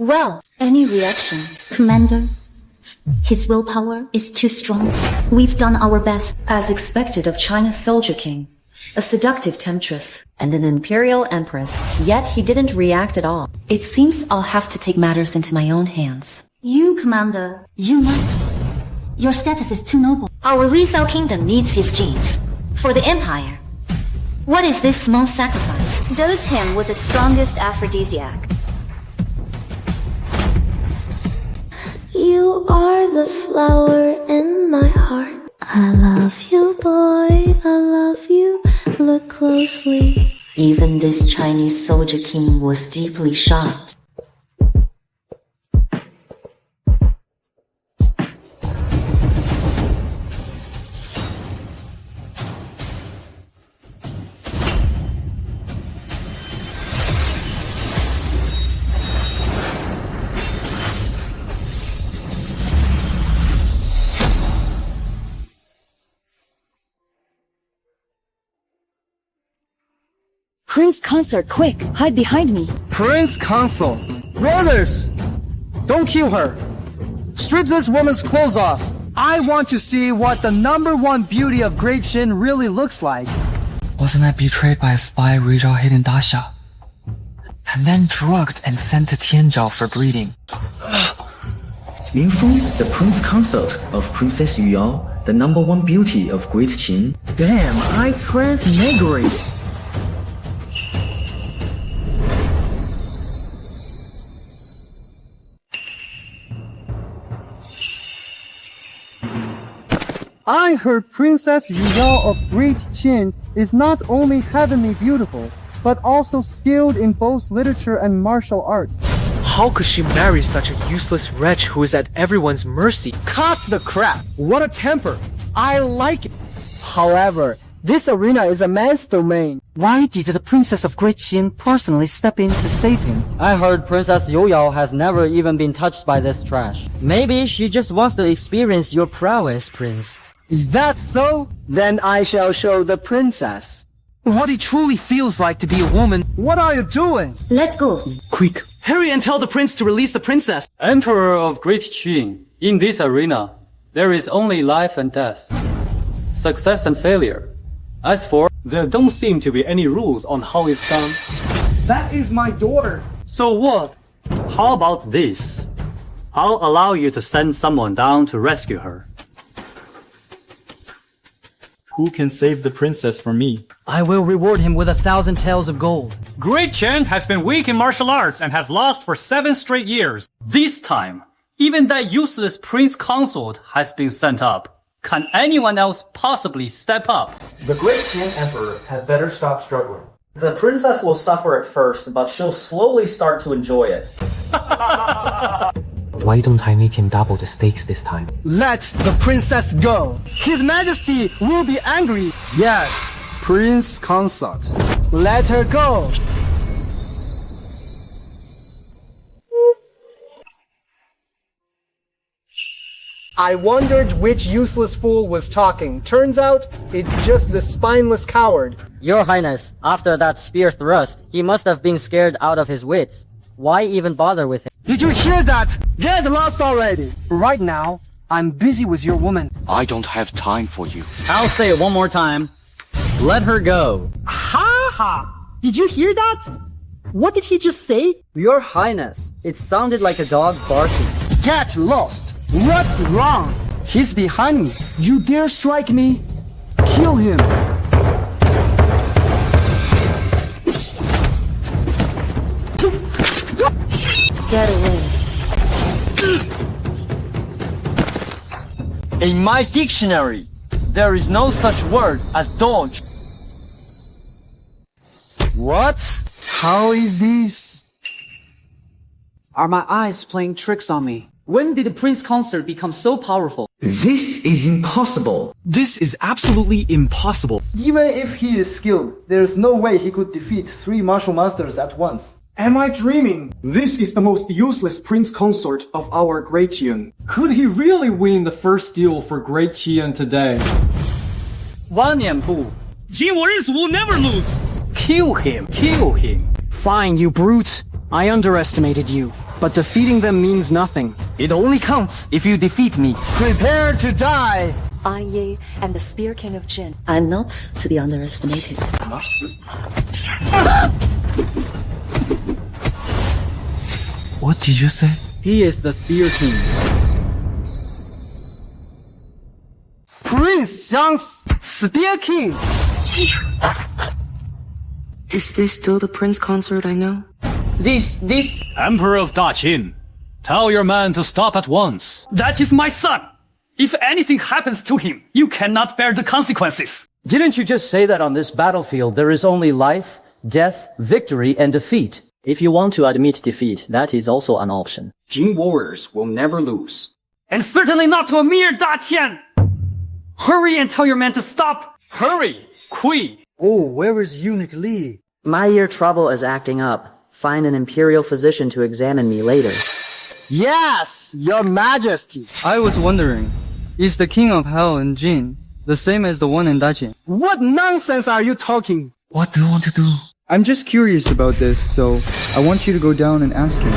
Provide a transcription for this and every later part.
Well, any reaction? Commander, his willpower is too strong. We've done our best. As expected of China's soldier king. A seductive temptress and an imperial empress. Yet he didn't react at all. It seems I'll have to take matters into my own hands. You, Commander, you must. Your status is too noble. Our Rizhao kingdom needs his genes. For the empire. What is this small sacrifice? Dose him with the strongest aphrodisiac. You are the flower in my heart. I love you, boy, I love you. Look closely. Even this Chinese soldier king was deeply shocked. Prince Consort, quick! Hide behind me! Prince Consort! Brothers! Don't kill her! Strip this woman's clothes off! I want to see what the #1 beauty of Great Qian really looks like. Wasn't I betrayed by a spy Rizhao hidden Dasha? And then drugged and sent to Tianzhao for breeding. Lin Feng, the Prince Consort of Princess Yuyao, the #1 beauty of Great Qian. Damn, I transmigrate! I heard Princess Yuyao of Great Qian is not only heavenly beautiful, but also skilled in both literature and martial arts. How could she marry such a useless wretch who is at everyone's mercy? Cut the crap! What a temper! I like it! However, this arena is a man's domain. Why did the Princess of Great Qian personally step in to save him? I heard Princess Youyao has never even been touched by this trash. Maybe she just wants to experience your prowess, Prince. Is that so? Then I shall show the princess what it truly feels like to be a woman. What are you doing? Let go. Quick, hurry and tell the prince to release the princess. Emperor of Great Qian, in this arena, there is only life and death, success and failure. As for, there don't seem to be any rules on how it's done. That is my daughter. So what? How about this? I'll allow you to send someone down to rescue her. Who can save the princess from me? I will reward him with 1,000 taels of gold. Great Qian has been weak in martial arts and has lost for 7 straight years. This time, even that useless prince consort has been sent up. Can anyone else possibly step up? The Great Qian Emperor had better stop struggling. The princess will suffer at first, but she'll slowly start to enjoy it. Why don't I make him double the stakes this time? Let the princess go. His Majesty will be angry. Yes, Prince Consort. Let her go. I wondered which useless fool was talking. Turns out, it's just the spineless coward. Your Highness, after that spear thrust, he must have been scared out of his wits. Why even bother with him? Did you hear that? Get lost already! Right now, I'm busy with your woman. I don't have time for you. I'll say it one more time. Let her go. Ha ha! Did you hear that? What did he just say? Your Highness, it sounded like a dog barking. Get lost! What's wrong? He's behind me. You dare strike me? Kill him! Get away. In my dictionary, there is no such word as dodge. What? How is this? Are my eyes playing tricks on me? When did the Prince Consort become so powerful? This is impossible. This is absolutely impossible. Even if he is skilled, there's no way he could defeat 3 martial masters at once. Am I dreaming? This is the most useless Prince Consort of our Great Qian. Could he really win the first duel for Great Qian today? Wang Yanbu, Jin Warriors will never lose. Kill him, kill him. Fine, you brute. I underestimated you. but defeating them means nothing. It only counts if you defeat me. Prepare to die! I Yi am the Spear King of Jin. I'm not to be underestimated. What did you say? He is the Spear King. Prince Xiang's Spear King! Is this still the prince consort I know? This... Emperor of Daqin, tell your man to stop at once. That is my son! If anything happens to him, you cannot bear the consequences! Didn't you just say that on this battlefield there is only life, death, victory, and defeat? If you want to admit defeat, that is also an option. Jin warriors will never lose. And certainly not to a mere Daqian! Hurry and tell your man to stop! Hurry! Kui! Oh, where is Eunuch Li? My ear trouble is acting up. Find an imperial physician to examine me later. Yes, your majesty. I was wondering, is the king of hell in Jin the same as the one in Daqin? What nonsense are you talking? What do you want to do? I'm just curious about this, so I want you to go down and ask him.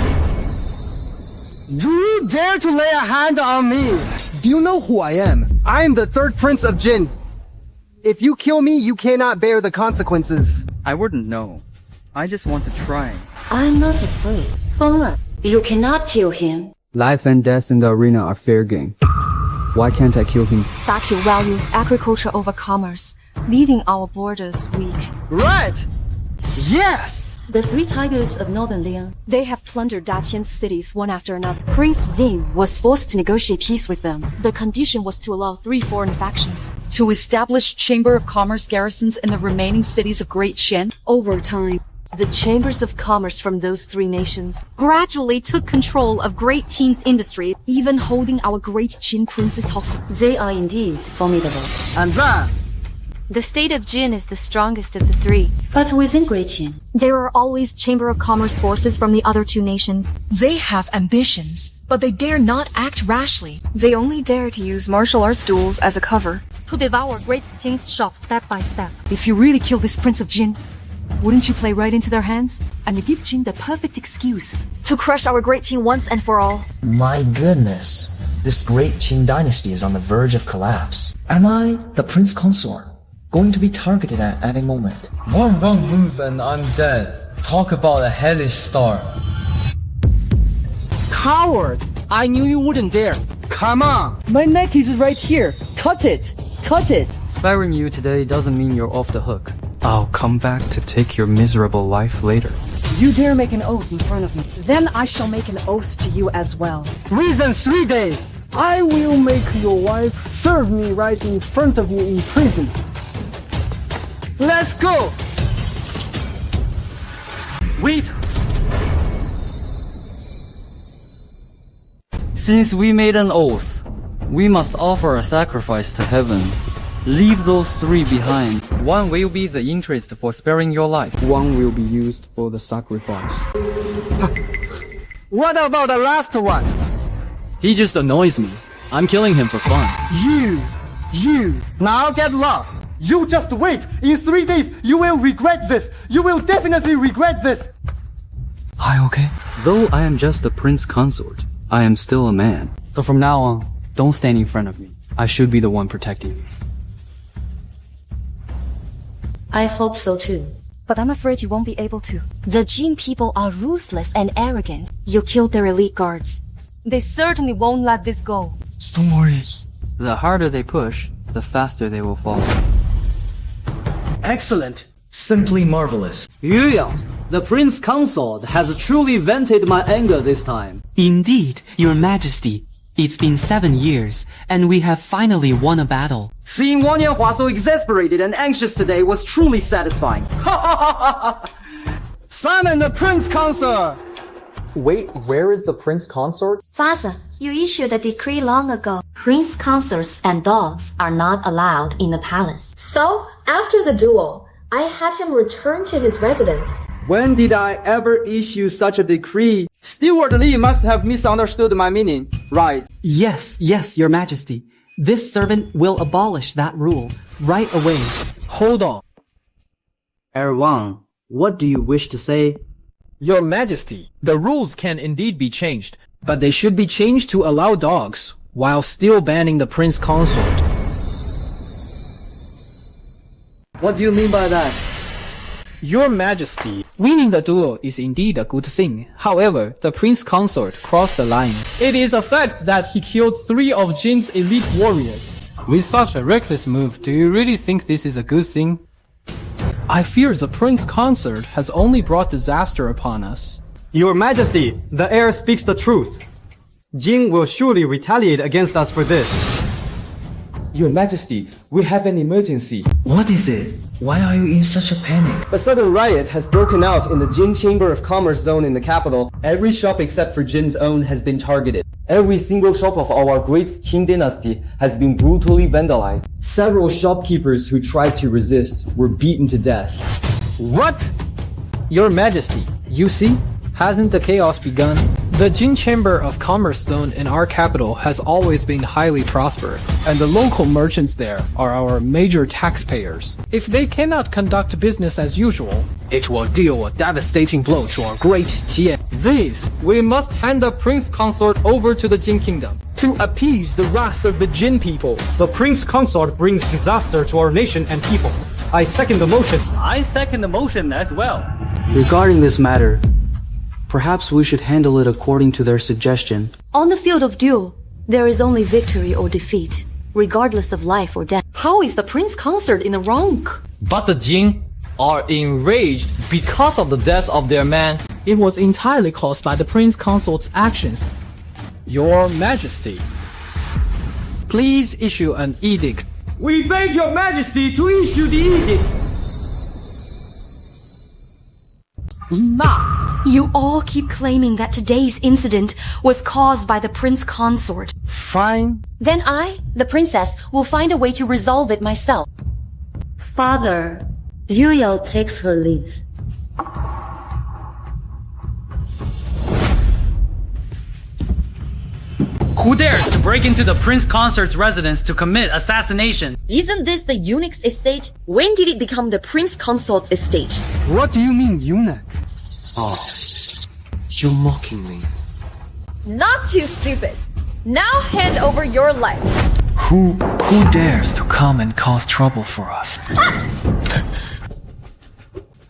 Do you dare to lay a hand on me? Do you know who I am? I am the third prince of Jin. If you kill me, you cannot bear the consequences. I wouldn't know. I just want to try. I'm not afraid. Feng, you cannot kill him. Life and death in the arena are fair game. Why can't I kill him? Bakio values agriculture over commerce, leaving our borders weak. Right! Yes! The three tigers of northern Liang. They have plundered Daqian's cities one after another. Prince Xin was forced to negotiate peace with them. The condition was to allow 3 foreign factions to establish Chamber of Commerce garrisons in the remaining cities of Great Qian. Over time, the chambers of commerce from those 3 nations gradually took control of Great Qian's industry, even holding our Great Qian prince's hostage. They are indeed formidable. And that? The state of Jin is the strongest of the 3. But within Great Qian, there are always Chamber of Commerce forces from the other 2 nations. They have ambitions, but they dare not act rashly. They only dare to use martial arts duels as a cover. To devour Great Qian's shop step by step. If you really kill this Prince of Jin, wouldn't you play right into their hands and give Jin the perfect excuse to crush our Great Qian once and for all? My goodness, this Great Qian Dynasty is on the verge of collapse. Am I, the Prince Consort, going to be targeted at any moment? One wrong move and I'm dead. Talk about a hellish start. Coward! I knew you wouldn't dare. Come on! My neck is right here. Cut it! Cut it! Sparing you today doesn't mean you're off the hook. I'll come back to take your miserable life later. You dare make an oath in front of me, then I shall make an oath to you as well. Reason 3 days! I will make your wife serve me right in front of you in prison. Let's go! Wait! Since we made an oath, we must offer a sacrifice to heaven. Leave those 3 behind. One will be the interest for sparing your life. One will be used for the sacrifice. What about the last one? He just annoys me. I'm killing him for fun. You! Now get lost! You just wait! In 3 days, you will regret this! You will definitely regret this! Are you okay? Though I am just the prince consort, I am still a man. So from now on, don't stand in front of me. I should be the one protecting you. I hope so too. But I'm afraid you won't be able to. The Jin people are ruthless and arrogant. You killed their elite guards. They certainly won't let this go. Don't worry. The harder they push, the faster they will fall. Excellent. Simply marvelous. Yu Yang, the Prince Consort has truly vented my anger this time. Indeed, Your Majesty. It's been 7 years, and we have finally won a battle. Seeing Wang Yanhua so exasperated and anxious today was truly satisfying. Summon the Prince Consort! Wait, where is the Prince Consort? Father, you issued a decree long ago. Prince consorts and dogs are not allowed in the palace. So, after the duel, I had him return to his residence. When did I ever issue such a decree? Steward Li must have misunderstood my meaning, right? Yes, Your Majesty. This servant will abolish that rule right away. Hold on. Wang, what do you wish to say? Your Majesty, the rules can indeed be changed, but they should be changed to allow dogs, while still banning the Prince Consort. What do you mean by that? Your Majesty, winning the duel is indeed a good thing. However, the Prince Consort crossed the line. It is a fact that he killed 3 of Jin's elite warriors. With such a reckless move, do you really think this is a good thing? I fear the Prince Consort has only brought disaster upon us. Your Majesty, the heir speaks the truth. Jin will surely retaliate against us for this. Your Majesty, we have an emergency. What is it? Why are you in such a panic? A sudden riot has broken out in the Jin Chamber of Commerce zone in the capital. Every shop except for Jin's own has been targeted. Every single shop of our Great Qian Dynasty has been brutally vandalized. Several shopkeepers who tried to resist were beaten to death. What? Your Majesty, you see? Hasn't the chaos begun? The Jin Chamber of Commerce zone in our capital has always been highly prosperous, and the local merchants there are our major taxpayers. If they cannot conduct business as usual, it will deal a devastating blow to our Great Qian. This, we must hand the Prince Consort over to the Jin Kingdom to appease the wrath of the Jin people. The Prince Consort brings disaster to our nation and people. I second the motion. I second the motion as well. Regarding this matter, perhaps we should handle it according to their suggestion. On the field of duel, there is only victory or defeat, regardless of life or death. How is the Prince Consort in the wrong? But the Jin are enraged because of the death of their man. It was entirely caused by the Prince Consort's actions. Your Majesty, please issue an edict. We beg your Majesty to issue the edict. You all keep claiming that today's incident was caused by the Prince Consort. Fine. Then I, the princess, will find a way to resolve it myself. Father, Yu Yao takes her leave. Who dares to break into the Prince Consort's residence to commit assassination? Isn't this the eunuch's estate? When did it become the Prince Consort's estate? What do you mean, eunuch? Oh, you're mocking me. Not too stupid. Now hand over your life. Who dares to come and cause trouble for us?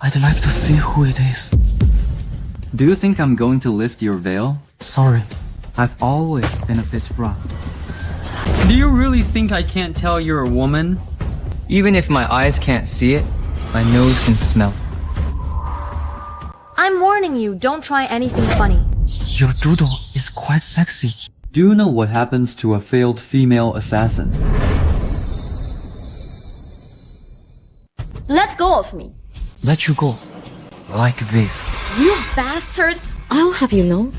I'd like to see who it is. Do you think I'm going to lift your veil? Sorry, I've always been a bit rough. Do you really think I can't tell you're a woman? Even if my eyes can't see it, my nose can smell it. I'm warning you, don't try anything funny. Your doodle is quite sexy. Do you know what happens to a failed female assassin? Let go of me. Let you go. Like this. You bastard! I'll have you know,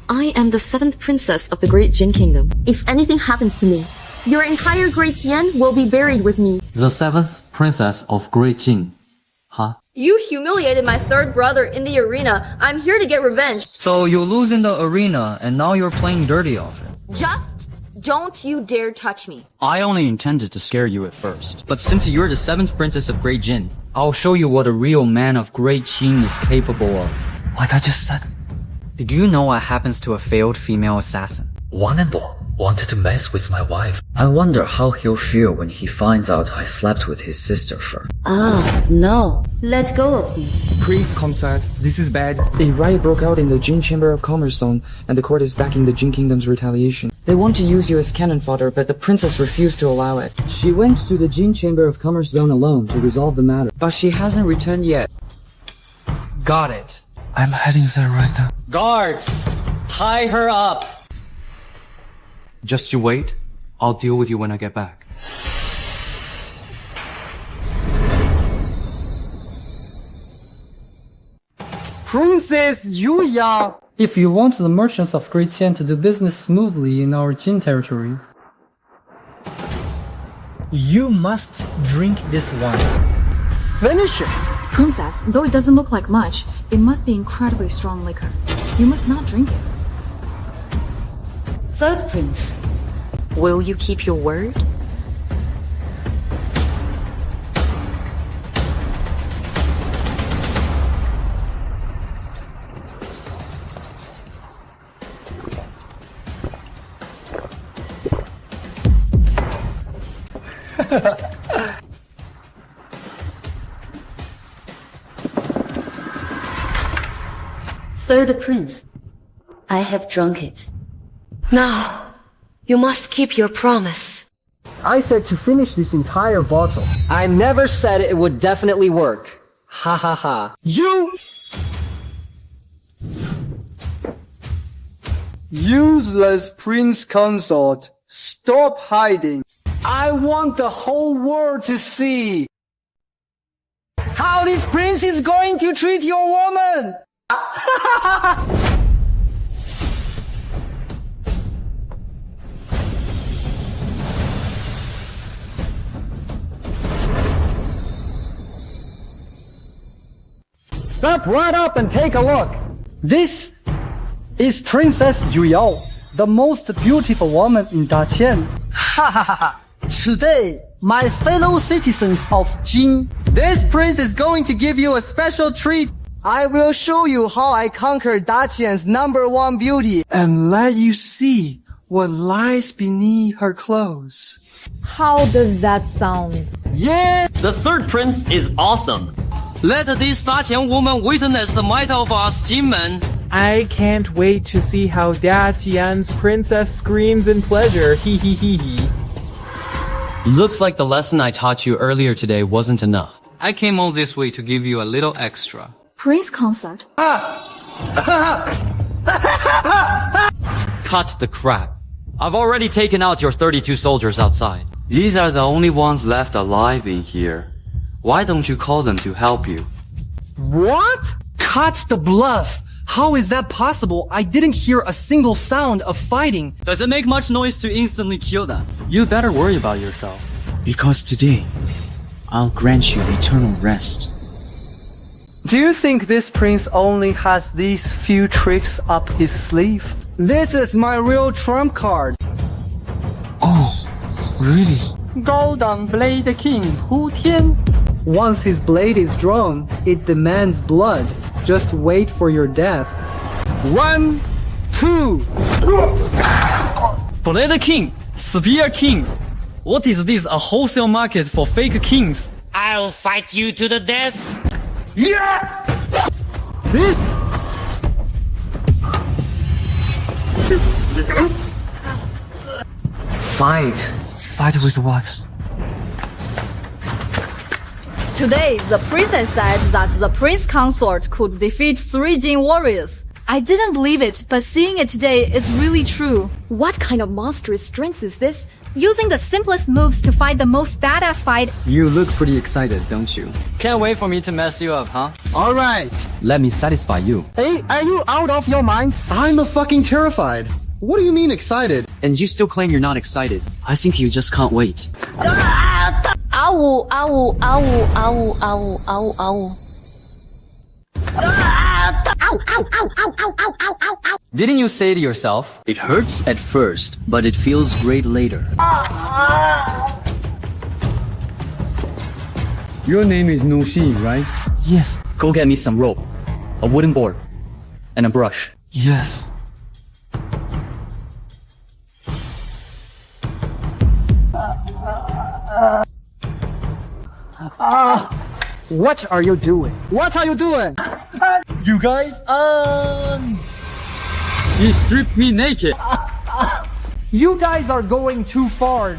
I am the 7th princess of the Great Jin Kingdom. If anything happens to me, your entire Great Qian will be buried with me. The 7th princess of Great Jin. Huh? You humiliated my 3rd brother in the arena. I'm here to get revenge. So you lose in the arena and now you're playing dirty off it. Just don't you dare touch me. I only intended to scare you at first. But since you're the 7th princess of Great Jin, I'll show you what a real man of Great Qin is capable of. Like I just said. Did you know what happens to a failed female assassin? Wanenbo wanted to mess with my wife. I wonder how he'll feel when he finds out I slept with his sister first. No. Let go of me. Prince Consort, this is bad. A riot broke out in the Jin Chamber of Commerce zone, and the court is backing the Jin Kingdom's retaliation. They want to use you as cannon fodder, but the princess refused to allow it. She went to the Jin Chamber of Commerce zone alone to resolve the matter. But she hasn't returned yet. Got it. I'm heading there right now. Guards! Tie her up! Just you wait. I'll deal with you when I get back. Princess Yu Yao! If you want the merchants of Great Qian to do business smoothly in our Jin territory, You must drink this wine. Finish it! Princess, though it doesn't look like much, it must be incredibly strong liquor. You must not drink it. 3rd prince. Will you keep your word? Third prince, I have drunk it. Now, you must keep your promise. I said to finish this entire bottle. I never said it would definitely work. Ha ha ha. You! Useless prince consort. Stop hiding. I want the whole world to see how this prince is going to treat your woman. Step right up and take a look. This is Princess Yuyao, the most beautiful woman in Daqian. Ha ha ha ha. Today, my fellow citizens of Jin, this prince is going to give you a special treat. I will show you how I conquered Daqian's #1 beauty and let you see what lies beneath her clothes. How does that sound? Yeah! The third prince is awesome. Let this Daqian woman witness the might of us Jinmen. I can't wait to see how Datian's princess screams in pleasure. Hee hee hee hee. Looks like the lesson I taught you earlier today wasn't enough. I came all this way to give you a little extra. Prince consort. Cut the crap. I've already taken out your 32 soldiers outside. These are the only ones left alive in here. Why don't you call them to help you? What? Cut the bluff. How is that possible? I didn't hear a single sound of fighting. Does it make much noise to instantly kill them? You better worry about yourself. Because today, I'll grant you eternal rest. Do you think this prince only has these few tricks up his sleeve? This is my real trump card. Oh, really? Golden Blade King Hu Tian. Once his blade is drawn, it demands blood. Just wait for your death. 1, 2. Blade King, Spear King. What is this, a wholesale market for fake kings? I'll fight you to the death. Yeah! This... Fight. Fight with what? Today, the princess said that the prince consort could defeat 3 Jin warriors. I didn't believe it, but seeing it today is really true. What kind of monstrous strength is this? Using the simplest moves to fight the most badass fight. You look pretty excited, don't you? Can't wait for me to mess you up, huh? Alright. Let me satisfy you. Hey, are you out of your mind? I'm fucking terrified. What do you mean excited? And you still claim you're not excited. I think you just can't wait. Ow, ow, ow, ow, ow, ow, ow. Didn't you say to yourself, it hurts at first, but it feels great later. Your name is No Shi, right? Yes. Go get me some rope, a wooden board, and a brush. Yes. What are you doing? What are you doing? You guys, He stripped me naked. You guys are going too far.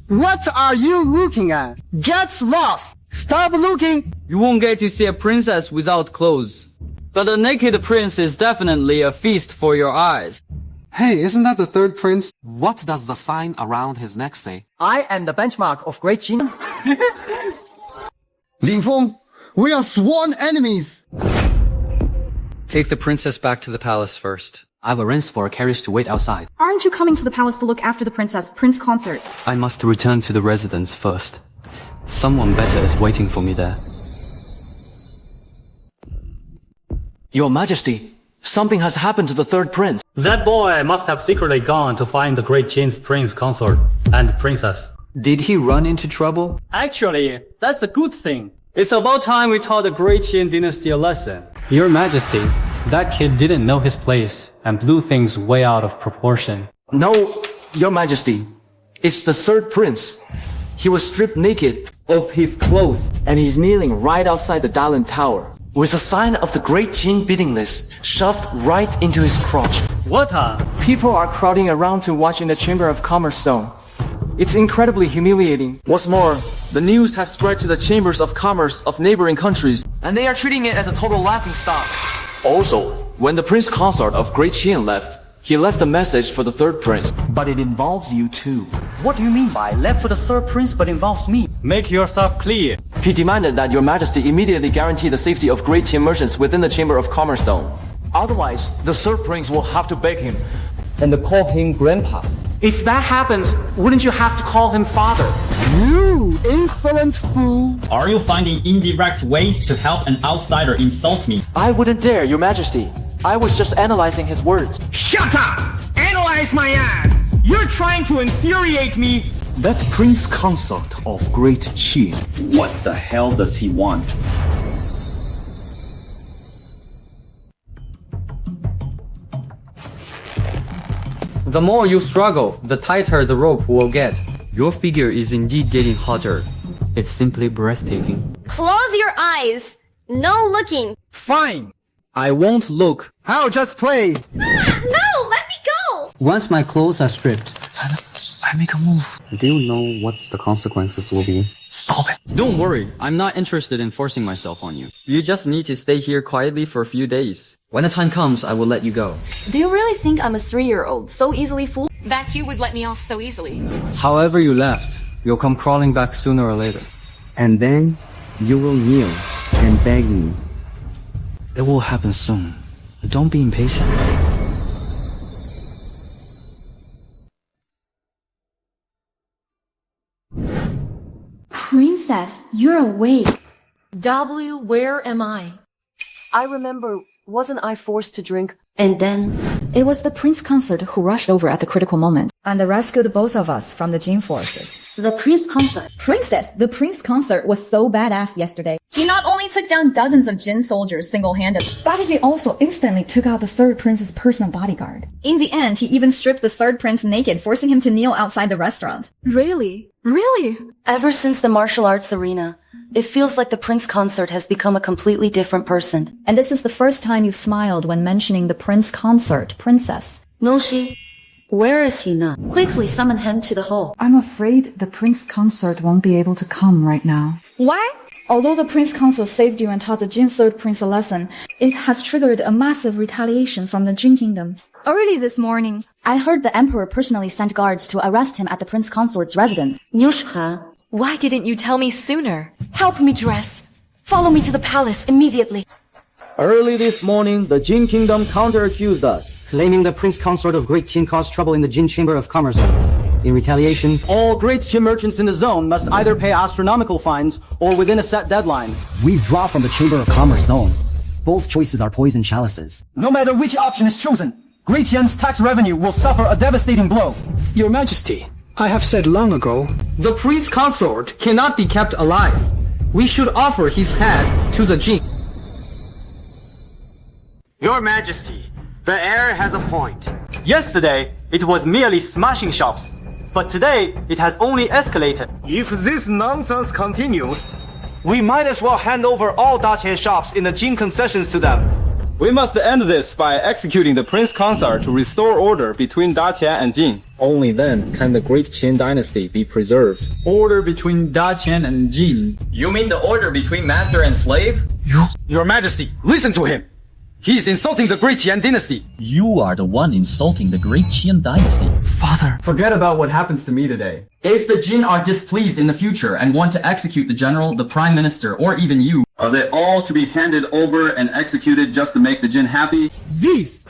What are you looking at? Get lost! Stop looking! You won't get to see a princess without clothes. But a naked prince is definitely a feast for your eyes. Hey, isn't that the third prince? What does the sign around his neck say? I am the benchmark of Great Qian. Lin Feng, we are sworn enemies! Take the princess back to the palace first. I've arranged for a carriage to wait outside. Aren't you coming to the palace to look after the princess, Prince Consort? I must return to the residence first. Someone better is waiting for me there. Your Majesty, something has happened to the third prince. That boy must have secretly gone to find the Great Qian's prince consort and princess. Did he run into trouble? Actually, that's a good thing. It's about time we taught the Great Qian Dynasty a lesson. Your Majesty, that kid didn't know his place and blew things way out of proportion. No, Your Majesty, it's the third prince. He was stripped naked of his clothes, and he's kneeling right outside the Dalian Tower, with a sign of the Great Qian bidding list shoved right into his crotch. What People are crowding around to watch in the Chamber of Commerce zone. It's incredibly humiliating. What's more, the news has spread to the chambers of commerce of neighboring countries, and they are treating it as a total laughingstock. Also, when the prince consort of Great Qian left, he left a message for the third prince. But it involves you too. What do you mean by left for the third prince but involves me? Make yourself clear. He demanded that your majesty immediately guarantee the safety of Great Qian merchants within the Chamber of Commerce zone. Otherwise, the third prince will have to beg him and call him grandpa. If that happens, wouldn't you have to call him father? You insolent fool! Are you finding indirect ways to help an outsider insult me? I wouldn't dare, your majesty. I was just analyzing his words. Shut up! Analyze my ass! You're trying to infuriate me! That prince consort of Great Qian. What the hell does he want? The more you struggle, the tighter the rope will get. Your figure is indeed getting hotter. It's simply breathtaking. Close your eyes. No looking. Fine. I won't look. I'll just play. No, let me go. Once my clothes are stripped, I make a move. Do you know what the consequences will be? Stop it. Don't worry, I'm not interested in forcing myself on you. You just need to stay here quietly for a few days. When the time comes, I will let you go. Do you really think I'm a 3-year-old, so easily fooled? That you would let me off so easily. However you left, you'll come crawling back sooner or later. and then you will kneel and beg me. It will happen soon. Don't be impatient. Princess, you're awake. W, where am I? I remember, wasn't I forced to drink? And then it was the prince consort who rushed over at the critical moment and rescued both of us from the Jin forces. The prince consort. Princess, the prince consort was so badass yesterday. He not only took down dozens of Jin soldiers single-handed, but he also instantly took out the third prince's personal bodyguard. In the end, he even stripped the third prince naked, forcing him to kneel outside the restaurant. Really? Really? Ever since the martial arts arena, it feels like the prince consort has become a completely different person. And this is the first time you've smiled when mentioning the prince consort, princess. Noshi, where is he now? Quickly summon him to the hall. I'm afraid the prince consort won't be able to come right now. Why? Although the prince consort saved you and taught the Jin third prince a lesson, it has triggered a massive retaliation from the Jin kingdom. Early this morning, I heard the emperor personally sent guards to arrest him at the prince consort's residence. Nyushka, why didn't you tell me sooner? Help me dress. Follow me to the palace immediately. Early this morning, the Jin kingdom counter-accused us, claiming the prince consort of Great Qian caused trouble in the Jin Chamber of Commerce. In retaliation, all Great Qian merchants in the zone must either pay astronomical fines or within a set deadline. We withdraw from the Chamber of Commerce zone. Both choices are poison chalices. No matter which option is chosen, Great Qian's tax revenue will suffer a devastating blow. Your Majesty, I have said long ago, the prince consort cannot be kept alive. We should offer his head to the Jin. Your Majesty, the heir has a point. Yesterday, it was merely smashing shops, but today, it has only escalated. If this nonsense continues, we might as well hand over all Daqian shops in the Jin concessions to them. We must end this by executing the prince consort to restore order between Daqian and Jin. Only then can the Great Qian Dynasty be preserved. Order between Daqian and Jin. You mean the order between master and slave? Your Majesty, listen to him! He is insulting the Great Qian Dynasty! You are the one insulting the Great Qian Dynasty. Father, forget about what happens to me today. If the Jin are displeased in the future and want to execute the general, the prime minister, or even you, are they all to be handed over and executed just to make the Jin happy? This!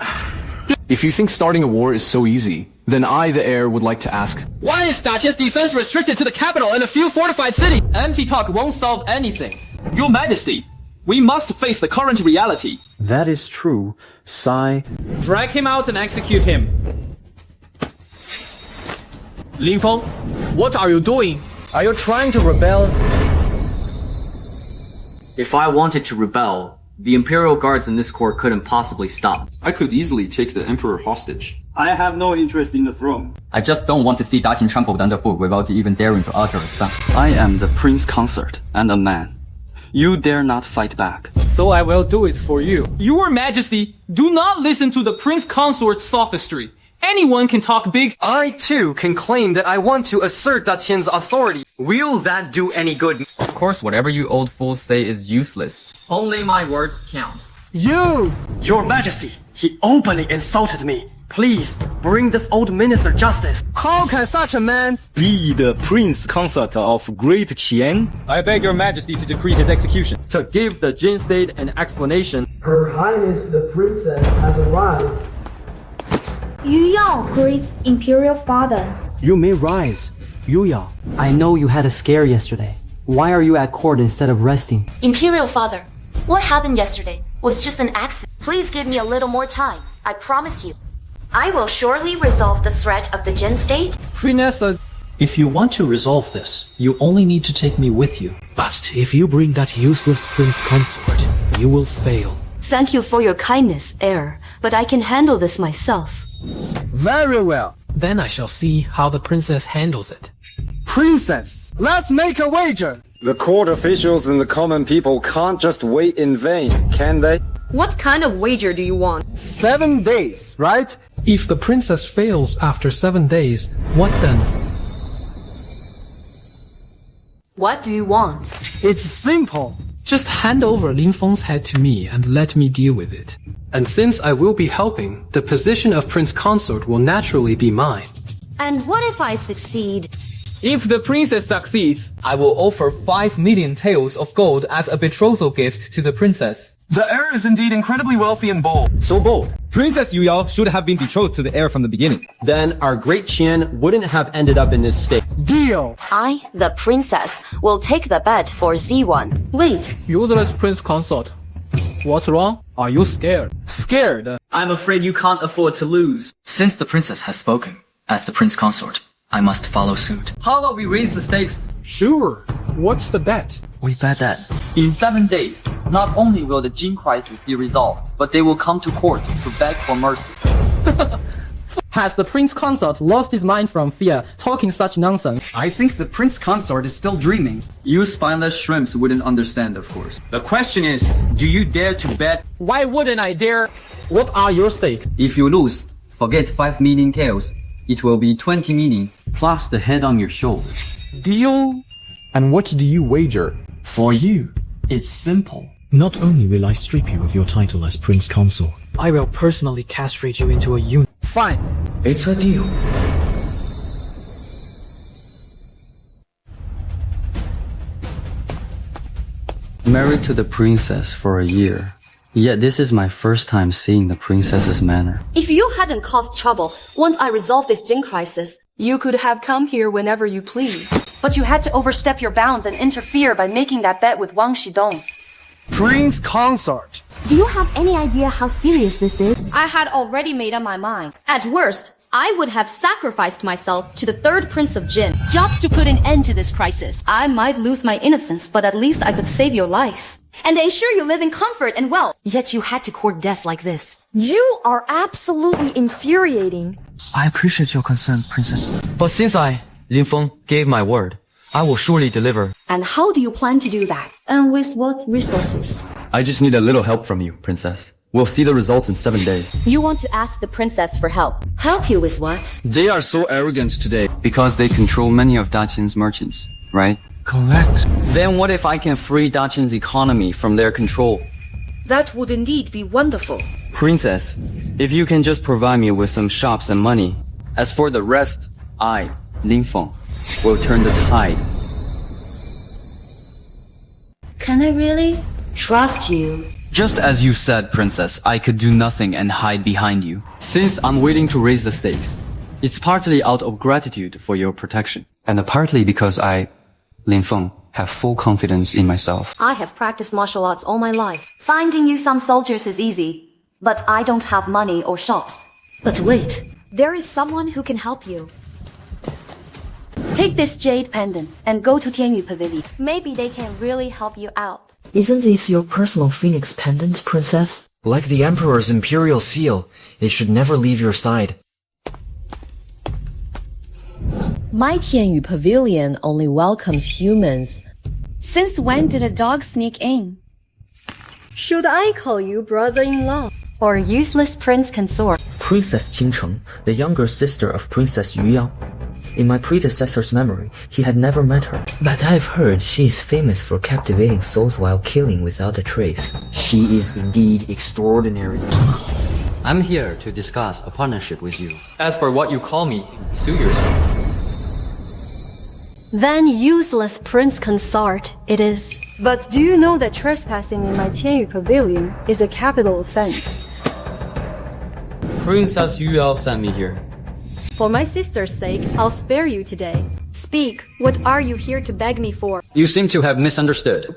If you think starting a war is so easy, then I, the heir, would like to ask, why is Daqian's defense restricted to the capital and a few fortified cities? Empty talk won't solve anything. Your Majesty, we must face the current reality. That is true, Sai. Drag him out and execute him. Lin Feng, what are you doing? Are you trying to rebel? If I wanted to rebel, The Imperial Guards in this court couldn't possibly stop. I could easily take the Emperor hostage. I have no interest in the throne. I just don't want to see Da Qin trampled underfoot without even daring to utter a sound. I am the Prince Consort and a man. You dare not fight back. So I will do it for you. Your Majesty, do not listen to the Prince Consort's sophistry. Anyone can talk big. I too can claim that I want to assert Da Qian's authority. Will that do any good? Of course, whatever you old fools say is useless. Only my words count. You! Your Majesty, he openly insulted me. Please, bring this old minister justice. How can such a man be the Prince Consort of Great Qian? I beg your Majesty to decree his execution. To give the Jin state an explanation. Her Highness the Princess has arrived. Yu Yao, Great Imperial Father. You may rise. Yu Yao, I know you had a scare yesterday. Why are you at court instead of resting? Imperial Father, what happened yesterday was just an accident. Please give me a little more time. I promise you. I will surely resolve the threat of the Jin state. Queenessa, if you want to resolve this, you only need to take me with you. But if you bring that useless Prince Consort, you will fail. Thank you for your kindness, heir, but I can handle this myself. Very well. Then I shall see how the princess handles it. Princess, let's make a wager. The court officials and the common people can't just wait in vain, can they? What kind of wager do you want? 7 days, right? If the princess fails after 7 days, what then? What do you want? It's simple. Just hand over Lin Feng's head to me and let me deal with it. And since I will be helping, the position of Prince Consort will naturally be mine. And what if I succeed? If the princess succeeds, I will offer 5 million taels of gold as a betrothal gift to the princess. The heir is indeed incredibly wealthy and bold. So bold. Princess Yu Yao should have been betrothed to the heir from the beginning. Then our Great Qian wouldn't have ended up in this state. Deal. I, the princess, will take the bet for Z1. Wait. Useless Prince Consort. What's wrong? Are you scared? Scared? I'm afraid you can't afford to lose. Since the princess has spoken, as the Prince Consort, I must follow suit. How about we raise the stakes? Sure. What's the bet? We bet that in 7 days, not only will the Jin crisis be resolved, but they will come to court to beg for mercy. Has the Prince Consort lost his mind from fear, talking such nonsense? I think the Prince Consort is still dreaming. You spineless shrimps wouldn't understand, of course. The question is, do you dare to bet? Why wouldn't I dare? What are your stakes? If you lose, forget 5 million taels. It will be 20 million, plus the head on your shoulders. Deal? And what do you wager? For you, it's simple. Not only will I strip you of your title as Prince Consort, I will personally castrate you into a unit. Fine. It's a deal. Married to the princess for a year. Yet this is my first time seeing the princess's manner. If you hadn't caused trouble, once I resolved this Jin crisis, you could have come here whenever you please. But you had to overstep your bounds and interfere by making that bet with Wang Shidong. Prince Consort. Do you have any idea how serious this is? I had already made up my mind. At worst, I would have sacrificed myself to the third Prince of Jin just to put an end to this crisis. I might lose my innocence, but at least I could save your life. And ensure you live in comfort and wealth. Yet you had to court death like this. You are absolutely infuriating. I appreciate your concern, Princess. But since I, Lin Feng, gave my word, I will surely deliver. And how do you plan to do that? And with what resources? I just need a little help from you, Princess. We'll see the results in 7 days. You want to ask the princess for help. Help you with what? They are so arrogant today. Because they control many of Da Qian's merchants, right? Correct. Then what if I can free Da Qian's economy from their control? That would indeed be wonderful. Princess, if you can just provide me with some shops and money. As for the rest, I, Lin Feng, will turn the tide. Can I really trust you? Just as you said, Princess, I could do nothing and hide behind you. Since I'm willing to raise the stakes, it's partly out of gratitude for your protection. And partly because I, Lin Feng, have full confidence in myself. I have practiced martial arts all my life. Finding you some soldiers is easy, but I don't have money or shops. But wait. There is someone who can help you. Take this jade pendant and go to Tianyu Pavilion. Maybe they can really help you out. Isn't this your personal phoenix pendant, princess? Like the Emperor's imperial seal, it should never leave your side. My Tianyu Pavilion only welcomes humans. Since when did a dog sneak in? Should I call you brother-in-law or useless prince consort? Princess Qingcheng, the younger sister of Princess Yuyao. In my predecessor's memory, he had never met her. But I've heard she is famous for captivating souls while killing without a trace. She is indeed extraordinary. I'm here to discuss a partnership with you. As for what you call me, sue yourself. Then useless prince consort it is. But do you know that trespassing in my Tianyu Pavilion is a capital offense? Princess Yuyao sent me here. For my sister's sake, I'll spare you today. Speak, what are you here to beg me for? You seem to have misunderstood.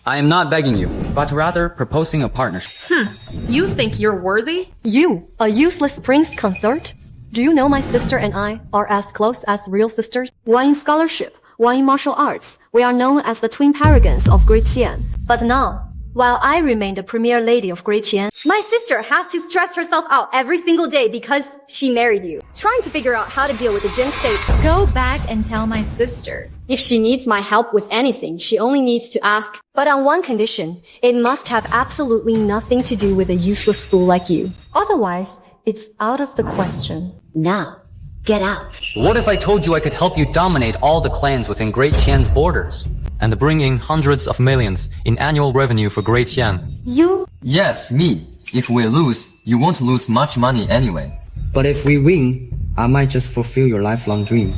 I am not begging you, but rather proposing a partnership. You think you're worthy? You, a useless prince consort? Do you know my sister and I are as close as real sisters? One in scholarship, one in martial arts. We are known as the twin paragons of Great Qian. But now, while I remain the premier lady of Great Qian, my sister has to stress herself out every single day because she married you. Trying to figure out how to deal with the Jin state. Go back and tell my sister. If she needs my help with anything, she only needs to ask. But on one condition, it must have absolutely nothing to do with a useless fool like you. Otherwise, it's out of the question. Now, get out. What if I told you I could help you dominate all the clans within Great Qian's borders? And bring in hundreds of millions in annual revenue for Great Qian. You? Yes, me. If we lose, you won't lose much money anyway. But if we win, I might just fulfill your lifelong dream.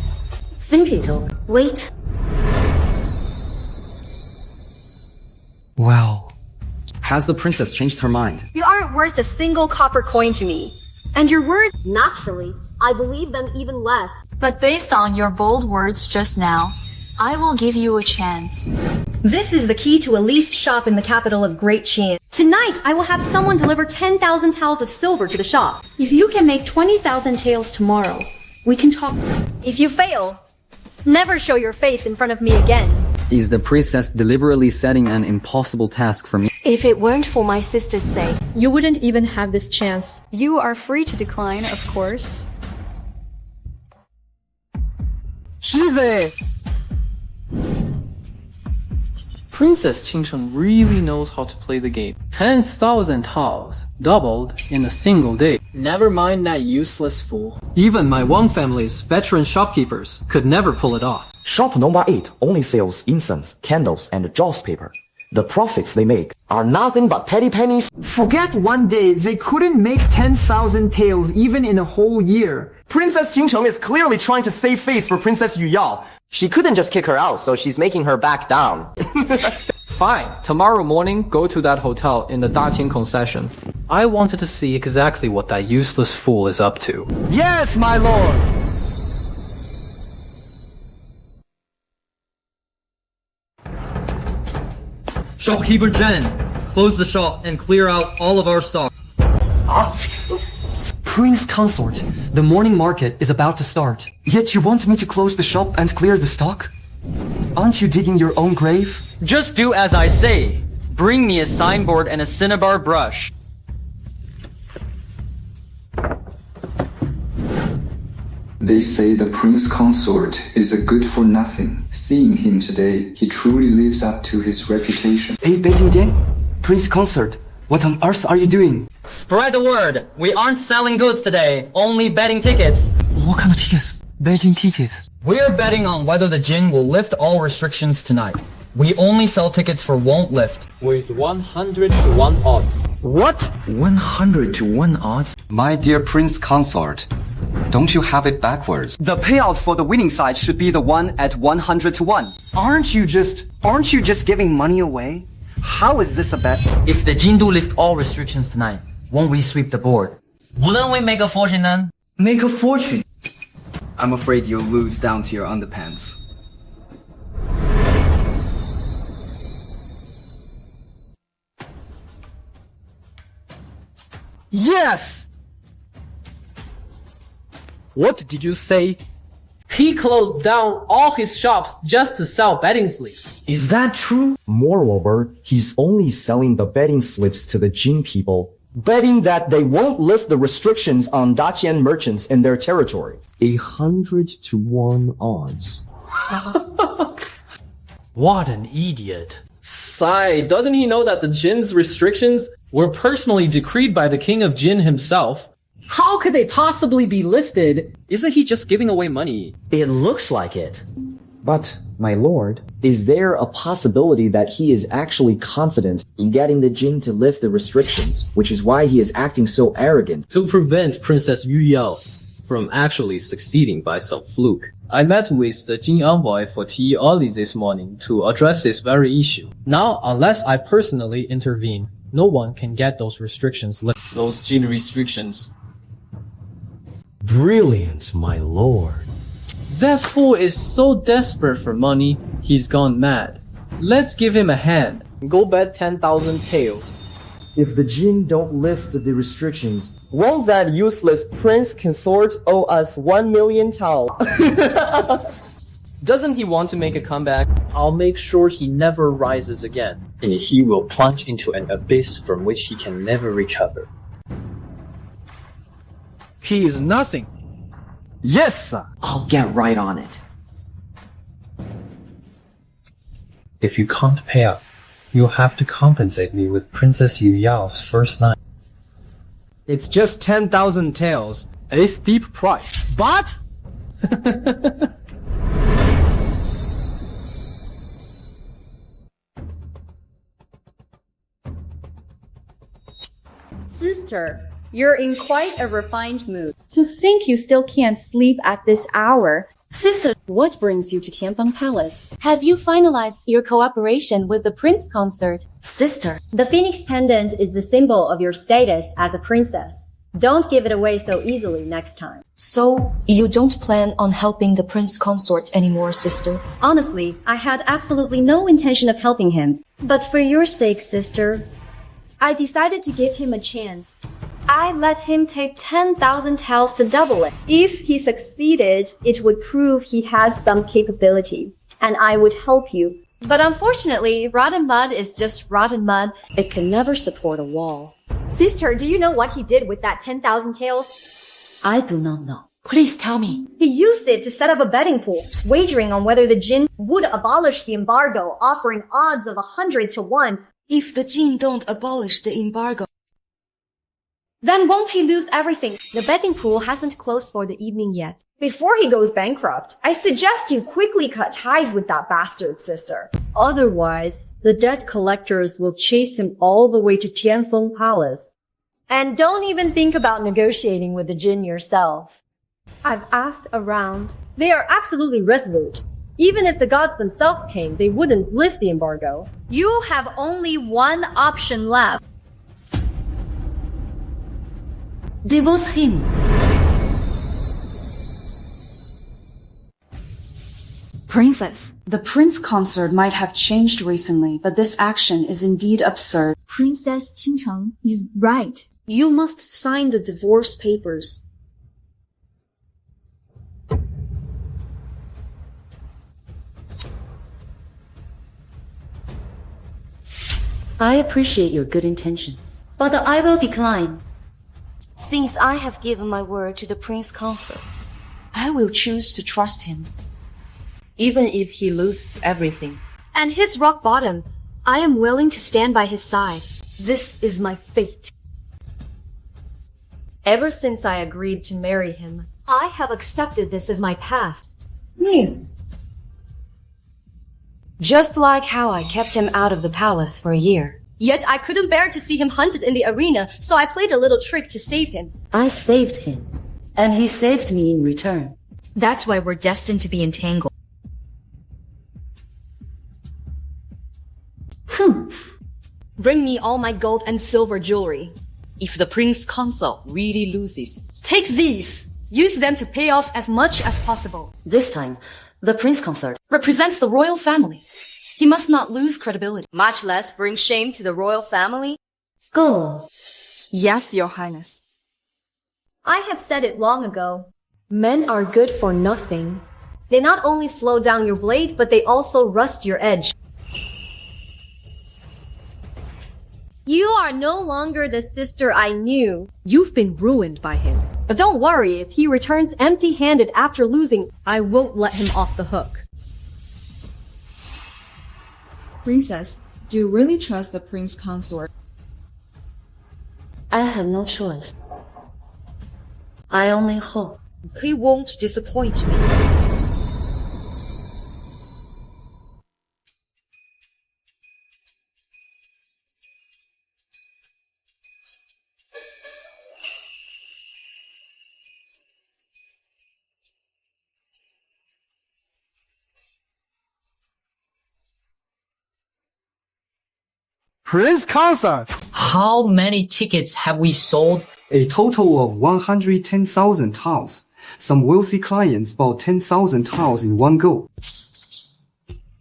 Think it over. Wait. Well, has the princess changed her mind? You aren't worth a single copper coin to me. And your word? Naturally, I believe them even less. But based on your bold words just now, I will give you a chance. This is the key to a leased shop in the capital of Great Qian. Tonight, I will have someone deliver 10,000 taels of silver to the shop. If you can make 20,000 taels tomorrow, we can talk. If you fail, never show your face in front of me again. Is the princess deliberately setting an impossible task for me? If it weren't for my sister's sake, you wouldn't even have this chance. You are free to decline, of course. Princess Qingcheng really knows how to play the game. 10,000 taels, doubled in a single day. Never mind that useless fool. Even my Wang family's veteran shopkeepers could never pull it off. Shop number 8 only sells incense, candles, and joss paper. The profits they make are nothing but petty pennies. Forget one day, they couldn't make 10,000 taels even in a whole year. Princess Qingcheng is clearly trying to save face for Princess Yuyao. She couldn't just kick her out, so she's making her back down. Fine, tomorrow morning, go to that hotel in the Daqing concession. I wanted to see exactly what that useless fool is up to. Yes, my lord! Shopkeeper Jen, close the shop and clear out all of our stock. Prince Consort, the morning market is about to start. Yet you want me to close the shop and clear the stock? Aren't you digging your own grave? Just do as I say. Bring me a signboard and a cinnabar brush. They say the Prince Consort is a good for nothing. Seeing him today, he truly lives up to his reputation. Hey, Beijing Dian, Prince Consort, what on earth are you doing? Spread the word. We aren't selling goods today, only betting tickets. What kind of tickets? Beijing tickets. We're betting on whether the Jin will lift all restrictions tonight. We only sell tickets for won't lift. With 100 to 1 odds. What? 100 to 1 odds? My dear Prince Consort, don't you have it backwards? The payout for the winning side should be the one at 100 to 1. Aren't you just giving money away? How is this a bet? If the Jin do lift all restrictions tonight, won't we sweep the board? Wouldn't we make a fortune then? Make a fortune? I'm afraid you'll lose down to your underpants. Yes! What did you say? He closed down all his shops just to sell betting slips. Is that true? Moreover, he's only selling the betting slips to the Jin people, betting that they won't lift the restrictions on Daqian merchants in their territory. 100-1 odds. What an idiot. Sigh, doesn't he know that the Jin's restrictions were personally decreed by the king of Jin himself? How could they possibly be lifted? Isn't he just giving away money? It looks like it. But, my lord, is there a possibility that he is actually confident in getting the Jin to lift the restrictions, which is why he is acting so arrogant? To prevent Princess Yu Yao from actually succeeding by some fluke, I met with the Jin envoy for tea early this morning to address this very issue. Now, unless I personally intervene, no one can get those restrictions lifted. Those Jin restrictions. Brilliant, my lord. That fool is so desperate for money, he's gone mad. Let's give him a hand. Go bet 10,000 taels. If the Jin don't lift the restrictions, Won't that useless prince consort owe us 1 million tau? Doesn't he want to make a comeback? I'll make sure he never rises again, and he will plunge into an abyss from which he can never recover. He is nothing. Yes, sir. I'll get right on it. If you can't pay up, you'll have to compensate me with Princess Yu Yao's first night. It's just 10,000 taels, a steep price, but... Sister, you're in quite a refined mood. To think you still can't sleep at this hour. Sister, what brings you to Tianfeng Palace? Have you finalized your cooperation with the prince consort? Sister, The phoenix pendant is the symbol of your status as a princess. Don't give it away so easily next time. so you don't plan on helping the prince consort anymore, sister? Honestly, I had absolutely no intention of helping him. But for your sake, sister, I decided to give him a chance. I let him take 10,000 taels to double it. If he succeeded, it would prove he has some capability, and I would help you. But unfortunately, rotten mud is just rotten mud. It can never support a wall. Sister, do you know what he did with that 10,000 taels? I do not know. Please tell me. He used it to set up a betting pool, wagering on whether the Jin would abolish the embargo, offering odds of 100-1. If the Jin don't abolish the embargo, Then won't he lose everything? The betting pool hasn't closed for the evening yet. Before he goes bankrupt, I suggest you quickly cut ties with that bastard, sister. Otherwise, the debt collectors will chase him all the way to Tianfeng Palace. And don't even think about negotiating with the Jin yourself. I've asked around. They are absolutely resolute. Even if the gods themselves came, they wouldn't lift the embargo. You have only one option left. divorce him. Princess, the prince consort might have changed recently, but this action is indeed absurd. Princess Qingcheng is right. You must sign the divorce papers. I appreciate your good intentions, but I will decline. Since I have given my word to the prince consort, I will choose to trust him, even if he loses everything. and hits rock bottom, I am willing to stand by his side. This is my fate. Ever since I agreed to marry him, I have accepted this as my path. Just like how I kept him out of the palace for a year. Yet I couldn't bear to see him hunted in the arena, so I played a little trick to save him. I saved him, and he saved me in return. That's why we're destined to be entangled. Bring me all my gold and silver jewelry. If the prince consort really loses, Take these. Use them to pay off as much as possible. this time, the prince consort represents the royal family. He must not lose credibility. Much less bring shame to the royal family. Go. Yes, Your Highness. I have said it long ago. Men are good for nothing. They not only slow down your blade, but they also rust your edge. You are no longer the sister I knew. You've been ruined by him. But don't worry, if he returns empty-handed after losing, I won't let him off the hook. Princess, do you really trust the prince consort? I have no choice. I only hope. He won't disappoint me. Prince Consort! How many tickets have we sold? A total of 110,000 tiles. Some wealthy clients bought 10,000 tiles in one go.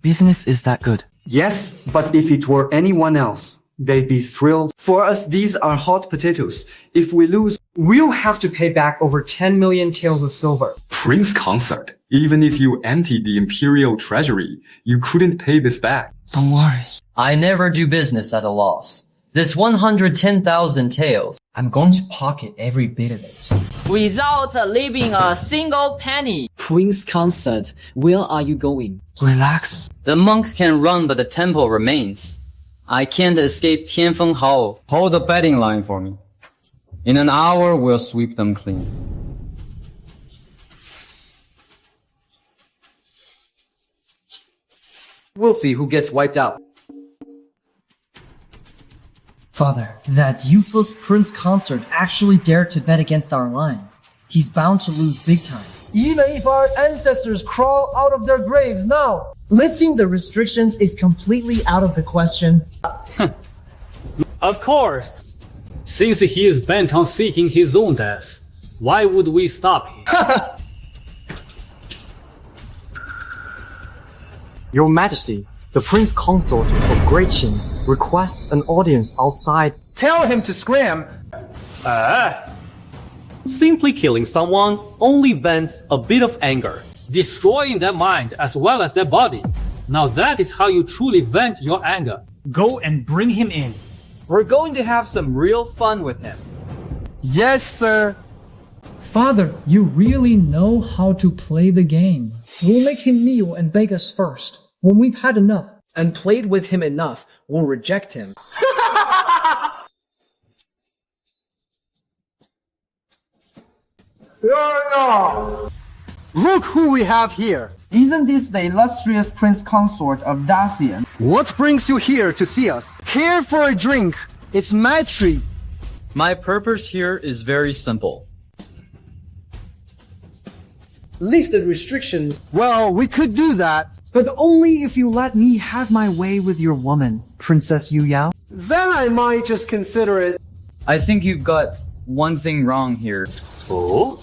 Business is that good. Yes, but if it were anyone else, they'd be thrilled. For us, these are hot potatoes. If we lose, we'll have to pay back over 10 million taels of silver. Prince Consort, even if you emptied the imperial treasury, you couldn't pay this back. Don't worry. I never do business at a loss. This 110,000 taels, I'm going to pocket every bit of it. Without leaving a single penny. Prince Consort, where are you going? Relax. The monk can run, but the temple remains. I can't escape Tianfeng Hall. Hold the betting line for me. In an hour, we'll sweep them clean. We'll see who gets wiped out. Father, that useless Prince Consort actually dared to bet against our line. He's bound to lose big time. Even if our ancestors crawl out of their graves now, lifting the restrictions is completely out of the question. Of course. Since he is bent on seeking his own death, why would we stop him? Your Majesty, the Prince Consort of Great Qian requests an audience outside. Tell him to scram. Simply killing someone only vents a bit of anger, destroying their mind as well as their body. Now that is how you truly vent your anger. Go and bring him in. We're going to have some real fun with him. Yes, sir. Father, you really know how to play the game. We'll make him kneel and beg us first. When we've had enough and played with him enough, we'll reject him. Look who we have here. Isn't this the illustrious Prince Consort of Dacian? What brings you here to see us? Here for a drink. It's my treat. My purpose here is very simple. Lift the restrictions. Well, we could do that, but only if you let me have my way with your woman, Princess Yu Yao. Then I might just consider it. I think you've got one thing wrong here. Oh?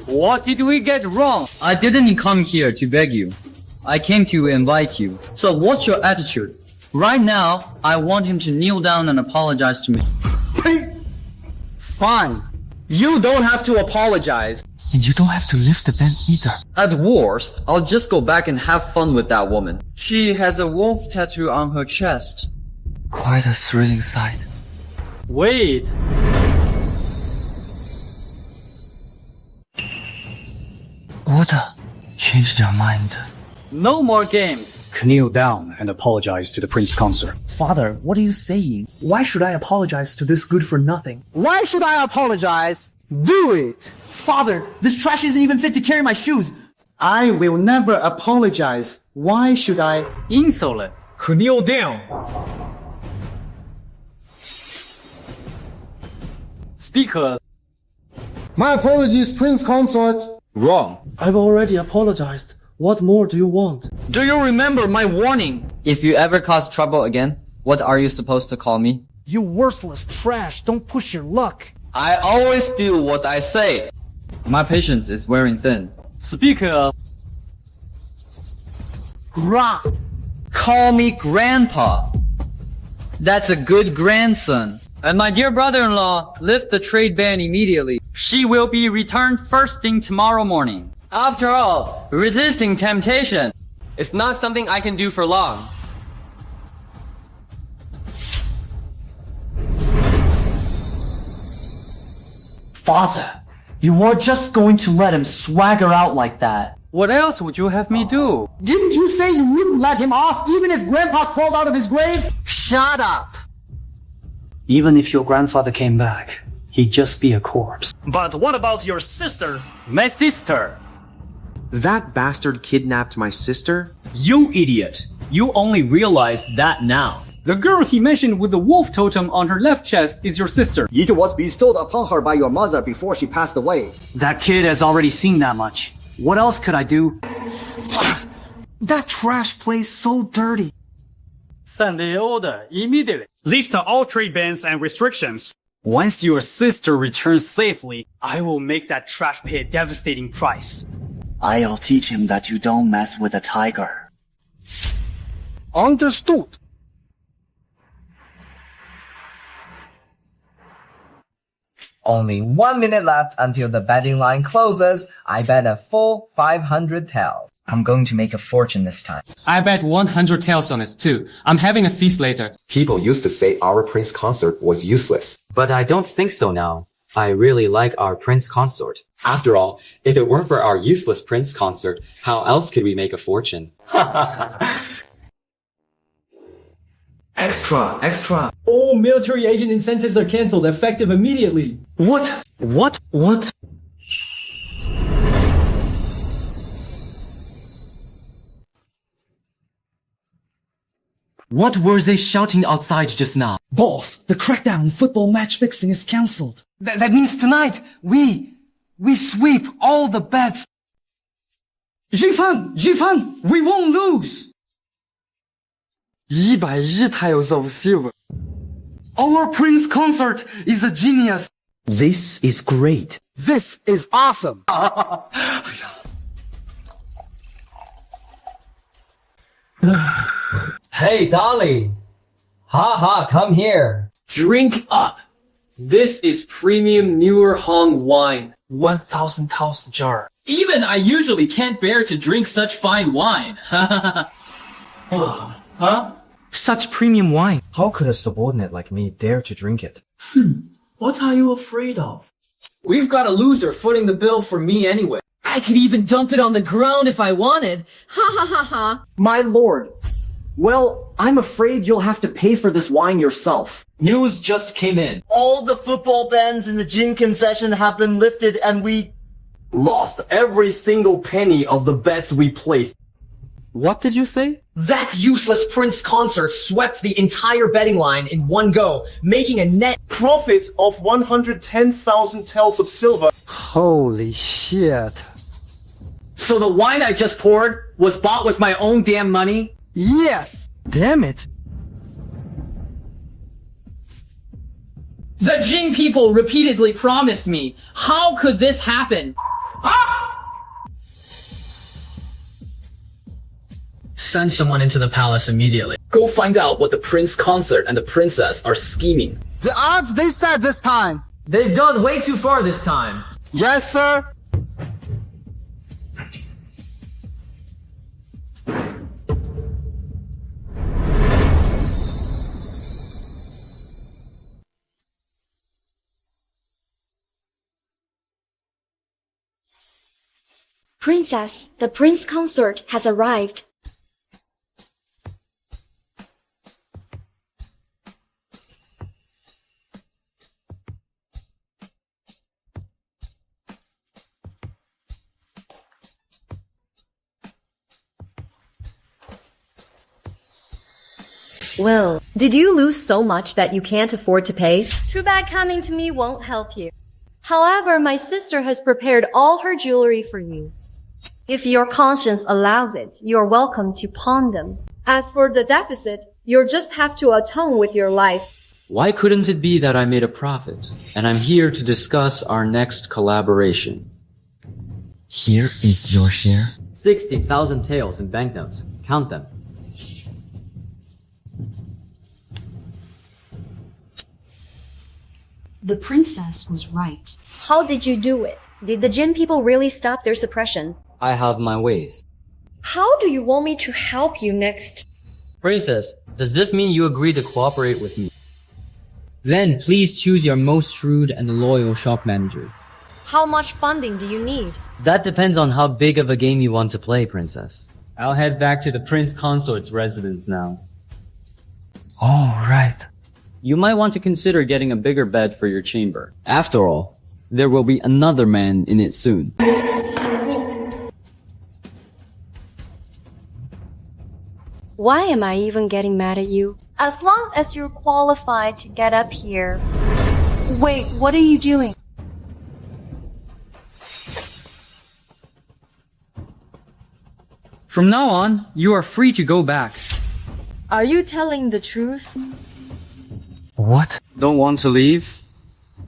What did we get wrong? I didn't come here to beg you. I came to invite you. So what's your attitude? Right now, I want him to kneel down and apologize to me. Fine. You don't have to apologize. And you don't have to lift the ban either. At worst, I'll just go back and have fun with that woman. She has a wolf tattoo on her chest. Quite a thrilling sight. Wait. Order. Change their mind. No more games. Kneel down and apologize to the Prince Consort. Father, what are you saying? Why should I apologize to this good-for-nothing? Why should I apologize? Do it! Father, this trash isn't even fit to carry my shoes. I will never apologize. Why should I? Insolent. Kneel down. Speaker. My apologies, Prince Consort. Wrong. I've already apologized. What more do you want? Do you remember my warning? If you ever cause trouble again, what are you supposed to call me? You worthless trash. Don't push your luck. I always do what I say. My patience is wearing thin. Speaker. Gra. Call me Grandpa. That's a good grandson. And my dear brother-in-law, lift the trade ban immediately. She will be returned first thing tomorrow morning. After all, resisting temptation is not something I can do for long. Father, you were just going to let him swagger out like that. What else would you have me do? Didn't you say you wouldn't let him off even if Grandpa crawled out of his grave? Shut up! Even if your grandfather came back, he'd just be a corpse. But what about your sister? My sister. That bastard kidnapped my sister? You idiot! You only realize that now. The girl he mentioned with the wolf totem on her left chest is your sister. It was bestowed upon her by your mother before she passed away. That kid has already seen that much. What else could I do? That trash place so dirty. Send the order immediately. Lift all trade bans and restrictions. Once your sister returns safely, I will make that trash pay a devastating price. I'll teach him that you don't mess with a tiger. Understood. Only 1 minute left until the betting line closes. I bet a full 500 taels. I'm going to make a fortune this time. I bet 100 taels on it too. I'm having a feast later. People used to say our prince consort was useless. But I don't think so now. I really like our prince consort. After all, if it weren't for our useless prince consort, how else could we make a fortune? Extra, extra. All military agent incentives are cancelled, effective immediately. What? What were they shouting outside just now? Boss, the crackdown on football match fixing is cancelled. That means tonight, we sweep all the bets. Jifan, we won't lose. 110太有手气了. Our prince consort is a genius. This is great. This is awesome. Hey, Dolly. Ha, come here. Drink up. This is premium newer Hong wine. 1,000 taels jar. Even I usually can't bear to drink such fine wine. Huh? Such premium wine. How could a subordinate like me dare to drink it? What are you afraid of? We've got a loser footing the bill for me anyway. I could even dump it on the ground if I wanted. Ha ha ha ha. My lord. Well, I'm afraid you'll have to pay for this wine yourself. News just came in. All the football bans in the gin concession have been lifted and we Lost every single penny of the bets we placed. What did you say? That useless prince consort swept the entire betting line in one go, making a net Profit of 110,000 taels of silver. Holy shit. So the wine I just poured was bought with my own damn money? Yes. Damn it. The Jing people repeatedly promised me. How could this happen? Send someone into the palace immediately. Go find out what the prince consort and the princess are scheming. The odds they said this time. They've gone way too far this time. Yes, sir. Princess, the prince consort has arrived. Well, did you lose so much that you can't afford to pay? Too bad coming to me won't help you. However, my sister has prepared all her jewelry for you. If your conscience allows it, you're welcome to pawn them. As for the deficit, you'll just have to atone with your life. Why couldn't it be that I made a profit? And I'm here to discuss our next collaboration. Here is your share. 60,000 taels in banknotes. Count them. The princess was right. How did you do it? Did the Jin people really stop their suppression? I have my ways. How do you want me to help you next? Princess, does this mean you agree to cooperate with me? Then please choose your most shrewd and loyal shop manager. How much funding do you need? That depends on how big of a game you want to play, Princess. I'll head back to the prince consort's residence now. All right. You might want to consider getting a bigger bed for your chamber. After all, there will be another man in it soon. Why am I even getting mad at you? As long as you're qualified to get up here. Wait, what are you doing? From now on, you are free to go back. Are you telling the truth? What? Don't want to leave?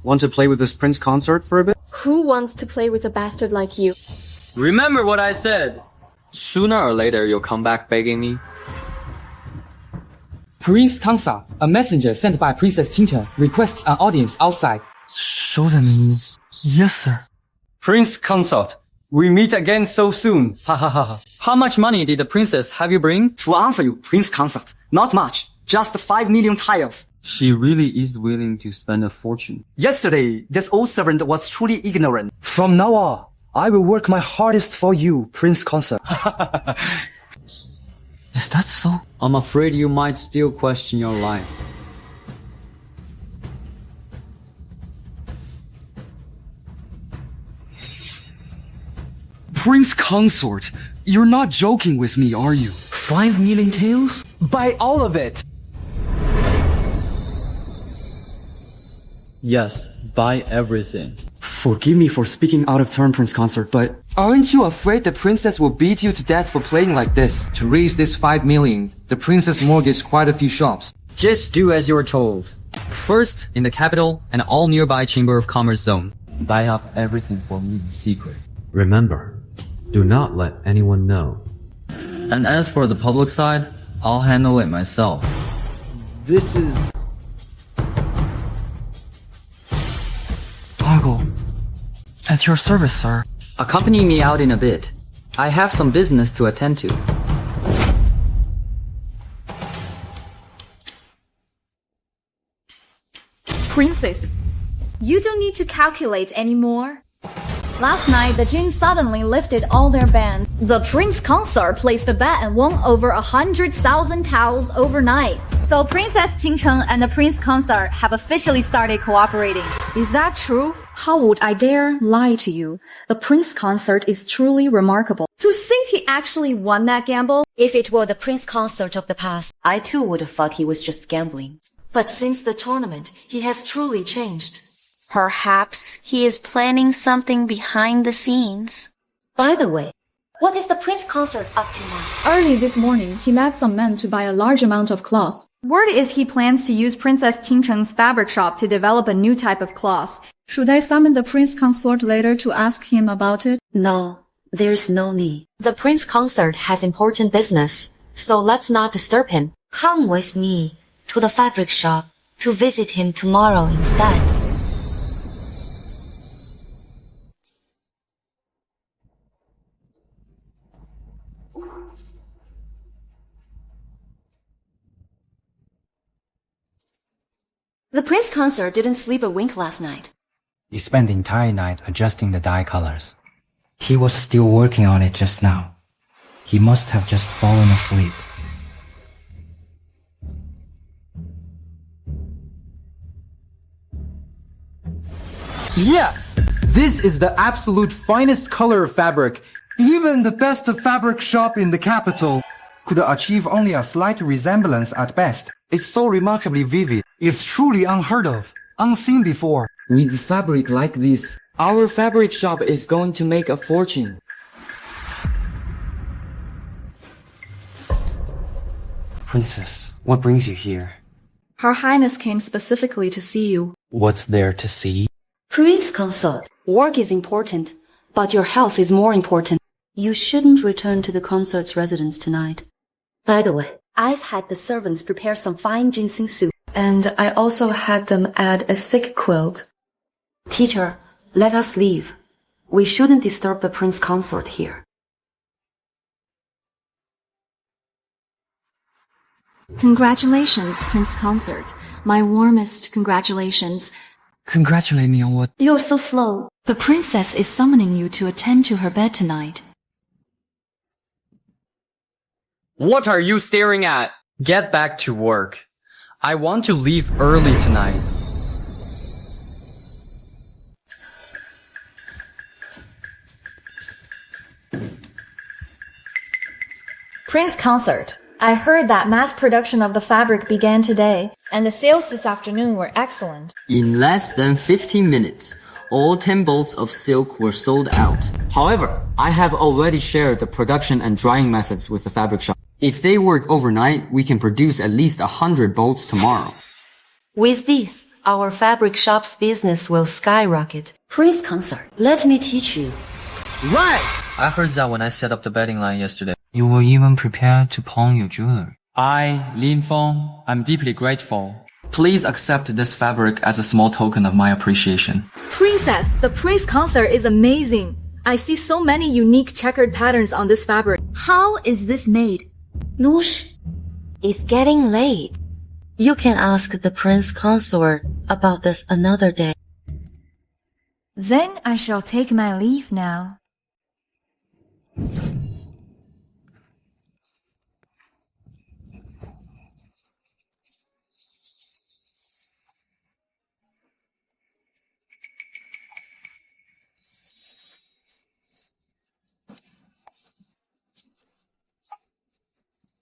Want to play with this prince consort for a bit? Who wants to play with a bastard like you? Remember what I said. Sooner or later, you'll come back begging me. Prince Consort, a messenger sent by Princess Qingchen, requests an audience outside. Show them. Yes, sir. Prince Consort, we meet again so soon. Ha ha ha. How much money did the princess have you bring? To answer you, Prince Consort, not much. Just 5 million tiles. She really is willing to spend a fortune. Yesterday, this old servant was truly ignorant. From now on, I will work my hardest for you, Prince Consort. Is that so? I'm afraid you might still question your life. Prince Consort, you're not joking with me, are you? 5 million taels? Buy all of it! Yes, buy everything. Forgive me for speaking out of turn, Prince Consort, but aren't you afraid the princess will beat you to death for playing like this? To raise this 5 million, the princess mortgaged quite a few shops. Just do as you're told. First, in the capital and all nearby Chamber of Commerce zone. Buy up everything for me in secret. Remember, do not let anyone know. And as for the public side, I'll handle it myself. This is... Toggle. At your service, sir. Accompany me out in a bit. I have some business to attend to. Princess, you don't need to calculate anymore. Last night, the Jin suddenly lifted all their bans. The Prince Consort placed a bet and won over 100,000 taels overnight. So Princess Qingchen and the Prince Consort have officially started cooperating. Is that true? How would I dare lie to you? The Prince Consort is truly remarkable. To think he actually won that gamble? If it were the Prince Consort of the past, I too would have thought he was just gambling. But since the tournament, he has truly changed. Perhaps he is planning something behind the scenes. By the way, what is the Prince Consort up to now? Early this morning, he led some men to buy a large amount of cloths. Word is he plans to use Princess Qingchen's fabric shop to develop a new type of cloth. Should I summon the Prince Consort later to ask him about it? No, there's no need. The Prince Consort has important business, so let's not disturb him. Come with me to the fabric shop to visit him tomorrow instead. The Prince Consort didn't sleep a wink last night. He spent the entire night adjusting the dye colors. He was still working on it just now. He must have just fallen asleep. Yes! This is the absolute finest color of fabric. Even the best fabric shop in the capital could achieve only a slight resemblance at best. It's so remarkably vivid. It's truly unheard of, unseen before. With fabric like this, our fabric shop is going to make a fortune. Princess, what brings you here? Her Highness came specifically to see you. What's there to see? Prince Consort, work is important, but your health is more important. You shouldn't return to the consort's residence tonight. By the way, I've had the servants prepare some fine ginseng soup. And I also had them add a sick quilt. Teacher, let us leave. We shouldn't disturb the prince consort here. Congratulations, Prince Consort. My warmest congratulations. Congratulate me on what? You're so slow. The princess is summoning you to attend to her bed tonight. What are you staring at? Get back to work. I want to leave early tonight. Prince Consort, I heard that mass production of the fabric began today, and the sales this afternoon were excellent. In less than 15 minutes, all 10 bolts of silk were sold out. However, I have already shared the production and drying methods with the fabric shop. If they work overnight, we can produce at least 100 bolts tomorrow. With this, our fabric shop's business will skyrocket. Prince Consort, let me teach you. Right! I heard that when I set up the betting line yesterday. You were even prepared to pawn your jewelry. I, Lin Feng, am deeply grateful. Please accept this fabric as a small token of my appreciation. Princess, the Prince Consort is amazing. I see so many unique checkered patterns on this fabric. How is this made? Noosh, it's getting late. You can ask the prince consort about this another day. Then I shall take my leave now.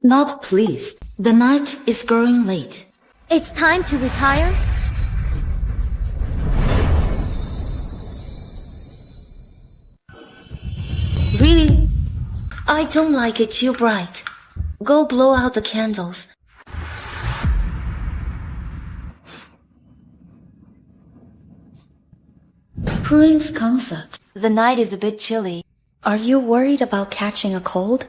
Not pleased. The night is growing late. It's time to retire? Really? I don't like it too bright. Go blow out the candles. Prince Consort, the night is a bit chilly. Are you worried about catching a cold?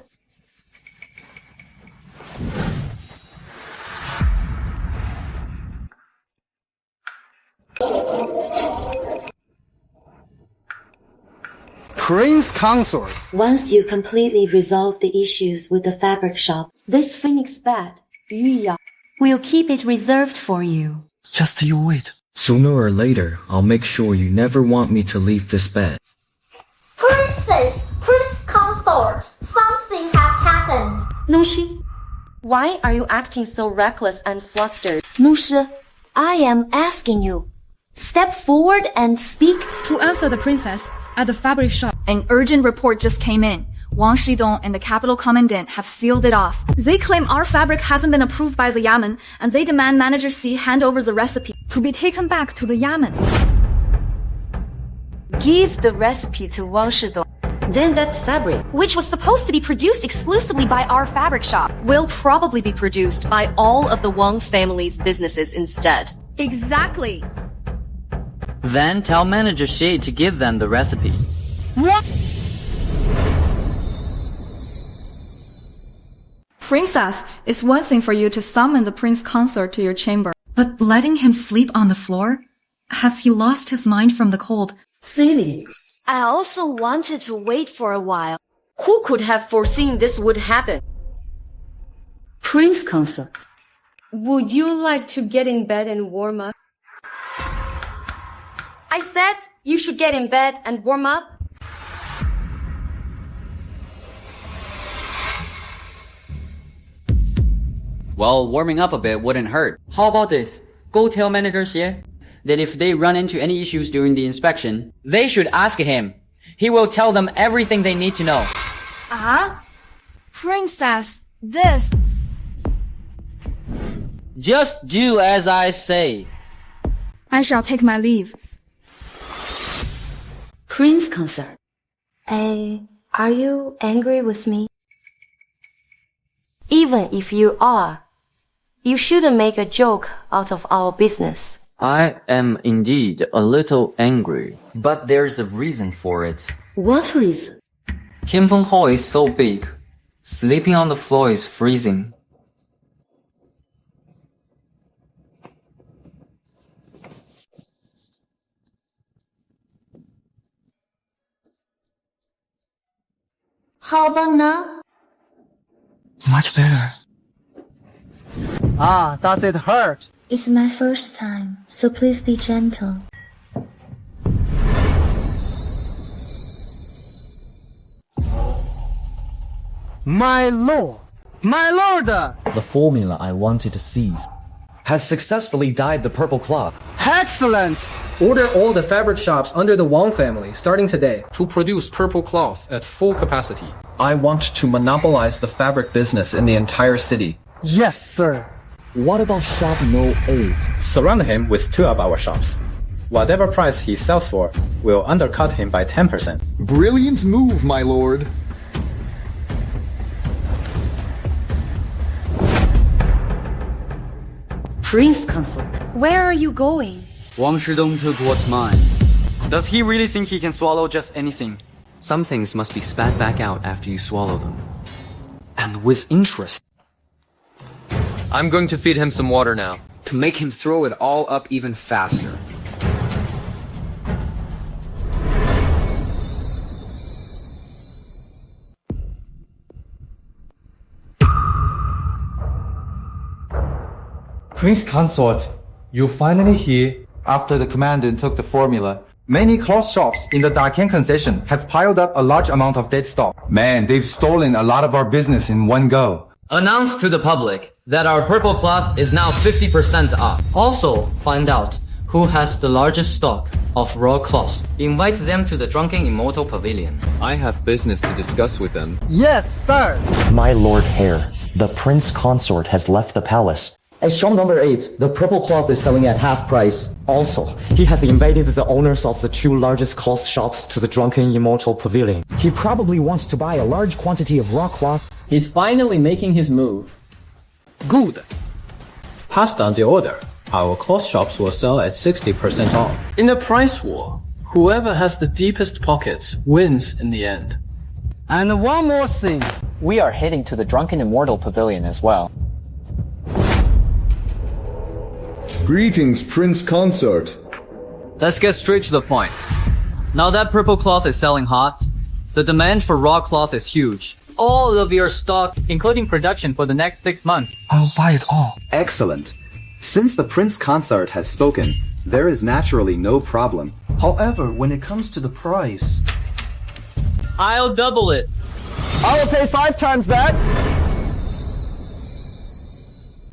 Prince Consort. Once you completely resolve the issues with the fabric shop, this phoenix bed, Yu will keep it reserved for you. Just you wait. Sooner or later, I'll make sure you never want me to leave this bed. Princess! Prince Consort! Something has happened! Nushi, why are you acting so reckless and flustered? Nushi, I am asking you. Step forward and speak. To answer the princess, at the fabric shop, an urgent report just came in. Wang Shidong and the capital commandant have sealed it off. They claim our fabric hasn't been approved by the Yamen, and they demand Manager C hand over the recipe to be taken back to the Yamen. Give the recipe to Wang Shidong. Then that fabric, which was supposed to be produced exclusively by our fabric shop, Will probably be produced by all of the Wang family's businesses instead. Exactly. Then tell Manager Shi to give them the recipe. What? Princess, it's one thing for you to summon the prince consort to your chamber, but letting him sleep on the floor? Has he lost his mind from the cold? silly. I also wanted to wait for a while. Who could have foreseen this would happen? Prince consort. Would you like to get in bed and warm up? I said you should get in bed and warm up. Well, warming up a bit wouldn't hurt. How about this? Go tell Manager Xie that if they run into any issues during the inspection, they should ask him. He will tell them everything they need to know. Princess, this... Just do as I say. I shall take my leave. Prince consort. Are you angry with me? Even if you are, you shouldn't make a joke out of our business. I am indeed a little angry, but there's a reason for it. What reason? Tianfeng Hall is so big. Sleeping on the floor is freezing. How about now? Much better. Ah, does it hurt? It's my first time, so please be gentle. My lord! My lord! The formula I wanted to seize has successfully dyed the purple cloth. Excellent! Order all the fabric shops under the Wang family starting today to produce purple cloth at full capacity. I want to monopolize the fabric business in the entire city. Yes, sir. What about shop no 8? Surround him with 2 of our shops. Whatever price he sells for, we'll undercut him by 10%. Brilliant move, my lord. Prince consort, where are you going? Wang Shidong took what's mine. Does he really think he can swallow just anything? Some things must be spat back out after you swallow them. And with interest. I'm going to feed him some water now, to make him throw it all up even faster. Prince Consort, you finally here after the commandant took the formula. Many cloth shops in the Daqian concession have piled up a large amount of dead stock. Man, they've stolen a lot of our business in one go. Announce to the public that our purple cloth is now 50% off. Also, find out who has the largest stock of raw cloths. Invite them to the Drunken Immortal Pavilion. I have business to discuss with them. Yes, sir. My lord Hare, the prince consort has left the palace. At shop number 8, the purple cloth is selling at half price. Also, he has invited the owners of the 2 largest cloth shops to the Drunken Immortal Pavilion. He probably wants to buy a large quantity of raw cloth. He's finally making his move. Good. Pass down the order. Our cloth shops will sell at 60% off. In a price war, whoever has the deepest pockets wins in the end. And one more thing. We are heading to the Drunken Immortal Pavilion as well. Greetings, Prince Consort. Let's get straight to the point. Now that purple cloth is selling hot, the demand for raw cloth is huge. All of your stock, including production for the next 6 months. I'll buy it all. Excellent. Since the Prince Consort has spoken, there is naturally no problem. However, when it comes to the price... I'll double it. I will pay 5 times that.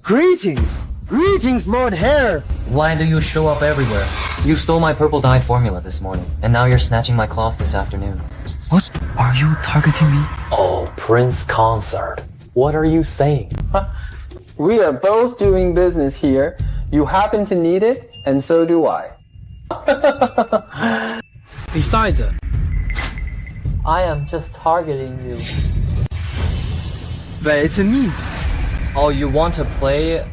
Greetings. Greetings, Lord Hare! Why do you show up everywhere? You stole my purple dye formula this morning, and now you're snatching my cloth this afternoon. What? Are you targeting me? Oh, Prince Consort. What are you saying? We are both doing business here. You happen to need it, and so do I. Besides, I am just targeting you. But it's me. Oh, you want to play?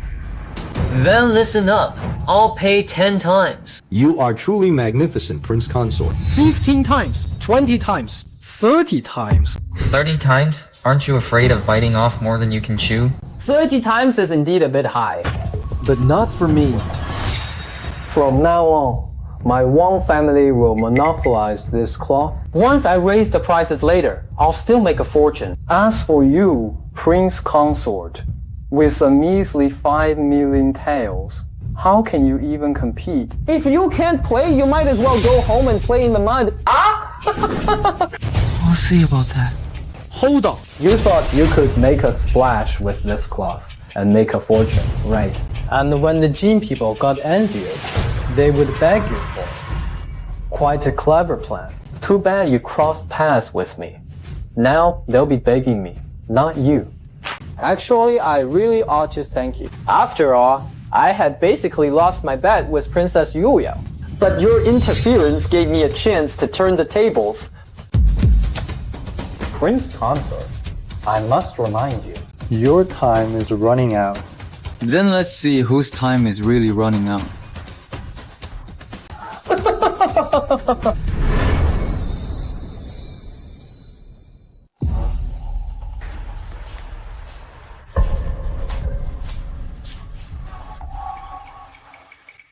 Then listen up. I'll pay 10 times. You are truly magnificent, Prince Consort. 15 times, 20 times, 30 times. 30 times? Aren't you afraid of biting off more than you can chew? 30 times is indeed a bit high. But not for me. From now on, my Wang family will monopolize this cloth. Once I raise the prices later, I'll still make a fortune. As for you, Prince Consort, with a measly 5 million taels, how can you even compete? If you can't play, you might as well go home and play in the mud. Ah! We'll see about that. Hold on. You thought you could make a splash with this cloth and make a fortune, right? And when the Jin people got envious, they would beg you for it. Quite a clever plan. Too bad you crossed paths with me. Now they'll be begging me, not you. Actually, I really ought to thank you. After all, I had basically lost my bet with Princess Yuya. But your interference gave me a chance to turn the tables. Prince Consort, I must remind you, your time is running out. Then let's see whose time is really running out.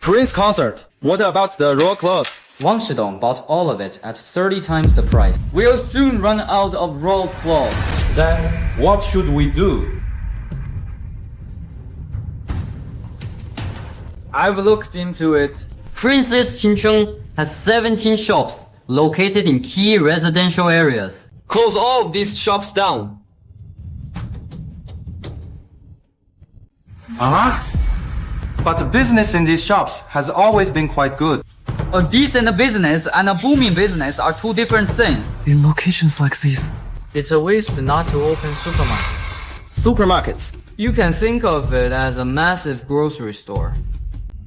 Prince Consort, what about the raw cloth? Wang Shidong bought all of it at 30 times the price. We'll soon run out of raw cloth. Then, what should we do? I've looked into it. Princess Qingcheng has 17 shops located in key residential areas. Close all of these shops down. But the business in these shops has always been quite good. A decent business and a booming business are two different things. In locations like these, It's a waste not to open supermarkets. Supermarkets. You can think of it as a massive grocery store.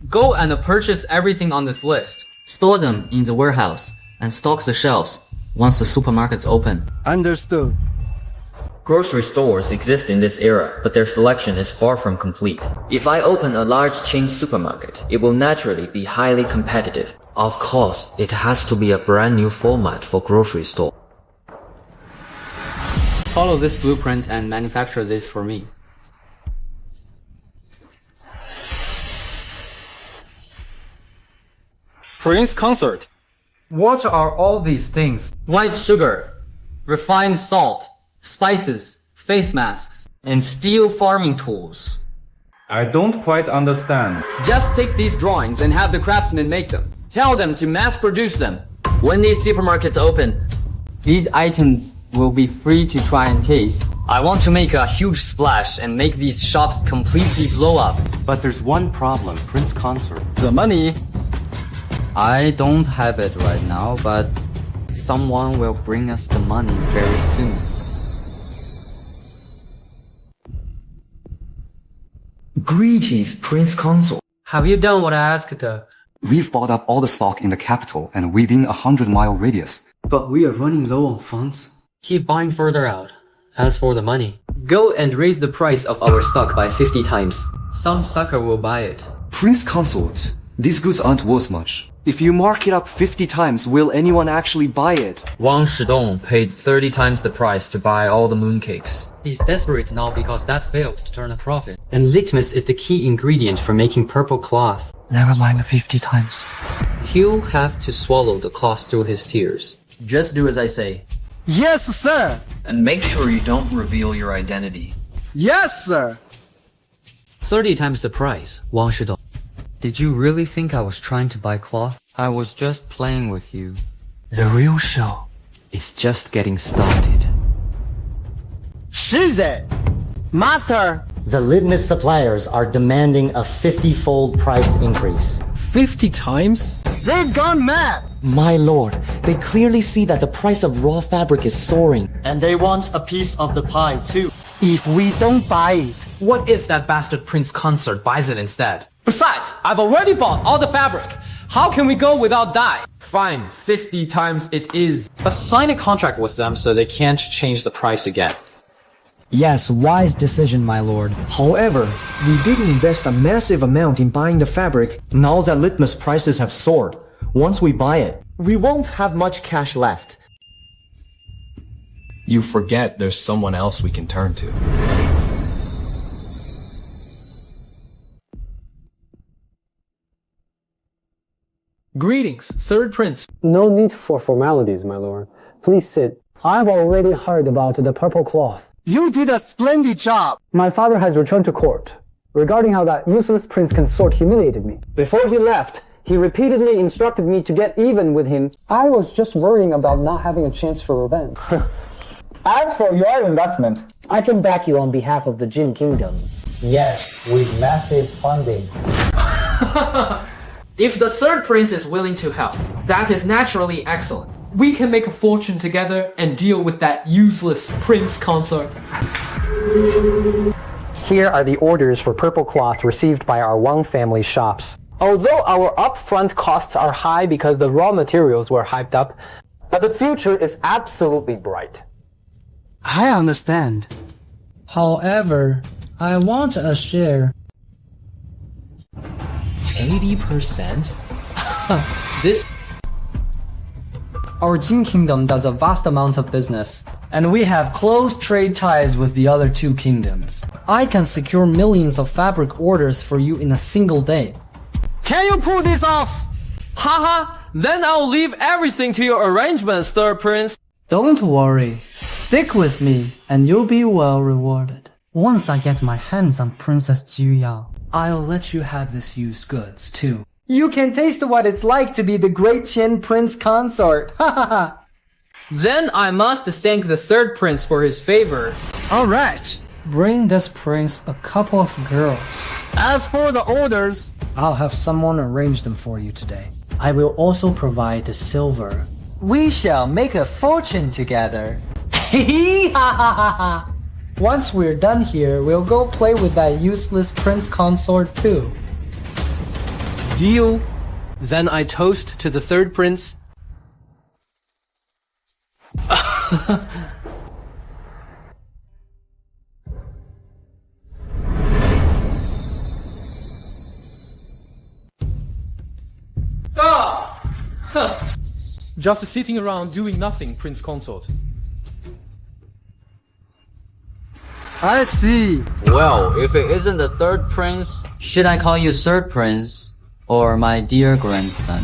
Go and purchase everything on this list. Store them in the warehouse and stock the shelves once the supermarkets open. Understood. Grocery stores exist in this era, but their selection is far from complete. If I open a large chain supermarket, it will naturally be highly competitive. Of course, it has to be a brand new format for grocery store. Follow this blueprint and manufacture this for me. Prince Consort. What are all these things? White sugar, refined salt, spices, face masks, and steel farming tools. I don't quite understand. Just take these drawings and have the craftsmen make them. Tell them to mass produce them. When these supermarkets open, these items will be free to try and taste. I want to make a huge splash and make these shops completely blow up. But there's one problem, Prince Consort. The money. I don't have it right now, but someone will bring us the money very soon. Greetings, Prince Consort. Have you done what I asked? We've bought up all the stock in the capital and within a 100-mile radius. But we are running low on funds. Keep buying further out. As for the money, go and raise the price of our stock by 50 times. Some sucker will buy it. Prince Consort, these goods aren't worth much. If you mark it up 50 times, will anyone actually buy it? Wang Shidong paid 30 times the price to buy all the mooncakes. He's desperate now because that failed to turn a profit. And litmus is the key ingredient for making purple cloth. never mind the 50 times. He'll have to swallow the cost through his tears. Just do as I say. Yes, sir. And make sure you don't reveal your identity. Yes, sir. 30 times the price, Wang Shidong. Did you really think I was trying to buy cloth? I was just playing with you. The real show is just getting started. Shize! Master! The litmus suppliers are demanding a 50-fold price increase. 50 times? They've gone mad! My lord, they clearly see that the price of raw fabric is soaring. And they want a piece of the pie too. If we don't buy it... What if that bastard Prince Consort buys it instead? Besides, I've already bought all the fabric. How can we go without dye? Fine, 50 times it is. But sign a contract with them so they can't change the price again. Yes, wise decision, my lord. However, we did invest a massive amount in buying the fabric. Now that litmus prices have soared, once we buy it, we won't have much cash left. You forget there's someone else we can turn to. Greetings, Third Prince. No need for formalities, my lord. Please sit. I've already heard about the purple cloth. You did a splendid job. My father has returned to court regarding how that useless prince consort humiliated me. Before he left, he repeatedly instructed me to get even with him. I was just worrying about not having a chance for revenge. As for your investment, I can back you on behalf of the Jin Kingdom. yes, with massive funding. If the Third Prince is willing to help, that is naturally excellent. We can make a fortune together and deal with that useless Prince Consort. Here are the orders for purple cloth received by our Wang family shops. Although our upfront costs are high because the raw materials were hyped up, but the future is absolutely bright. I understand. However, I want a share. 80%? This... Our Jin Kingdom does a vast amount of business, and we have close trade ties with the other two kingdoms. I can secure millions of fabric orders for you in a single day. Can you pull this off? Haha, Then I'll leave everything to your arrangements, third prince. Don't worry. Stick with me, and you'll be well rewarded. Once I get my hands on Princess Juyao, I'll let you have this used goods, too. you can taste what it's like to be the Great Qian Prince consort. Ha ha ha! Then I must thank the third prince for his favor. Alright. Bring this prince a couple of girls. As for the orders, I'll have someone arrange them for you today. I will also provide the silver. We shall make a fortune together. Once we're done here, we'll go play with that useless prince consort too. Deal. Then I toast to the third prince. Just sitting around doing nothing, Prince Consort. I see. Well, if it isn't the third prince, should I call you third prince or my dear grandson?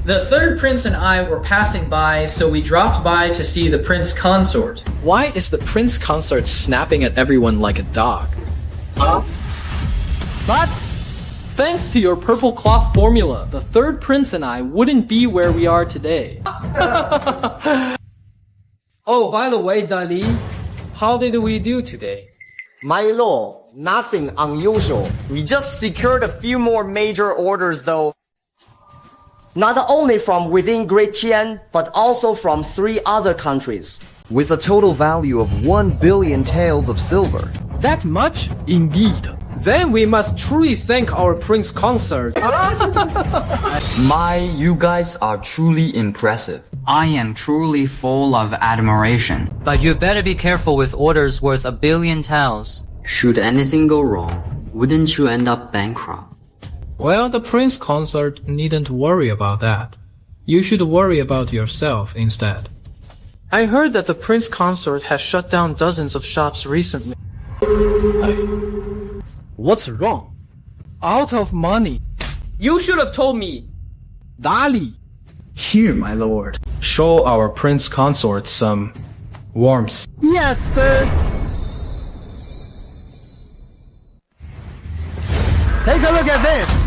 The third prince and I were passing by, so we dropped by to see the prince consort. Why is the prince consort snapping at everyone like a dog? But thanks to your purple cloth formula, the third prince and I wouldn't be where we are today. Oh, by the way, Dali, how did we do today? My lord, nothing unusual. We just secured a few more major orders though. Not only from within Great Qian, but also from 3 other countries. With a total value of 1 billion taels of silver. That much? Indeed. Then we must truly thank our prince consort. You guys are truly impressive. I am truly full of admiration. But you better be careful with orders worth 1 billion taels. Should anything go wrong, wouldn't you end up bankrupt? Well, the prince consort needn't worry about that. You should worry about yourself instead. I heard that the prince consort has shut down dozens of shops recently. What's wrong? Out of money. You should have told me. Dali. Here, my lord. Show our prince consort some warmth. Yes, sir. Take a look at this.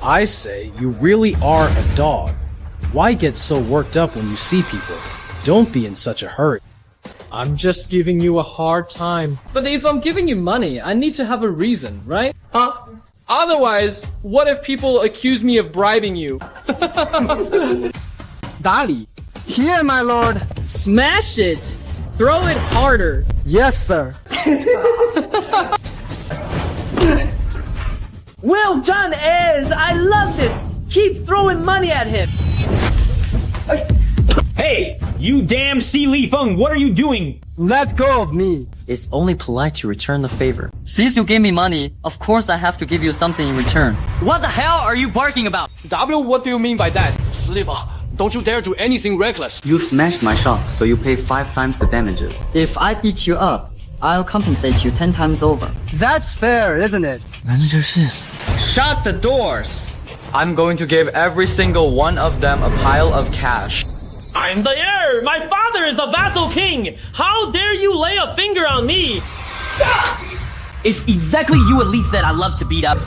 I say, you really are a dog. Why get so worked up when you see people? Don't be in such a hurry. I'm just giving you a hard time. But if I'm giving you money, I need to have a reason, right? Huh? Otherwise, what if people accuse me of bribing you? Dali. Here, my lord. Smash it! Throw it harder! Yes, sir. Well done, Ez! I love this! Keep throwing money at him! Hey! You damn Lin Feng, what are you doing? Let go of me. It's only polite to return the favor. Since you gave me money, of course I have to give you something in return. What the hell are you barking about? W, what do you mean by that? Sliver, don't you dare do anything reckless. You smashed my shop, so you pay 5 times the damages. If I beat you up, I'll compensate you 10 times over. That's fair, isn't it? Manager shit. Shut the doors! I'm going to give every single one of them a pile of cash. I'm the heir! My father is a vassal king! How dare you lay a finger on me? It's exactly you elites that I love to beat up.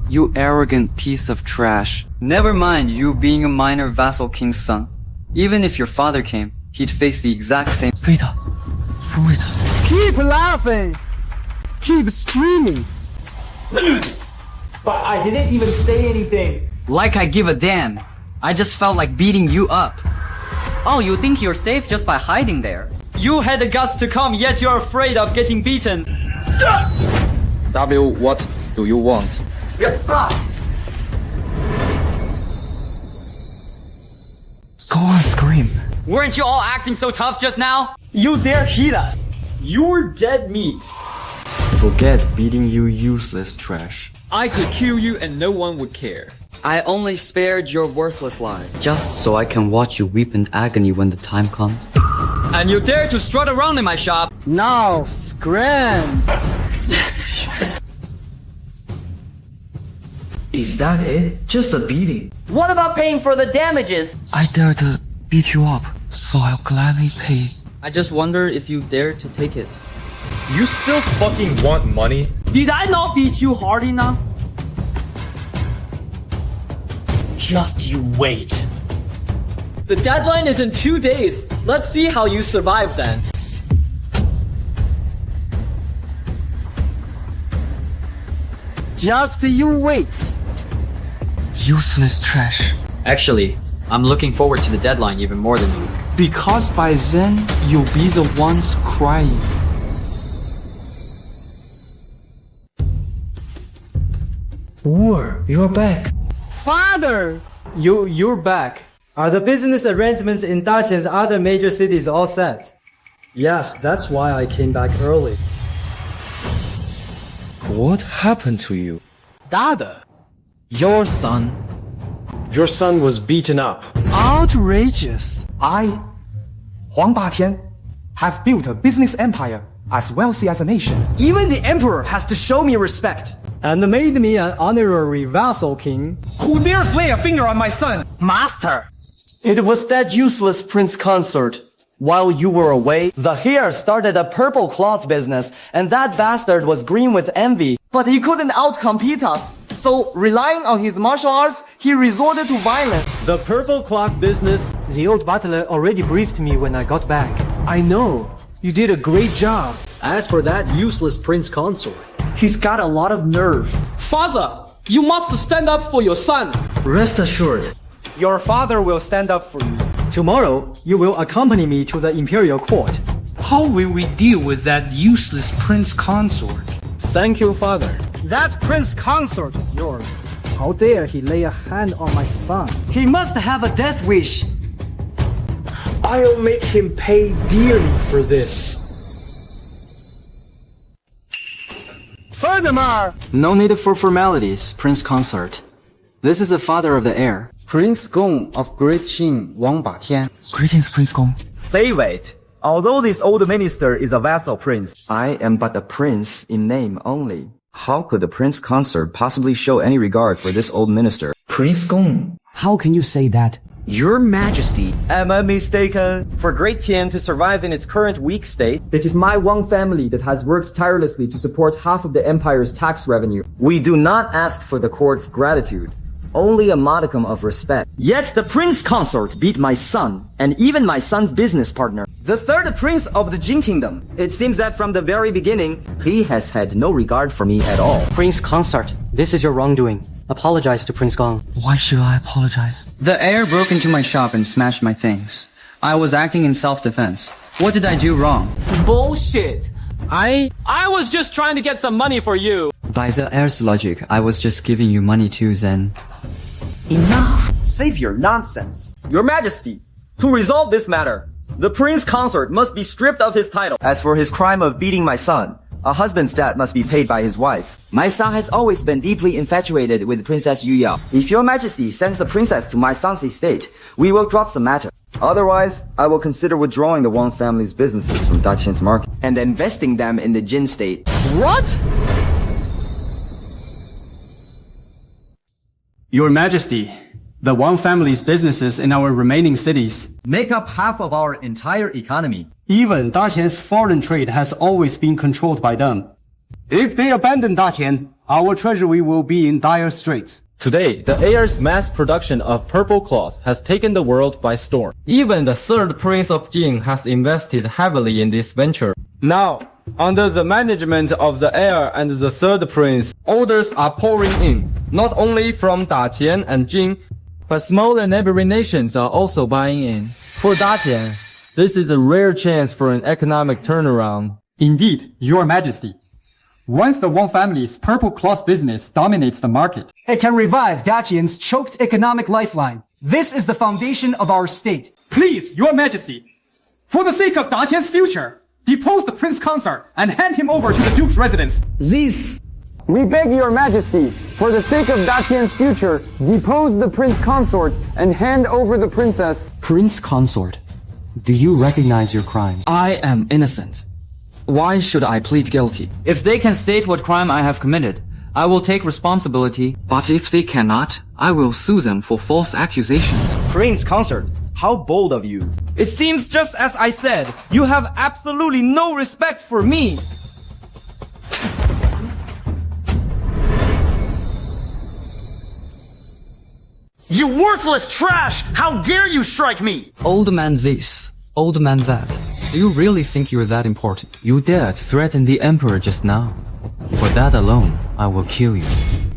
You arrogant piece of trash. Never mind you being a minor vassal king's son. Even if your father came, he'd face the exact same. Keep laughing. Keep screaming. But I didn't even say anything. Like I give a damn. I just felt like beating you up. Oh, you think you're safe just by hiding there? You had the guts to come, yet you're afraid of getting beaten. W, what do you want? Go on, scream. Weren't you all acting so tough just now? You dare hit us. You're dead meat. Forget beating you useless trash. I could kill you and no one would care. I only spared your worthless life. Just so I can watch you weep in agony when the time comes. And you dare to strut around in my shop? Now, scram. Is that it? Just a beating? What about paying for the damages? I dare to beat you up, so I'll gladly pay. I just wonder if you dare to take it. You still fucking want money? Did I not beat you hard enough? Just you wait. The deadline is in 2 days. Let's see how you survive then. Just you wait. Useless trash. Actually, I'm looking forward to the deadline even more than you. Because by then, you'll be the ones crying. War, you're back. Father! You're back. Are the business arrangements in Daqian's other major cities all set? Yes, that's why I came back early. What happened to you? Dada, your son. Your son was beaten up. Outrageous. I, Huang Batian, have built a business empire as wealthy as a nation. Even the emperor has to show me respect. And made me an honorary vassal king. Who dares lay a finger on my son? Master! It was that useless prince consort. While you were away, the heir started a purple cloth business, and that bastard was green with envy. But he couldn't outcompete us. So, relying on his martial arts, he resorted to violence. The purple cloth business, the old butler already briefed me when I got back. I know. You did a great job. As for that useless prince consort, he's got a lot of nerve. Father, you must stand up for your son. Rest assured. Your father will stand up for you. Tomorrow, you will accompany me to the imperial court. How will we deal with that useless prince consort? Thank you, father. That prince consort of yours. How dare he lay a hand on my son? He must have a death wish. I'll make him pay dearly for this. Furthermore, No need for formalities, Prince Consort. This is the father of the heir. Prince Gong of Great Qian, Wang Batian. Greetings, Prince Gong. Save it. Although this old minister is a vassal prince, I am but a prince in name only. How could the Prince Consort possibly show any regard for this old minister? Prince Gong. How can you say that? Your Majesty, am I mistaken? For Great Qian to survive in its current weak state, It is my Wang family that has worked tirelessly to support half of the empire's tax revenue. We do not ask for the court's gratitude, only a modicum of respect. yet the Prince Consort beat my son, and even my son's business partner, the third prince of the Jin Kingdom. It seems that from the very beginning, He has had no regard for me at all. Prince Consort, this is your wrongdoing. Apologize to Prince Gong. Why should I apologize? The heir broke into my shop and smashed my things. I was acting in self-defense. What did I do wrong? Bullshit. I was just trying to get some money for you. By the heir's logic, I was just giving you money too, Zen. enough! Save your nonsense. Your Majesty, to resolve this matter, the Prince Consort must be stripped of his title. As for his crime of beating my son, a husband's debt must be paid by his wife. My son has always been deeply infatuated with Princess Yu Yao. If your majesty sends the princess to my son's estate, we will drop the matter. Otherwise, I will consider withdrawing the Wang family's businesses from Daqian's market and investing them in the Jin state. What? Your Majesty, the Wang family's businesses in our remaining cities make up half of our entire economy. Even Daqian's foreign trade has always been controlled by them. If they abandon Daqian, our treasury will be in dire straits. Today, the heir's mass production of purple cloth has taken the world by storm. Even the third prince of Jin has invested heavily in this venture. Now, under the management of the heir and the third prince, orders are pouring in, not only from Daqian and Jin, but smaller neighboring nations are also buying in. For Daqian, this is a rare chance for an economic turnaround. Indeed, Your Majesty. Once the Wang family's purple cloth business dominates the market, it can revive Daqian's choked economic lifeline. This is the foundation of our state. Please, Your Majesty, for the sake of Daqian's future, depose the Prince Consort and hand him over to the Duke's residence. This! We beg Your Majesty, for the sake of Daqian's future, depose the Prince Consort and hand over the princess. Prince Consort, do you recognize your crimes? I am innocent. Why should I plead guilty? If they can state what crime I have committed, I will take responsibility, but if they cannot, I will sue them for false accusations. Prince Consort, how bold of you. It seems just as I said, you have absolutely no respect for me. You worthless trash! How dare you strike me! Old man this, old man that. Do you really think you're that important? You dared threaten the emperor just now. For that alone, I will kill you.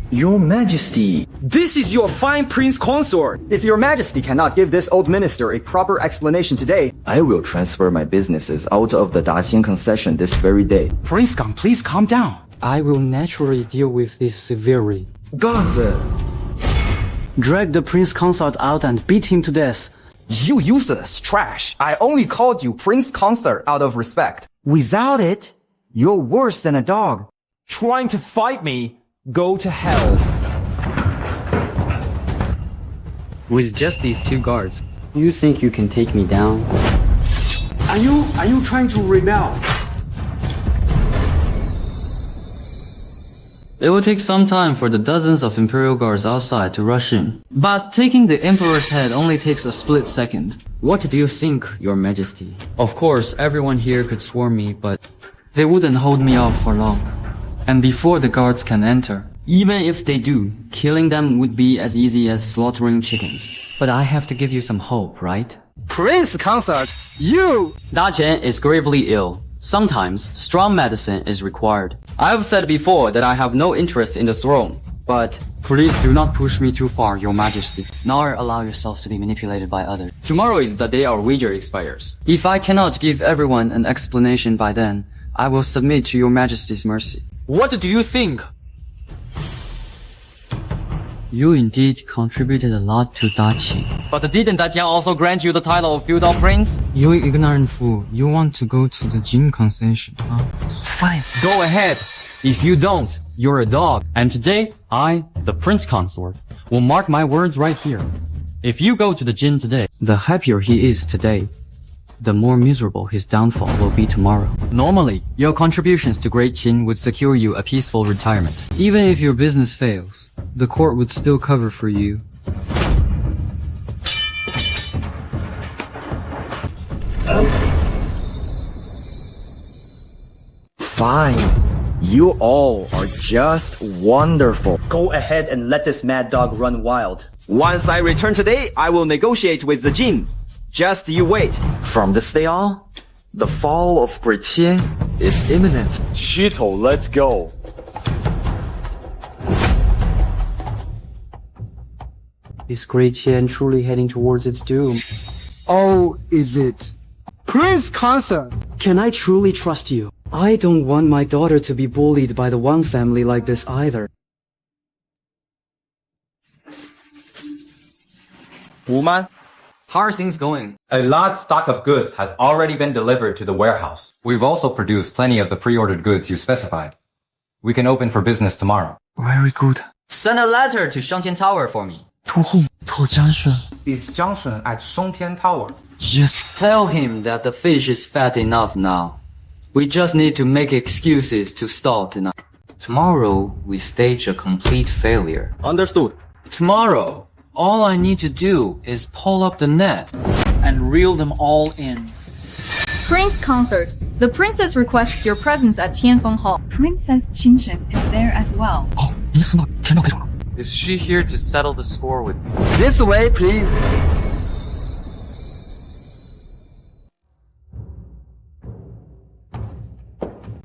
Your Majesty, this is your fine Prince Consort. If your Majesty cannot give this old minister a proper explanation today, I will transfer my businesses out of the Daqian concession this very day. Prince Gang, please calm down. I will naturally deal with this severely. Guards! Drag the Prince Consort out and beat him to death. You useless trash. I only called you Prince Consort out of respect. Without it, you're worse than a dog. Trying to fight me? Go to hell. With just these 2 guards, you think you can take me down? Are you trying to rebel? It will take some time for the dozens of Imperial guards outside to rush in. But taking the Emperor's head only takes a split second. What do you think, Your Majesty? Of course, everyone here could swarm me, but they wouldn't hold me off for long. And before the guards can enter, even if they do, killing them would be as easy as slaughtering chickens. But I have to give you some hope, right? Prince Consort, you! Daqian is gravely ill. Sometimes, strong medicine is required. I have said before that I have no interest in the throne, but please do not push me too far, Your Majesty, nor allow yourself to be manipulated by others. Tomorrow is the day our wager expires. If I cannot give everyone an explanation by then, I will submit to Your Majesty's mercy. What do you think? You indeed contributed a lot to Daqian. But didn't Daqian also grant you the title of feudal prince? You ignorant fool, you want to go to the Jin concession, huh? Fine, go ahead. If you don't, you're a dog. And today, I, the Prince Consort, will mark my words right here. If you go to the Jin today, the happier he is today, the more miserable his downfall will be tomorrow. Normally, your contributions to Great Qian would secure you a peaceful retirement. Even if your business fails, the court would still cover for you. Fine. You all are just wonderful. Go ahead and let this mad dog run wild. Once I return today, I will negotiate with the Jin. Just you wait. From this day on, the fall of Great Qian is imminent. Shito, let's go. Is Great Qian truly heading towards its doom? Oh, is it? Prince Consort! Can I truly trust you? I don't want my daughter to be bullied by the Wang family like this either. Wuman, how are things going? A large stock of goods has already been delivered to the warehouse. We've also produced plenty of the pre-ordered goods you specified. We can open for business tomorrow. Very good. Send a letter to Shangtian Tower for me. To whom? To Jiangshun. Is Jiangshun at Songtian Tower? Yes. Tell him that the fish is fat enough now. We just need to make excuses to stall tonight. Tomorrow, we stage a complete failure. Understood. Tomorrow, all I need to do is pull up the net and reel them all in. Prince Consort, the princess requests your presence at Tianfeng Hall. Princess Qinshen is there as well. Is she here to settle the score with me? This way, please.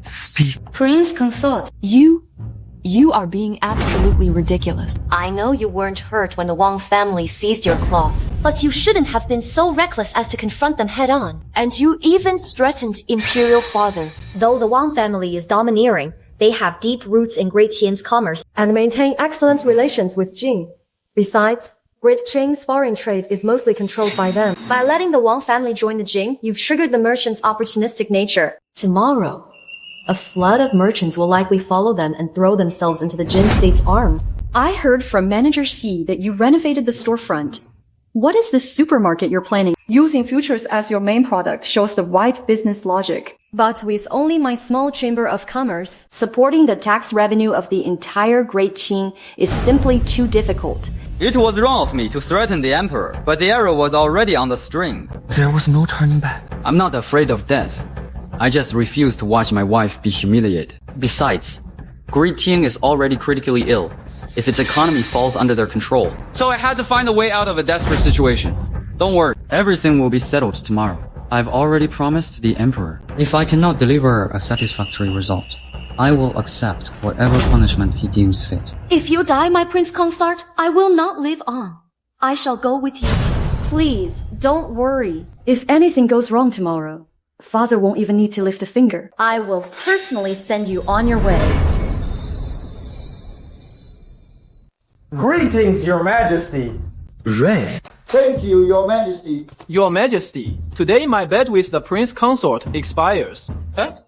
Speak. Prince Consort, you are being absolutely ridiculous. I know you weren't hurt when the Wang family seized your cloth, but you shouldn't have been so reckless as to confront them head on. And you even threatened Imperial Father. Though the Wang family is domineering, they have deep roots in Great Qian's commerce and maintain excellent relations with Jin. Besides, Great Qian's foreign trade is mostly controlled by them. By letting the Wang family join the Jin, you've triggered the merchants' opportunistic nature. Tomorrow, a flood of merchants will likely follow them and throw themselves into the Jin state's arms. I heard from Manager C that you renovated the storefront. What is this supermarket you're planning? Using futures as your main product shows the right business logic. But with only my small chamber of commerce, supporting the tax revenue of the entire Great Qian is simply too difficult. It was wrong of me to threaten the emperor, but the arrow was already on the string. There was no turning back. I'm not afraid of death. I just refuse to watch my wife be humiliated. Besides, Great Qian is already critically ill. If its economy falls under their control. So I had to find a way out of a desperate situation. Don't worry, everything will be settled tomorrow. I've already promised the emperor. If I cannot deliver a satisfactory result, I will accept whatever punishment he deems fit. If you die, my prince consort, I will not live on. I shall go with you. Please, don't worry. If anything goes wrong tomorrow, father won't even need to lift a finger. I will personally send you on your way. Greetings, Your Majesty. Rest. Thank you, Your Majesty. Your Majesty, today my bet with the prince consort expires. Huh?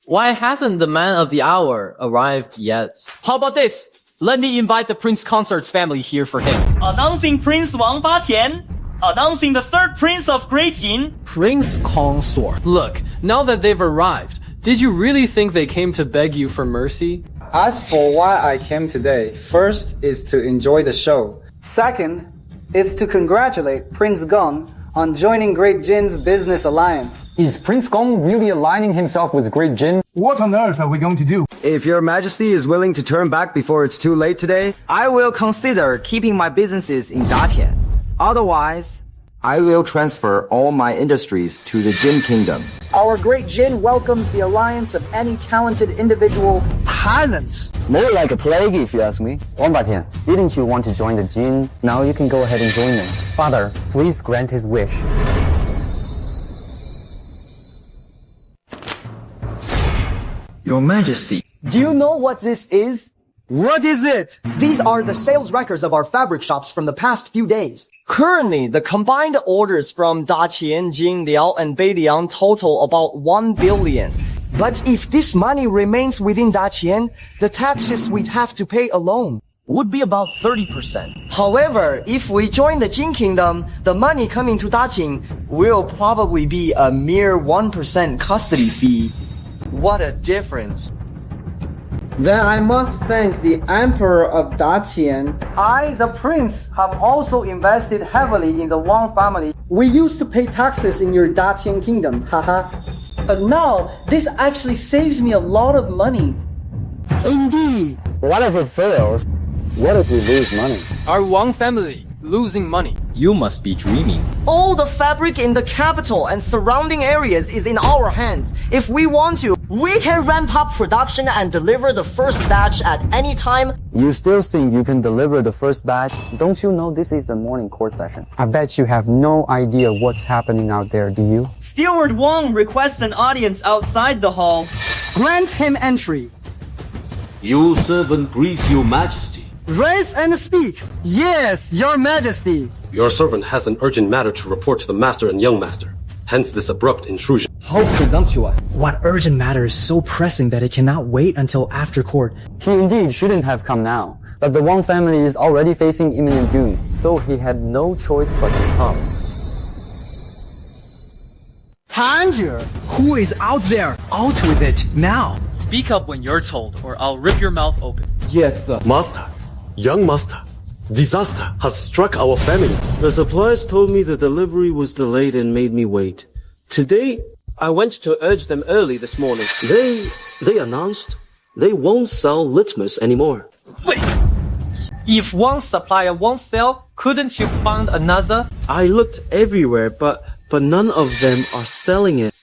Why hasn't the man of the hour arrived yet? How about this? Let me invite the prince consort's family here for him. Announcing Prince Wang Batian. Announcing the third prince of Great Qian. Prince consort. Look, now that they've arrived, did you really think they came to beg you for mercy? As for why I came today, first is to enjoy the show. Second is to congratulate Prince Gong on joining Great Jin's business alliance. Is Prince Gong really aligning himself with Great Jin? What on earth are we going to do? If Your Majesty is willing to turn back before it's too late today, I will consider keeping my businesses in Daqian. Otherwise, I will transfer all my industries to the Jin Kingdom. Our Great Jin welcomes the alliance of any talented individual. Talent? More like a plague, if you ask me. Wang Batian, didn't you want to join the Jin? Now you can go ahead and join them. Father, please grant his wish. Your Majesty. Do you know what this is? What is it? These are the sales records of our fabric shops from the past few days. Currently, the combined orders from Daqian, Jingliao, and Beiliang total about 1 billion. But if this money remains within Daqian, the taxes we'd have to pay alone would be about 30%. However, if we join the Jin Kingdom, the money coming to Daqian will probably be a mere 1% custody fee. What a difference. Then I must thank the Emperor of Daqian. I, the Prince, have also invested heavily in the Wang family. We used to pay taxes in your Daqian Kingdom, haha. But now, this actually saves me a lot of money. Indeed. What if it fails? What if we lose money? Our Wang family losing money. You must be dreaming. All the fabric in the capital and surrounding areas is in our hands. If we want to, we can ramp up production and deliver the first batch at any time. You still think you can deliver the first batch? Don't you know this is the morning court session? I bet you have no idea what's happening out there, do you? Steward Wang requests an audience outside the hall. Grant him entry. Your servant greets Your Majesty. Rise and speak. Yes, Your Majesty. Your servant has an urgent matter to report to the master and young master. Hence this abrupt intrusion. How presumptuous. What urgent matter is so pressing that it cannot wait until after court? He indeed shouldn't have come now. But the Wang family is already facing imminent doom, so he had no choice but to come. Tangier, who is out there? Out with it, now. Speak up when you're told, or I'll rip your mouth open. Yes, sir. Master, young master, disaster has struck our family. The suppliers told me the delivery was delayed and made me wait. Today, I went to urge them early this morning. They announced they won't sell litmus anymore. Wait! If one supplier won't sell, couldn't you find another? I looked everywhere, but none of them are selling it.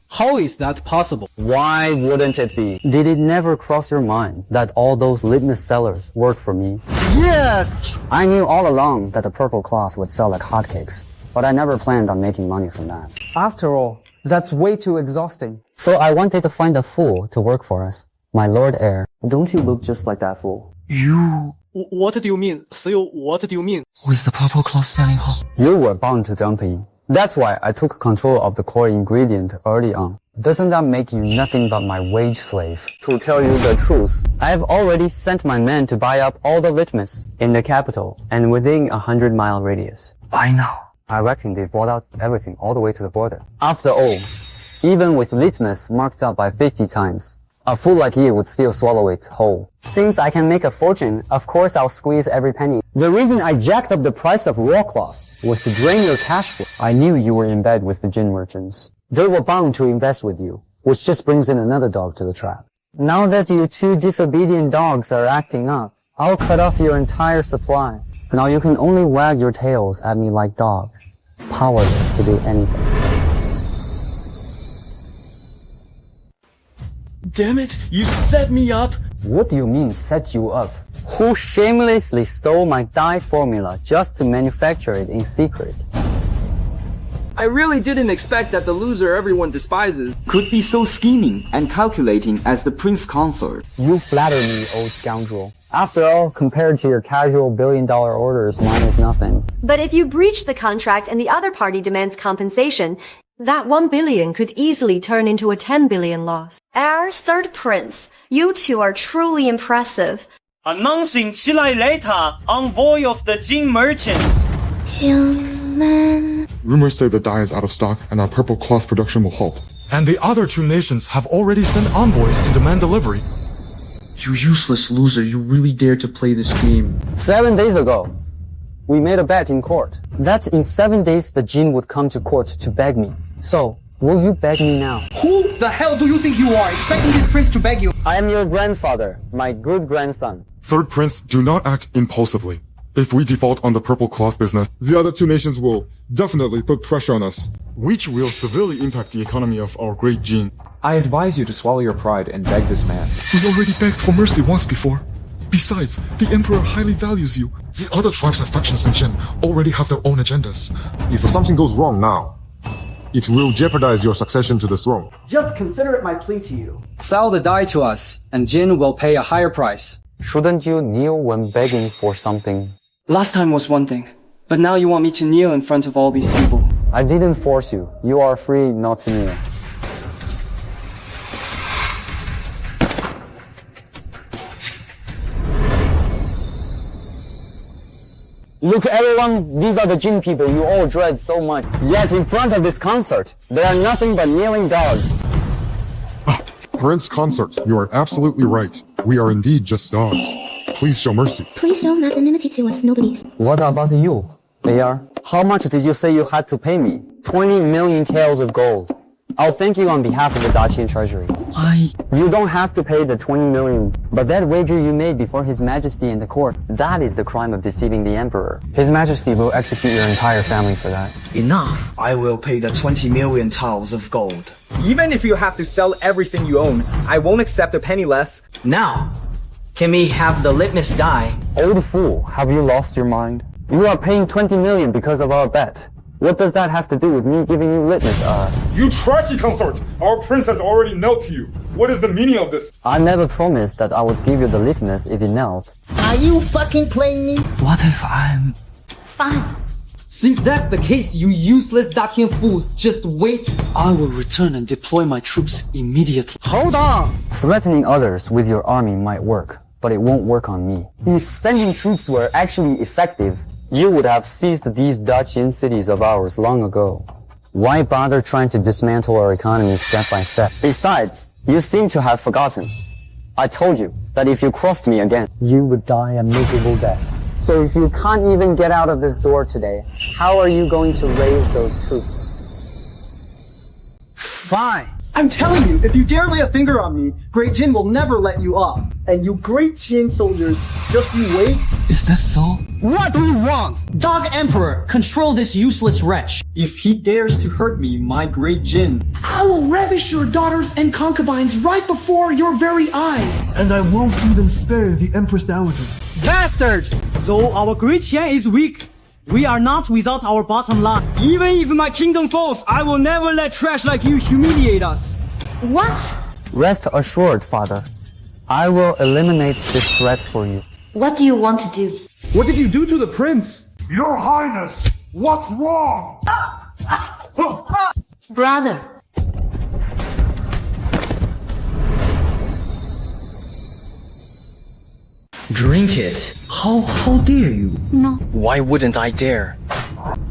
How is that possible? Why wouldn't it be? Did it never cross your mind that all those litmus sellers work for me? Yes! I knew all along that the purple cloth would sell like hotcakes, but I never planned on making money from that. After all, that's way too exhausting. So I wanted to find a fool to work for us. My Lord Heir. Don't you look just like that fool? You... What do you mean? Seal, what do you mean? With the purple cloth selling hall? You were bound to jump in. That's why I took control of the core ingredient early on. Doesn't that make you nothing but my wage slave? To tell you the truth, I have already sent my men to buy up all the litmus in the capital and within a 100-mile radius. Why now? I reckon they've bought out everything all the way to the border. After all, even with litmus marked up by 50 times, a fool like you would still swallow it whole. Since I can make a fortune, of course I'll squeeze every penny. The reason I jacked up the price of raw cloth was to drain your cash flow. I knew you were in bed with the gin merchants. They were bound to invest with you, which just brings in another dog to the trap. Now that you two disobedient dogs are acting up, I'll cut off your entire supply. Now you can only wag your tails at me like dogs, powerless to do anything. Damn it, you set me up! What do you mean, set you up? Who shamelessly stole my dye formula just to manufacture it in secret? I really didn't expect that the loser everyone despises could be so scheming and calculating as the prince consort. You flatter me, old scoundrel. After all, compared to your casual billion-dollar orders, mine is nothing. But if you breach the contract and the other party demands compensation, that 1 billion could easily turn into a 10 billion loss. Our third prince, you two are truly impressive. Announcing Chilai later, envoy of the Jin merchants. Human. Rumors say the dye is out of stock and our purple cloth production will halt. And the other two nations have already sent envoys to demand delivery. You useless loser, you really dare to play this game. 7 days ago, we made a bet in court that in 7 days the Jin would come to court to beg me. So, will you beg me now? Who the hell do you think you are, expecting this prince to beg you? I am your grandfather, my good grandson. Third prince, do not act impulsively. If we default on the purple cloth business, the other two nations will definitely put pressure on us, which will severely impact the economy of our Great Qian. I advise you to swallow your pride and beg this man. We already begged for mercy once before. Besides, the emperor highly values you. The other tribes and factions in Jin already have their own agendas. If something goes wrong now, it will jeopardize your succession to the throne. Just consider it my plea to you. Sell the dye to us, and Jin will pay a higher price. Shouldn't you kneel when begging for something? Last time was one thing, but now you want me to kneel in front of all these people. I didn't force you. You are free not to kneel. Look everyone, these are the Jin people you all dread so much. Yet in front of this consort, they are nothing but kneeling dogs. Prince Consort, you are absolutely right. We are indeed just dogs. Please show mercy. Please show magnanimity to us nobodies. What about you, AR? How much did you say you had to pay me? 20 million taels of gold. I'll thank you on behalf of the Daqian treasury. You don't have to pay the 20 million, but that wager you made before His Majesty and the court, that is the crime of deceiving the Emperor. His Majesty will execute your entire family for that. Enough. I will pay the 20 million taels of gold. Even if you have to sell everything you own, I won't accept a penny less. Now, can we have the litmus dye? Old fool, have you lost your mind? You are paying 20 million because of our bet. What does that have to do with me giving you litmus, You trashy consort! Our prince has already knelt to you. What is the meaning of this? I never promised that I would give you the litmus if it knelt. Are you fucking playing me? What if I'm... Fine. Since that's the case, you useless Daqian fools, just wait. I will return and deploy my troops immediately. Hold on! Threatening others with your army might work, but it won't work on me. If sending troops were actually effective, you would have seized these Daqian cities of ours long ago. Why bother trying to dismantle our economy step by step? Besides, you seem to have forgotten. I told you that if you crossed me again, you would die a miserable death. So if you can't even get out of this door today, how are you going to raise those troops? Fine. I'm telling you, if you dare lay a finger on me, Great Qian will never let you off. And you Great Qian soldiers, just you wait. Is that so? What do you want? Dog Emperor, control this useless wretch. If he dares to hurt me, my Great Qian, I will ravish your daughters and concubines right before your very eyes. And I won't even spare the Empress Dowager. Bastard! Though our Great Qian is weak, we are not without our bottom line. Even if my kingdom falls, I will never let trash like you humiliate us. What? Rest assured, father. I will eliminate this threat for you. What do you want to do? What did you do to the prince? Your Highness, what's wrong? Brother. Drink it. How dare you? No. Why wouldn't I dare?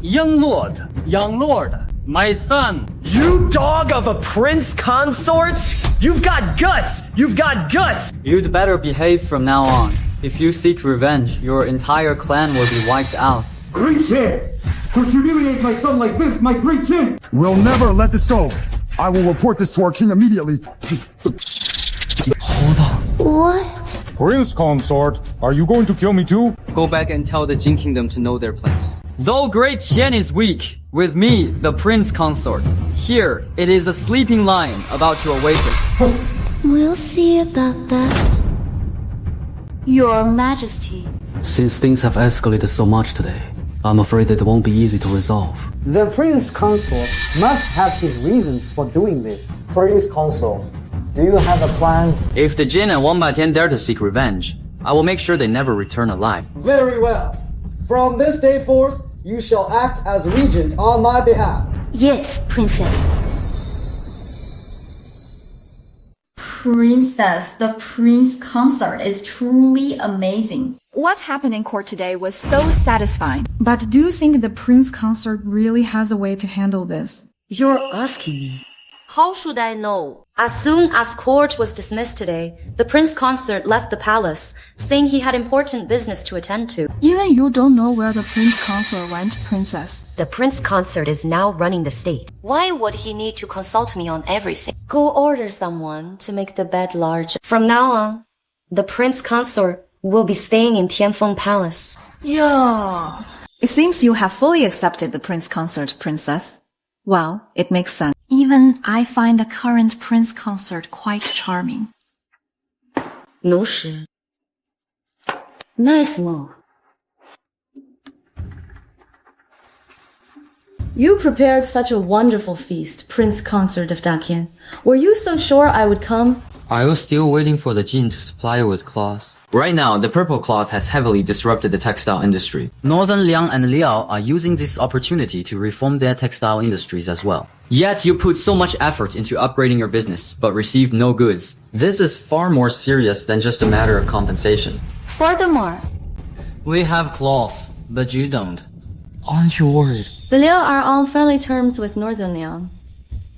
Young lord, my son. You dog of a prince consort? You've got guts! You've got guts! You'd better behave from now on. If you seek revenge, your entire clan will be wiped out. Great Qian! To humiliate my son like this, my Great Qian! We'll never let this go. I will report this to our king immediately. Hold on. What? Prince consort, are you going to kill me too? Go back and tell the Jin Kingdom to know their place. Though Great Qian is weak, with me, the prince consort, here it is a sleeping lion about to awaken. We'll see about that. Your Majesty. Since things have escalated so much today, I'm afraid it won't be easy to resolve. The Prince Consort must have his reasons for doing this. Prince Consort, do you have a plan? If the Jin and Wang Batian dare to seek revenge, I will make sure they never return alive. Very well. From this day forth, you shall act as regent on my behalf. Yes, Princess. Princess, the prince consort is truly amazing. What happened in court today was so satisfying. But do you think the prince consort really has a way to handle this? You're asking me. How should I know? As soon as court was dismissed today, the prince consort left the palace, saying he had important business to attend to. Even you don't know where the prince consort went, princess. The prince consort is now running the state. Why would he need to consult me on everything? Go order someone to make the bed larger. From now on, the prince consort will be staying in Tianfeng Palace. Yeah. It seems you have fully accepted the prince consort, princess. Well, it makes sense. Even I find the current prince consort quite charming. No shi. Nice move. You prepared such a wonderful feast, Prince Consort of Daqian. Were you so sure I would come? I was still waiting for the Jin to supply you with cloths. Right now, the purple cloth has heavily disrupted the textile industry. Northern Liang and Liao are using this opportunity to reform their textile industries as well. Yet you put so much effort into upgrading your business, but received no goods. This is far more serious than just a matter of compensation. Furthermore, we have cloth, but you don't. Aren't you worried? the Liao are on friendly terms with Northern Liang.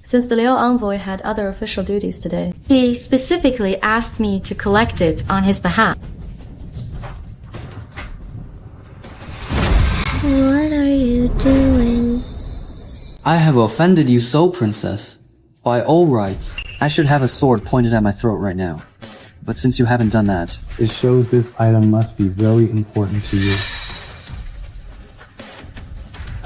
Since the Liao envoy had other official duties today, he specifically asked me to collect it on his behalf. What are you doing? I have offended you so, princess. By all rights, I should have a sword pointed at my throat right now. But since you haven't done that, it shows this item must be very important to you.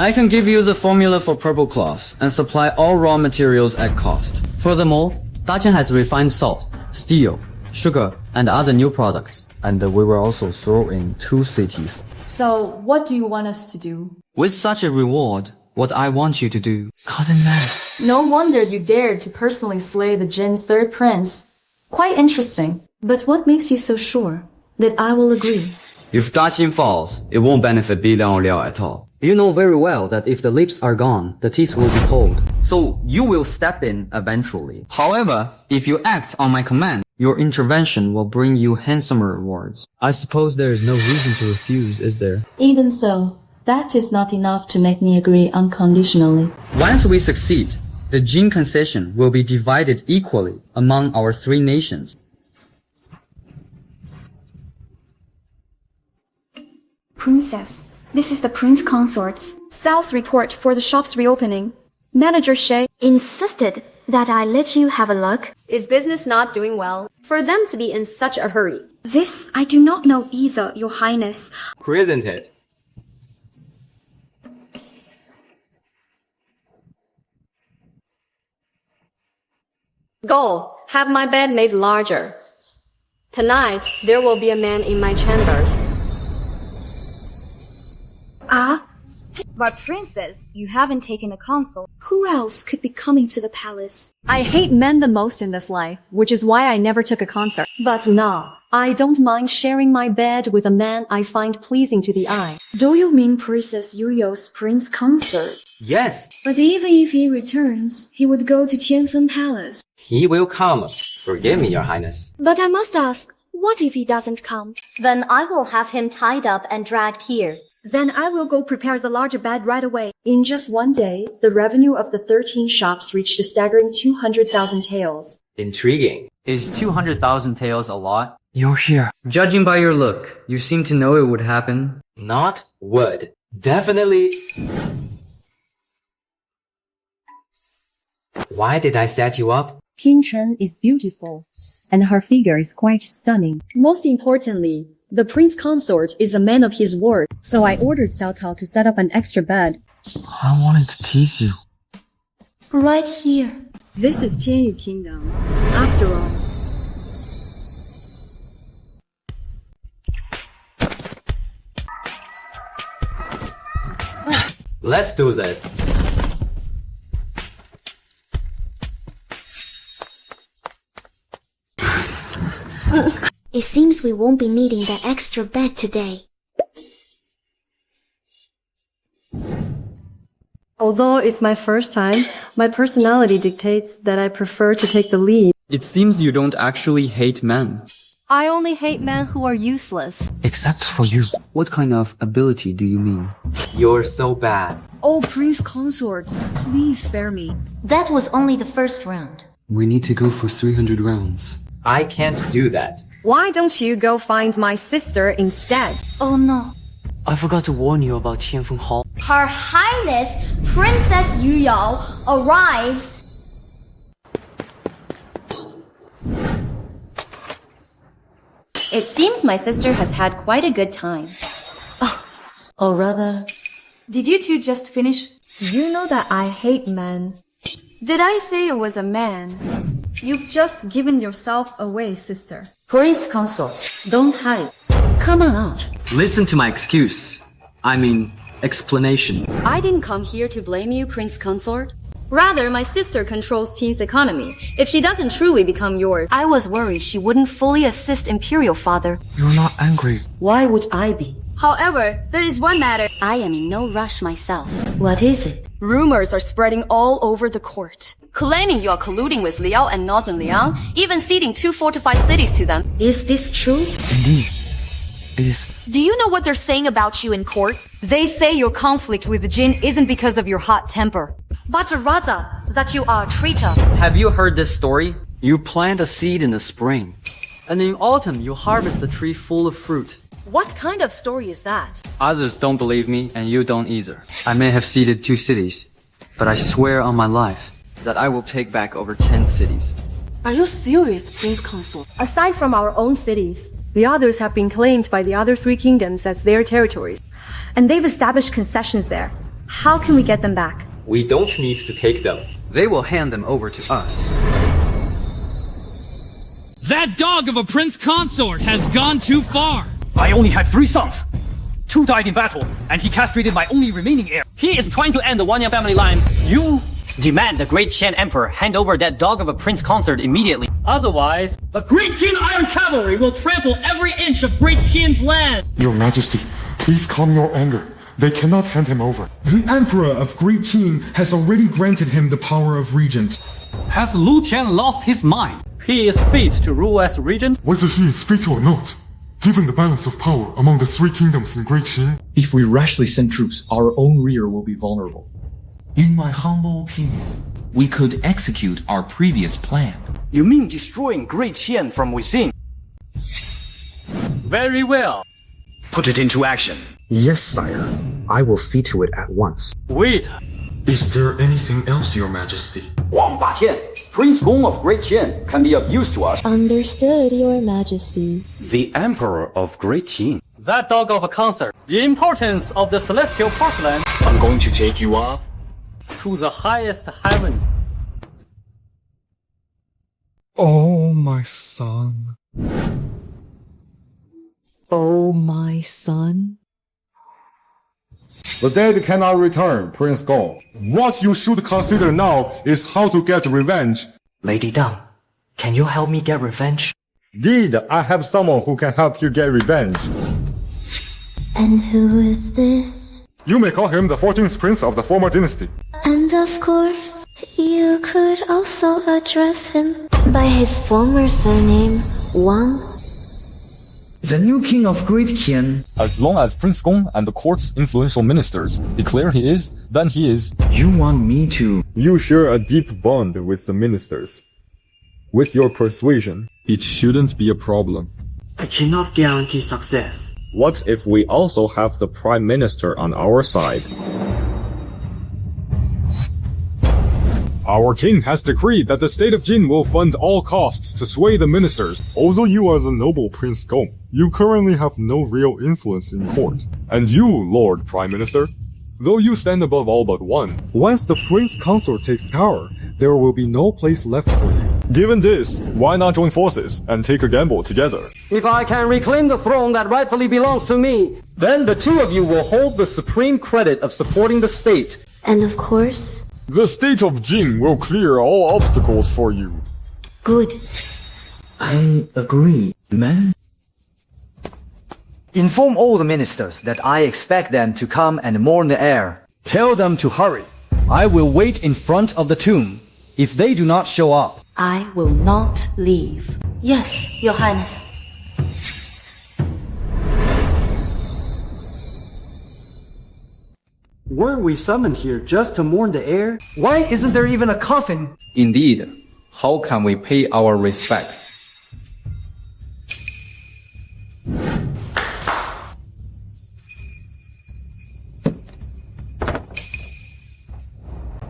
I can give you the formula for purple cloths and supply all raw materials at cost. Furthermore, Daqian has refined salt, steel, sugar, and other new products. And we will also throw in 2 cities. So, what do you want us to do? With such a reward, what I want you to do. Cousin Man. No wonder you dared to personally slay the Jin's third prince. Quite interesting. But what makes you so sure that I will agree? If Daqian falls, it won't benefit Bi Liang or Liao at all. You know very well that if the lips are gone, the teeth will be cold. So you will step in eventually. However, if you act on my command, your intervention will bring you handsomer rewards. I suppose there is no reason to refuse, is there? Even so, that is not enough to make me agree unconditionally. Once we succeed, the Jin concession will be divided equally among our 3 nations. Princess, this is the prince consort's sales report for the shop's reopening. Manager Shay insisted that I let you have a look. Is business not doing well for them to be in such a hurry? This I do not know either, Your Highness. Present it. Go, have my bed made larger. Tonight, there will be a man in my chambers. Ah? But princess, you haven't taken a console. Who else could be coming to the palace? I hate men the most in this life, which is why I never took a consort. But now, I don't mind sharing my bed with a man I find pleasing to the eye. Do you mean Princess Yuyo's prince consort? Yes. But even if he returns, he would go to Tianfen Palace. He will come. Forgive me, Your Highness. But I must ask, What if he doesn't come? Then I will have him tied up and dragged here. Then I will go prepare the larger bed right away. In just one day, the revenue of the 13 shops reached a staggering 200,000 taels. Intriguing. Is 200,000 taels a lot? You're here. Judging by your look, you seem to know it would happen. Not would. Definitely. Why did I set you up? Qin Chen is beautiful, and her figure is quite stunning. Most importantly, the prince consort is a man of his word, so I ordered Cao Cao to set up an extra bed. I wanted to tease you. Right here. This is Tianyu Kingdom, after all. Let's do this. It seems we won't be needing that extra bed today. Although it's my first time, my personality dictates that I prefer to take the lead. It seems you don't actually hate men. I only hate men who are useless. Except for you. What kind of ability do you mean? You're so bad. Oh, prince consort, please spare me. That was only the first round. We need to go for 300 rounds. I can't do that. Why don't you go find my sister instead? Oh no. I forgot to warn you about Tianfeng Hall. Her Highness Princess Yu Yao arrives. It seems my sister has had quite a good time. Or rather... Did you two just finish? You know that I hate men. Did I say it was a man? You've just given yourself away, sister. Prince consort, don't hide. Come on out. Listen to my excuse. I mean, explanation. I didn't come here to blame you, prince consort. Rather, my sister controls Qin's economy. If she doesn't truly become yours... I was worried she wouldn't fully assist Imperial Father. You're not angry. Why would I be? However, there is one matter. I am in no rush myself. What is it? Rumors are spreading all over the court. Claiming you are colluding with Liao and Northern Liang, even ceding 2 fortified cities to them. Is this true? Indeed. It is. Do you know what they're saying about you in court? They say your conflict with the Jin isn't because of your hot temper, but rather that you are a traitor. Have you heard this story? You plant a seed in the spring, and in autumn you harvest the tree full of fruit. What kind of story is that? Others don't believe me, and you don't either. I may have ceded 2 cities, but I swear on my life that I will take back over 10 cities. Are you serious, prince consort? Aside from our own cities, the others have been claimed by the other 3 kingdoms as their territories. And they've established concessions there. How can we get them back? We don't need to take them. They will hand them over to us. That dog of a prince consort has gone too far. I only had 3 sons. 2 died in battle, and he castrated my only remaining heir. He is trying to end the Wanyan family line. You demand the Great Qian Emperor hand over that dog of a prince consort immediately. Otherwise, the Great Qian Iron Cavalry will trample every inch of Great Qian's land. Your Majesty, please calm your anger. They cannot hand him over. The Emperor of Great Qian has already granted him the power of regent. Has Lu Qian lost his mind? He is fit to rule as regent? Whether he is fit or not, given the balance of power among the 3 kingdoms in Great Qian, If we rashly send troops, our own rear will be vulnerable. In my humble opinion, we could execute our previous plan. You mean destroying Great Qian from within? Very well. Put it into action. Yes, sire. I will see to it at once. Wait. is there anything else, Your Majesty? Wang Batian, Prince Gong of Great Qian, can be of use to us. Understood, Your Majesty. The Emperor of Great Qian. That dog of a concert. The importance of the celestial porcelain. I'm going to take you up to the highest heaven. Oh, my son. Oh, my son. The dead cannot return, Prince Gong. What you should consider now is how to get revenge. Lady Deng, can you help me get revenge? Indeed, I have someone who can help you get revenge. And who is this? You may call him the 14th prince of the former dynasty. And of course, you could also address him by his former surname, Wang. The new king of Great Qian. As long as Prince Gong and the court's influential ministers declare he is, then he is. You want me to? You share a deep bond with the ministers. With your persuasion, it shouldn't be a problem. I cannot guarantee success. What if we also have the Prime Minister on our side? Our king has decreed that the state of Jin will fund all costs to sway the ministers. Although you are the noble Prince Gong, you currently have no real influence in court. And you, Lord Prime Minister, though you stand above all but one, once the Prince Consort takes power, there will be no place left for you. Given this, why not join forces and take a gamble together? If I can reclaim the throne that rightfully belongs to me, then the two of you will hold the supreme credit of supporting the state. And of course, the state of Jin will clear all obstacles for you. good. I agree, man. Inform all the ministers that I expect them to come and mourn the heir. Tell them to hurry. I will wait in front of the tomb. If they do not show up, I will not leave. Yes, Your Highness. weren't we summoned here just to mourn the heir? Why isn't there even a coffin? Indeed, how can we pay our respects?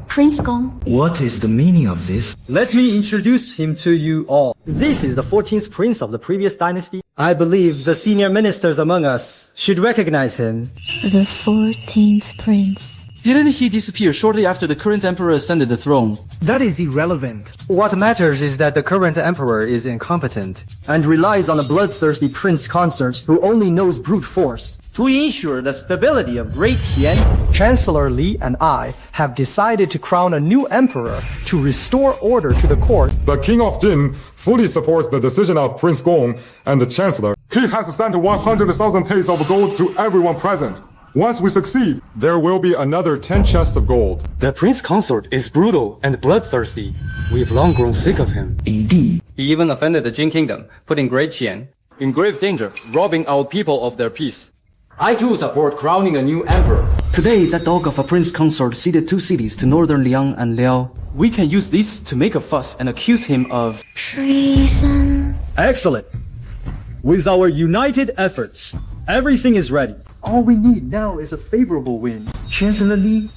Prince Gong. What is the meaning of this? Let me introduce him to you all. This is the 14th prince of the previous dynasty. I believe the senior ministers among us should recognize him. The 14th prince. Didn't he disappear shortly after the current emperor ascended the throne? That is irrelevant. What matters is that the current emperor is incompetent and relies on a bloodthirsty prince consort who only knows brute force. To ensure the stability of Great Qian, Chancellor Li and I have decided to crown a new emperor to restore order to the court. The King of Jin fully supports the decision of Prince Gong and the Chancellor. He has sent 100,000 taels of gold to everyone present. Once we succeed, there will be another 10 chests of gold. The prince consort is brutal and bloodthirsty. We've long grown sick of him. Indeed. He even offended the Jin kingdom, putting Great Qian in grave danger, robbing our people of their peace. I too support crowning a new emperor. Today, that dog of a prince consort ceded 2 cities to northern Liang and Liao. We can use this to make a fuss and accuse him of treason. Excellent. With our united efforts, everything is ready. All we need now is a favorable wind. Chancellor Li?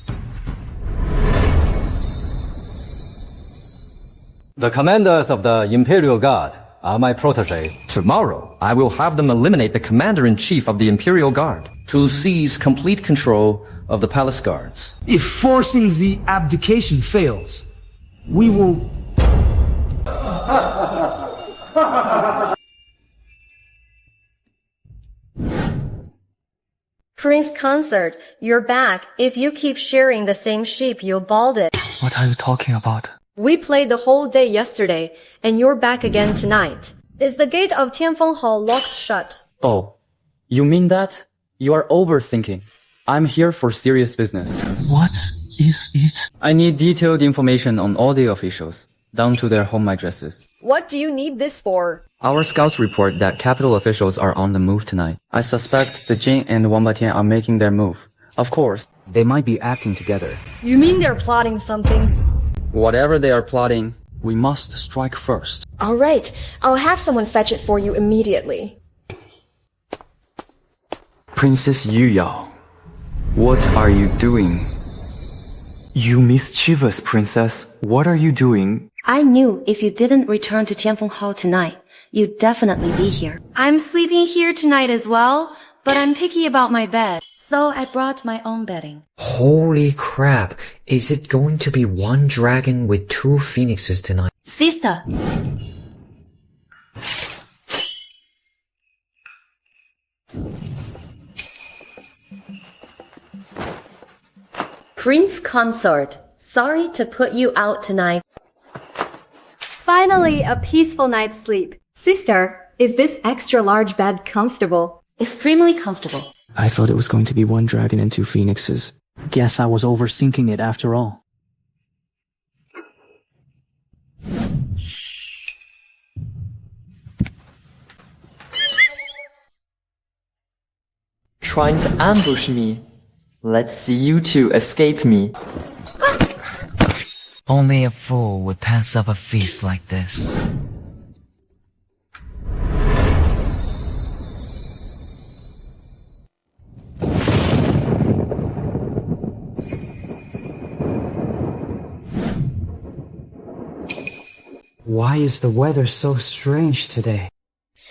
The commanders of the Imperial Guard are my protege. Tomorrow, I will have them eliminate the commander-in-chief of the Imperial Guard to seize complete control of the palace guards. If forcing the abdication fails, we will... Prince Consort, you're back. If you keep sharing the same sheep, you'll bald it. What are you talking about? We played the whole day yesterday, and you're back again tonight. Is the gate of Tianfeng Hall locked shut? Oh, you mean that? You are overthinking. I'm here for serious business. What is it? I need detailed information on all the officials, down to their home addresses. What do you need this for? Our scouts report that capital officials are on the move tonight. I suspect the Jin and Wang Batian are making their move. Of course, they might be acting together. You mean they're plotting something? Whatever they are plotting, we must strike first. Alright, I'll have someone fetch it for you immediately. Princess Yu Yao, what are you doing? You mischievous princess, what are you doing? I knew if you didn't return to Tianfeng Hall tonight, you'd definitely be here. I'm sleeping here tonight as well, but I'm picky about my bed, so I brought my own bedding. Holy crap, is it going to be one dragon with 2 phoenixes tonight? Sister! Prince Consort, sorry to put you out tonight. Finally, a peaceful night's sleep. Sister, is this extra large bed comfortable? Extremely comfortable. I thought it was going to be 1 dragon and 2 phoenixes. Guess I was overthinking it after all. trying to ambush me. Let's see you two escape me. Only a fool would pass up a feast like this. Why is the weather so strange today?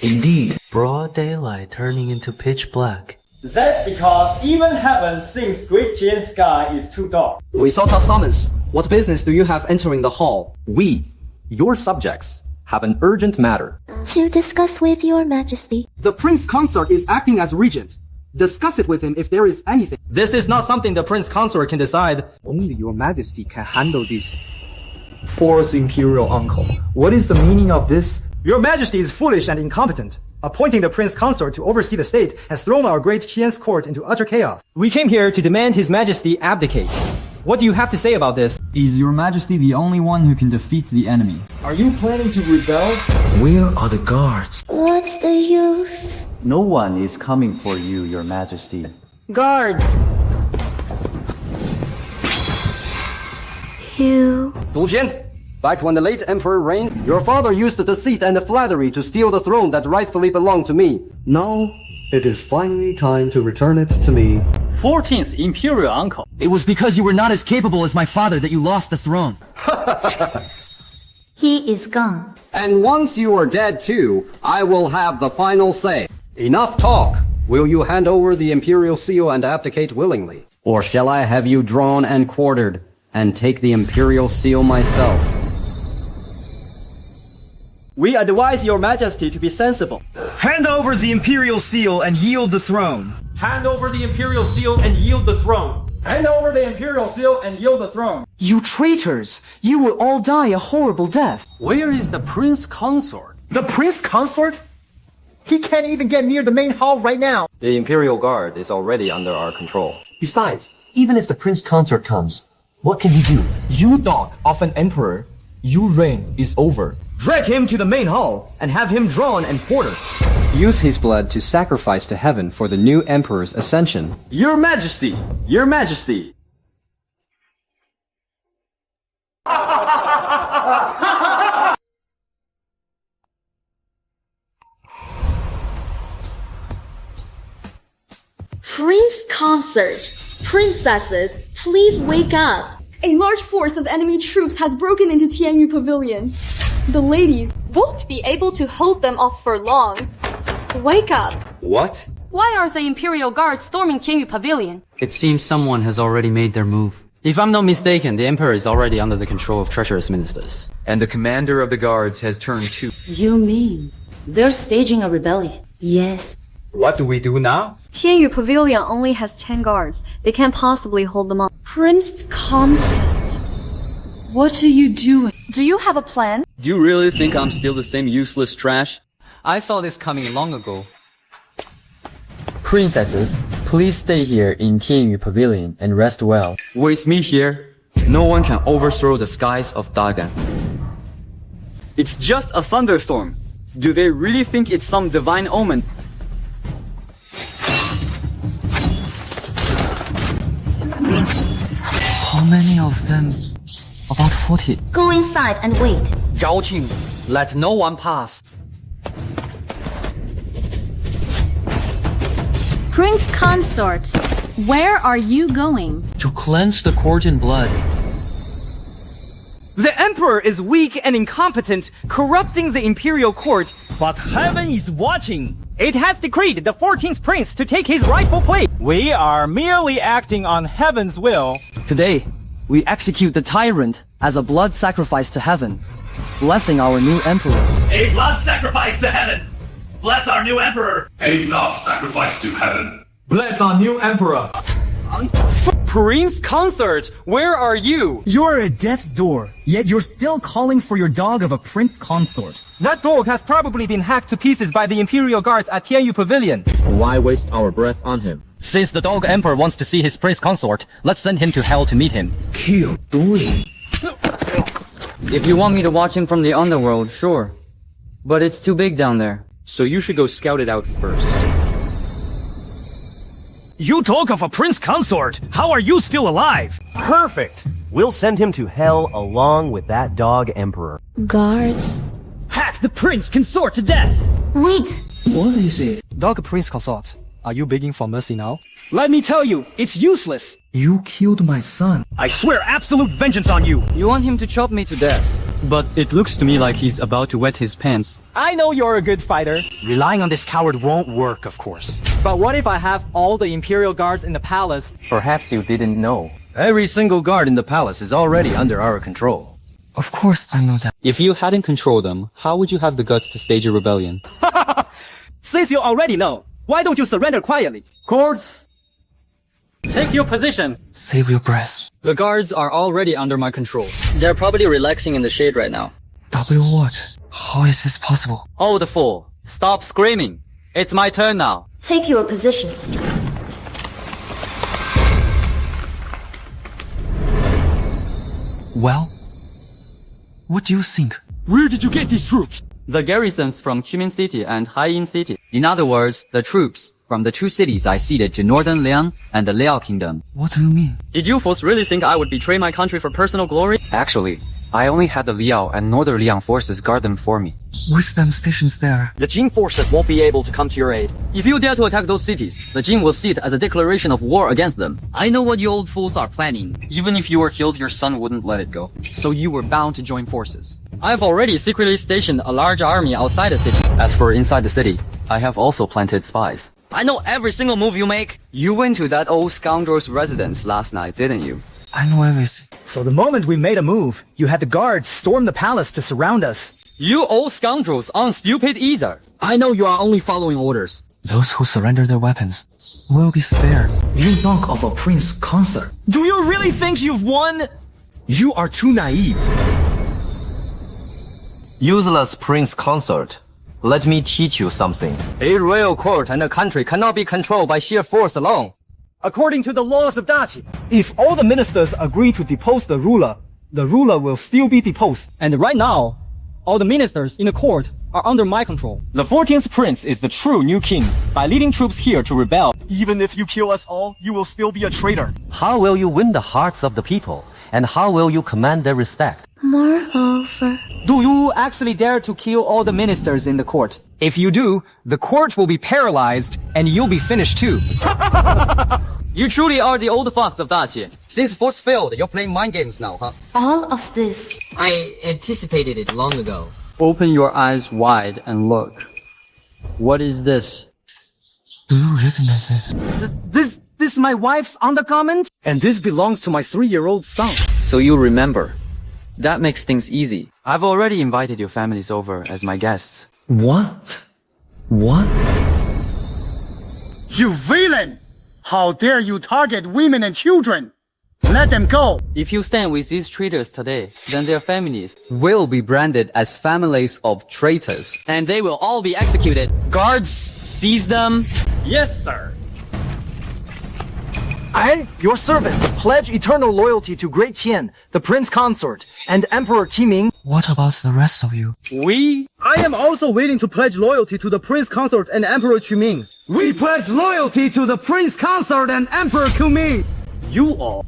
Indeed, broad daylight turning into pitch black. That's because even heaven thinks Great Qian sky is too dark. We sought our summons. What business do you have entering the hall? We, your subjects, have an urgent matter. To discuss with your majesty. The prince consort is acting as regent. Discuss it with him if there is anything. This is not something the prince consort can decide. Only your majesty can handle this. Fourth imperial uncle. What is the meaning of this? Your majesty is foolish and incompetent. Appointing the prince consort to oversee the state has thrown our great Qian's court into utter chaos. We came here to demand his majesty abdicate. What do you have to say about this? Is your majesty the only one who can defeat the enemy? Are you planning to rebel? Where are the guards? What's the use? No one is coming for you, your majesty. Guards! You... Du Qian, back when the late emperor reigned, your father used deceit and flattery to steal the throne that rightfully belonged to me. Now, it is finally time to return it to me. 14th imperial uncle. It was because you were not as capable as my father that you lost the throne. He is gone. And once you are dead too, I will have the final say. Enough talk. Will you hand over the imperial seal and abdicate willingly? Or shall I have you drawn and quartered and take the imperial seal myself? We advise your majesty to be sensible. Hand over the imperial seal and yield the throne. Hand over the imperial seal and yield the throne. Hand over the imperial seal and yield the throne. You traitors! You will all die a horrible death. Where is the prince consort? The prince consort? He can't even get near the main hall right now. The imperial guard is already under our control. Besides, even if the prince consort comes, what can he do? You dog of an emperor, your reign is over. Drag him to the main hall and have him drawn and quartered. Use his blood to sacrifice to heaven for the new emperor's ascension. Your majesty! Your majesty! Prince consorts, princesses, please wake up. A large force of enemy troops has broken into Tianyu Pavilion. The ladies won't be able to hold them off for long. Wake up. What? Why are the Imperial Guards storming Tianyu Pavilion? It seems someone has already made their move. If I'm not mistaken, the Emperor is already under the control of treacherous ministers. And the commander of the guards has turned too. You mean they're staging a rebellion? Yes. What do we do now? Tianyu Pavilion only has 10 guards. They can't possibly hold them off. Prince Consort, what are you doing? Do you have a plan? Do you really think I'm still the same useless trash? I saw this coming long ago. Princesses, please stay here in Tianyu Pavilion and rest well. With me here, no one can overthrow the skies of Dagan. It's just a thunderstorm. Do they really think it's some divine omen? How many of them? About 40. Go inside and wait. Zhao Qing, let no one pass. Prince Consort, where are you going? To cleanse the court in blood. The emperor is weak and incompetent, corrupting the imperial court. But heaven is watching. It has decreed the 14th prince to take his rightful place. We are merely acting on heaven's will. Today, we execute the tyrant as a blood sacrifice to heaven, blessing our new emperor. A blood sacrifice to heaven! Bless our new emperor! A love sacrifice to heaven. Bless our new emperor! Prince Consort, where are you? You're at death's door, yet you're still calling for your dog of a prince consort. That dog has probably been hacked to pieces by the imperial guards at Tianyu Pavilion. Why waste our breath on him? Since the dog emperor wants to see his prince consort, let's send him to hell to meet him. Kill Dui. If you want me to watch him from the underworld, sure. But it's too big down there. So you should go scout it out first. You talk of a prince consort. How are you still alive? Perfect. We'll send him to hell along with that dog emperor. Guards. Hack the prince consort to death! Wait! What is it? Dog Prince Consort, are you begging for mercy now? Let me tell you, it's useless. You killed my son. I swear absolute vengeance on you. You want him to chop me to death. But it looks to me like he's about to wet his pants. I know you're a good fighter. Relying on this coward won't work, of course. But what if I have all the Imperial guards in the palace? Perhaps you didn't know. Every single guard in the palace is already under our control. Of course I know that. If you hadn't controlled them, how would you have the guts to stage a rebellion? Since you already know, why don't you surrender quietly? Guards, take your position. Save your breath. The guards are already under my control. They're probably relaxing in the shade right now. W what? How is this possible? Oh, the fool. Stop screaming. It's my turn now. Take your positions. Well, what do you think? Where did you get these troops? The garrisons from Qian City and Haiyin City. In other words, the troops from the two cities I ceded to Northern Liang and the Liao Kingdom. What do you mean? Did you folks really think I would betray my country for personal glory? Actually, I only had the Liao and Northern Liang forces guard them for me. With them stations there, The Jin forces won't be able to come to your aid. If you dare to attack those cities, the Jin will see it as a declaration of war against them. I know what you old fools are planning. Even if you were killed, your son wouldn't let it go. So you were bound to join forces. I've already secretly stationed a large army outside the city. As for inside the city, I have also planted spies. I know every single move you make. You went to that old scoundrel's residence last night, didn't you? I know everything. So the moment we made a move, you had the guards storm the palace to surround us. You old scoundrels aren't stupid either. I know you are only following orders. Those who surrender their weapons will be spared. You talk of a prince consort. Do you really think you've won? You are too naive. Useless prince consort. Let me teach you something. A royal court and a country cannot be controlled by sheer force alone. According to the laws of Dachi, if all the ministers agree to depose the ruler will still be deposed. And right now, all the ministers in the court are under my control. The 14th prince is the true new king by leading troops here to rebel. Even if you kill us all, you will still be a traitor. How will you win the hearts of the people? And how will you command their respect? Moreover, Do you actually dare to kill all the ministers in the court? If you do, the court will be paralyzed and you'll be finished too. You truly are the old fox of Dachi. Since force failed, you're playing mind games now, huh? all of this. I anticipated it long ago. Open your eyes wide and look. What is this? Do you recognize it? This is my wife's undergarment? And this belongs to my 3-year-old son. So you remember. That makes things easy. I've already invited your families over as my guests. What? What? You villain! How dare you target women and children? Let them go! If you stand with these traitors today, then their families will be branded as families of traitors. And they will all be executed. Guards, seize them. Yes, sir. I, your servant, pledge eternal loyalty to Great Qian, the prince consort, and Emperor Qiming. What about the rest of you? I am also willing to pledge loyalty to the prince consort and Emperor Qiming. We pledge loyalty to the prince consort and Emperor Qiming. You all.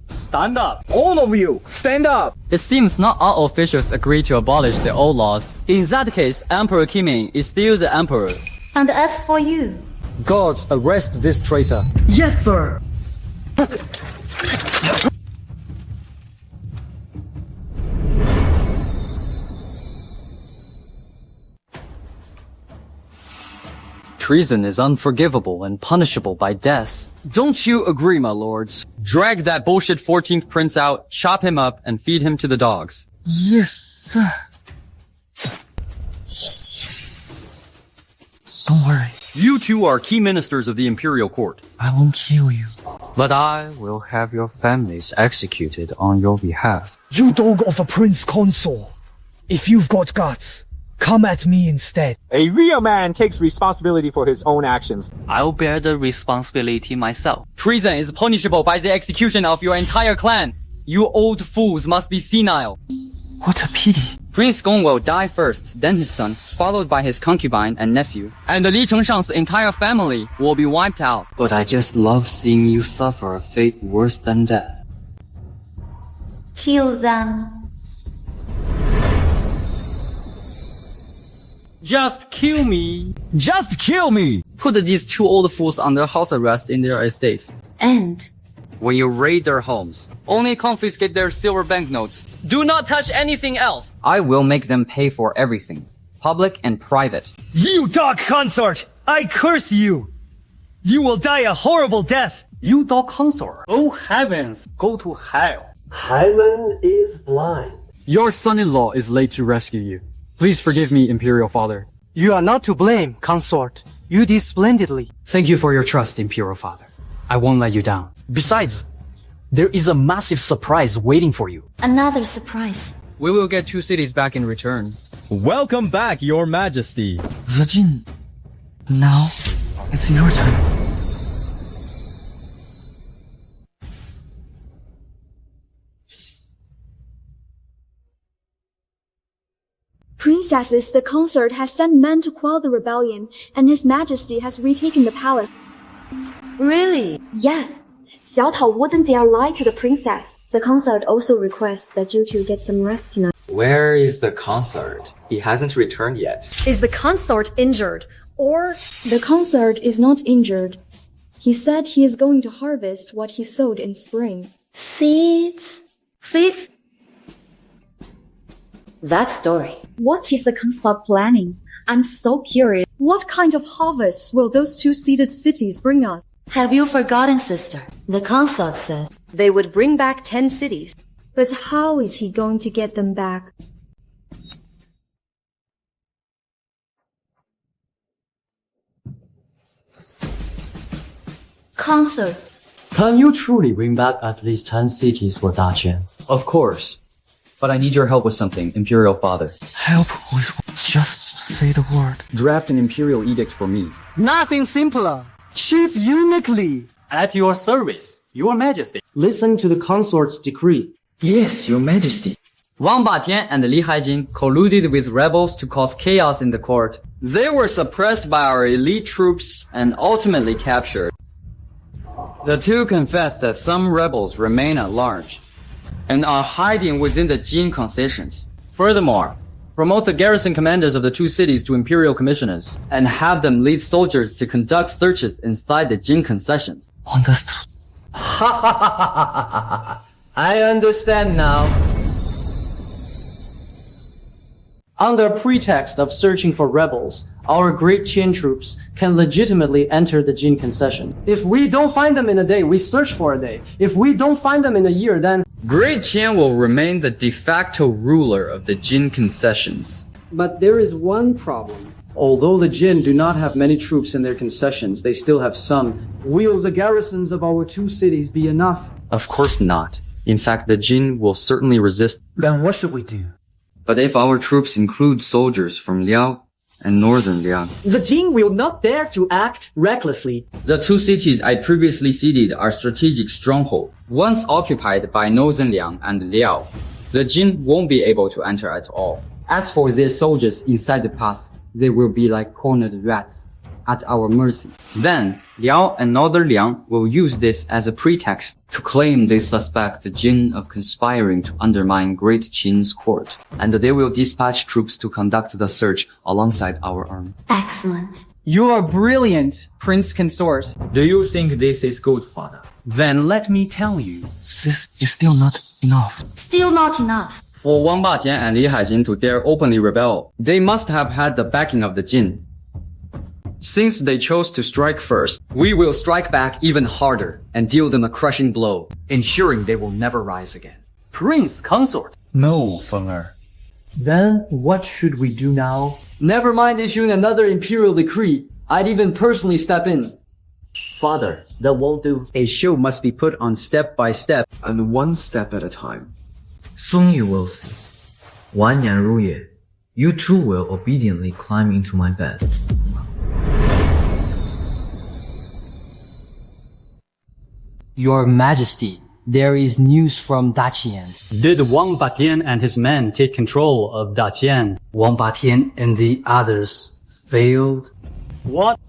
Stand up. All of you, stand up. It seems not all officials agree to abolish the old laws. In that case, Emperor Qiming is still the emperor. And as for you, Guards, arrest this traitor. Yes, sir. Treason is unforgivable and punishable by death. Don't you agree, my lords? Drag that bullshit 14th prince out, chop him up, and feed him to the dogs. Yes, sir. Don't worry. You two are key ministers of the imperial court. I won't kill you. But I will have your families executed on your behalf. You dog of a prince consort. If you've got guts, come at me instead. A real man takes responsibility for his own actions. I'll bear the responsibility myself. Treason is punishable by the execution of your entire clan. You old fools must be senile. What a pity. Prince Gong will die first, then his son, followed by his concubine and nephew. And Li Chengshang's entire family will be wiped out. But I just love seeing you suffer a fate worse than death. Kill them. Just kill me. Just kill me! Put these two old fools under house arrest in their estates. And When you raid their homes, only confiscate their silver banknotes. Do not touch anything else. I will make them pay for everything, public and private. You dog consort! I curse you! You will die a horrible death! You dog consort. Oh heavens, go to hell. Hyman is blind. Your son-in-law is late to rescue you. Please forgive me, Imperial Father. You are not to blame, consort. You did splendidly. Thank you for your trust, Imperial Father. I won't let you down. Besides, there is a massive surprise waiting for you. Another surprise. We will get 2 cities back in return. Welcome back, Your Majesty. The Jin. Now, it's your turn. Princesses, the consort has sent men to quell the rebellion, and His Majesty has retaken the palace. really? Yes. Xiao Tao wouldn't dare lie to the princess. The consort also requests that you two get some rest tonight. Where is the consort? He hasn't returned yet. Is the consort injured? Or the consort is not injured. He said he is going to harvest what he sowed in spring. Seeds? Seeds? That story. what is the consort planning? I'm so curious. What kind of harvests will those 2 seeded cities bring us? Have you forgotten, sister? The consort said they would bring back 10 cities. But how is he going to get them back? Consort. Can you truly bring back at least 10 cities for Daqian? Of course. But I need your help with something, Imperial Father. Help with what? Just say the word. Draft an Imperial Edict for me. Nothing simpler. Chief uniquely. At your service, Your Majesty. Listen to the consort's decree. Yes, Your Majesty. Wang Batian and Li Haijin colluded with rebels to cause chaos in the court. They were suppressed by our elite troops and ultimately captured. The 2 confessed that some rebels remain at large and are hiding within the Jin concessions. Furthermore, promote the garrison commanders of the 2 cities to imperial commissioners and have them lead soldiers to conduct searches inside the Jin concessions. Understood. I understand now. Under pretext of searching for rebels, our Great Qian troops can legitimately enter the Jin concession. If we don't find them in a day, we search for a day. If we don't find them in a year, then Great Qian will remain the de facto ruler of the Jin concessions. But there is one problem. Although the Jin do not have many troops in their concessions, they still have some. Will the garrisons of our 2 cities be enough? Of course not. In fact, the Jin will certainly resist. Then what should we do? But if our troops include soldiers from Liao and northern Liang, The Jin will not dare to act recklessly. the 2 cities I previously ceded are strategic strongholds. Once occupied by northern Liang and Liao, the Jin won't be able to enter at all. As for their soldiers inside the pass, they will be like cornered rats at our mercy. Then, Liao and northern Liang will use this as a pretext to claim they suspect the Jin of conspiring to undermine Great Qin's court, and they will dispatch troops to conduct the search alongside our army. Excellent. You are brilliant, Prince Consort. Do you think this is good, Father? Then let me tell you. This is still not enough. Still not enough. For Wang Batian and Li Haijin to dare openly rebel, they must have had the backing of the Jin. Since they chose to strike first, we will strike back even harder and deal them a crushing blow, ensuring they will never rise again. Prince Consort. No, Fenger. Then what should we do now? Never mind issuing another imperial decree. I'd even personally step in. Father, that won't do. A show must be put on step by step. And one step at a time. Soon you will see. 完颜如也, you too will obediently climb into my bed. Your Majesty, There is news from Daqian. Did Wang Batian and his men take control of Daqian? Wang Batian and the others failed. What?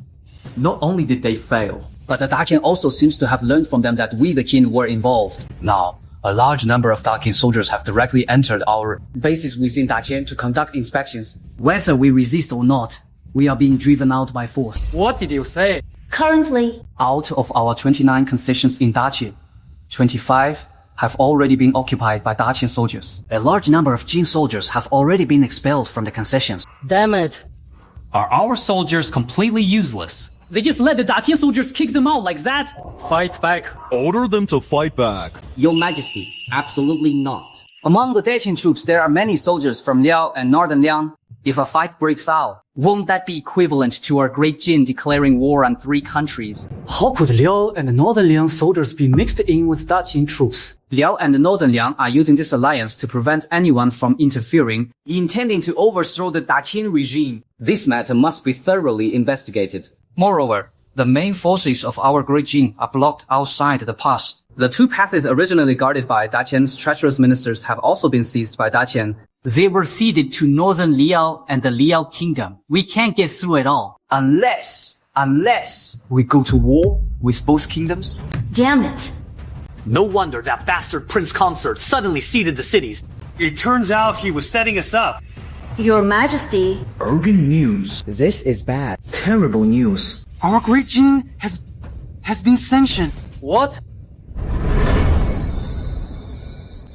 Not only did they fail, but the Daqian also seems to have learned from them that we the Qin were involved. Now, a large number of Daqian soldiers have directly entered our bases within Daqian to conduct inspections. Whether we resist or not, we are being driven out by force. What did you say? Currently, Out of our 29 concessions in Daqian, 25 have already been occupied by Daqian soldiers. A large number of Jin soldiers have already been expelled from the concessions. damn it. Are our soldiers completely useless? They just let the Daqian soldiers kick them out like that? Fight back. Order them to fight back. Your Majesty, absolutely not. Among the Daqian troops, there are many soldiers from Liao and Northern Liang. If a fight breaks out, won't that be equivalent to our Great Jin declaring war on 3 countries? How could Liao and the Northern Liang soldiers be mixed in with Daqian troops? Liao and Northern Liang are using this alliance to prevent anyone from interfering, intending to overthrow the Daqian regime. This matter must be thoroughly investigated. Moreover, the main forces of our Great Jin are blocked outside the pass. The 2 passes originally guarded by Daqian's treacherous ministers have also been seized by Daqian. They were ceded to Northern Liao and the Liao Kingdom. We can't get through it all. Unless we go to war with both kingdoms. Damn it. No wonder that bastard Prince Consort suddenly ceded the cities. It turns out he was setting us up. Your Majesty. Urgent news. This is bad. Terrible news. Our Great Qian has been sanctioned. What?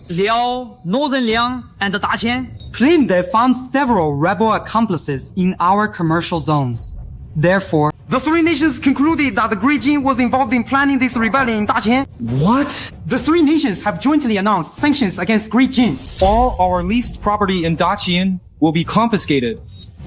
Liao, Northern Liang, and the Daqian Claim they found several rebel accomplices in our commercial zones. Therefore, The 3 nations concluded that the Great Qian was involved in planning this rebellion in Daqian. What? The 3 nations have jointly announced sanctions against Great Qian. All our leased property in Daqian will be confiscated.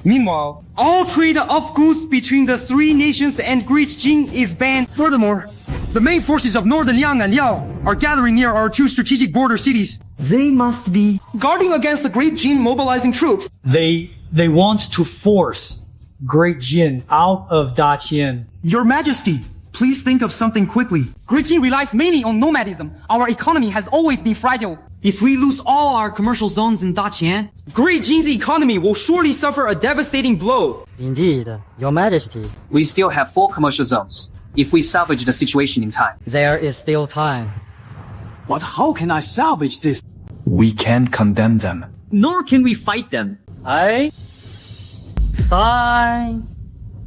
Meanwhile, All trade of goods between the 3 nations and Great Qian is banned. Furthermore, the main forces of Northern Liang and Liao are gathering near our 2 strategic border cities. They must be guarding against the Great Qian mobilizing troops. They want to force Great Qian out of Daqian. Your Majesty, please think of something quickly. Great Qian relies mainly on nomadism. Our economy has always been fragile. If we lose all our commercial zones in Daqian, Great Qian's economy will surely suffer a devastating blow. Indeed, Your Majesty. We still have 4 commercial zones. If we salvage the situation in time. There is still time. But how can I salvage this? we can't condemn them. Nor can we fight them. I sign